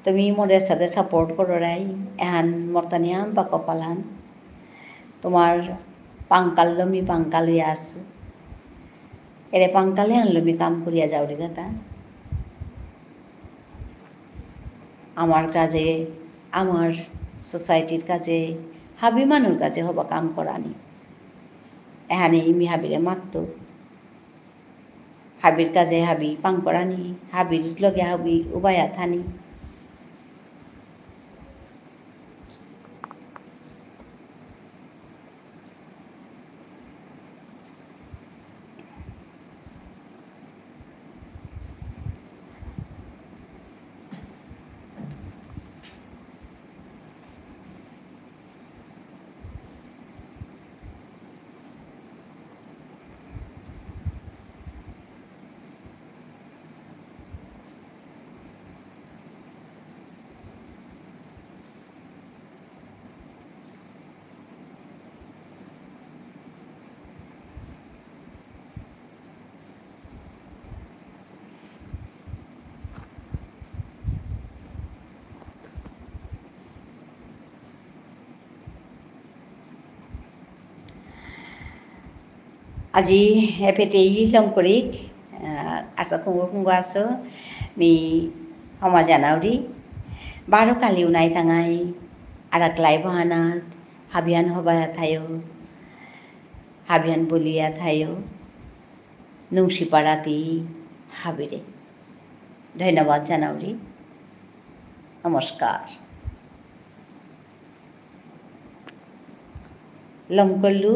তুমি মোরে সাথে সাপোর্ট করো রাই এহান মর্তানিয়াম বা কপালান তোমার পাঙ্কাল মি পাঙ্কাল হইয়া আসু এরে পাঙ্কালে আনলো মি কাম করিয়া যাও রে গাতা আমার কাজে আমার সোসাইটির কাজে হাবি মানুর কাজে হবা কাম করানি এহানে মি হাবিরে মাত্ত হাবির কাজে হাবি পাং করানি হাবির লগে হাবি উবায়া থানি আজি এপেতেই লংকরিক আसा kungo aso mi homa janauri baru kali unai tangai arak lai bahanat habian hobaya thayo habian bolia thayo nungsi parati habire ধন্যবাদ জানাউরি নমস্কার লংকল্লু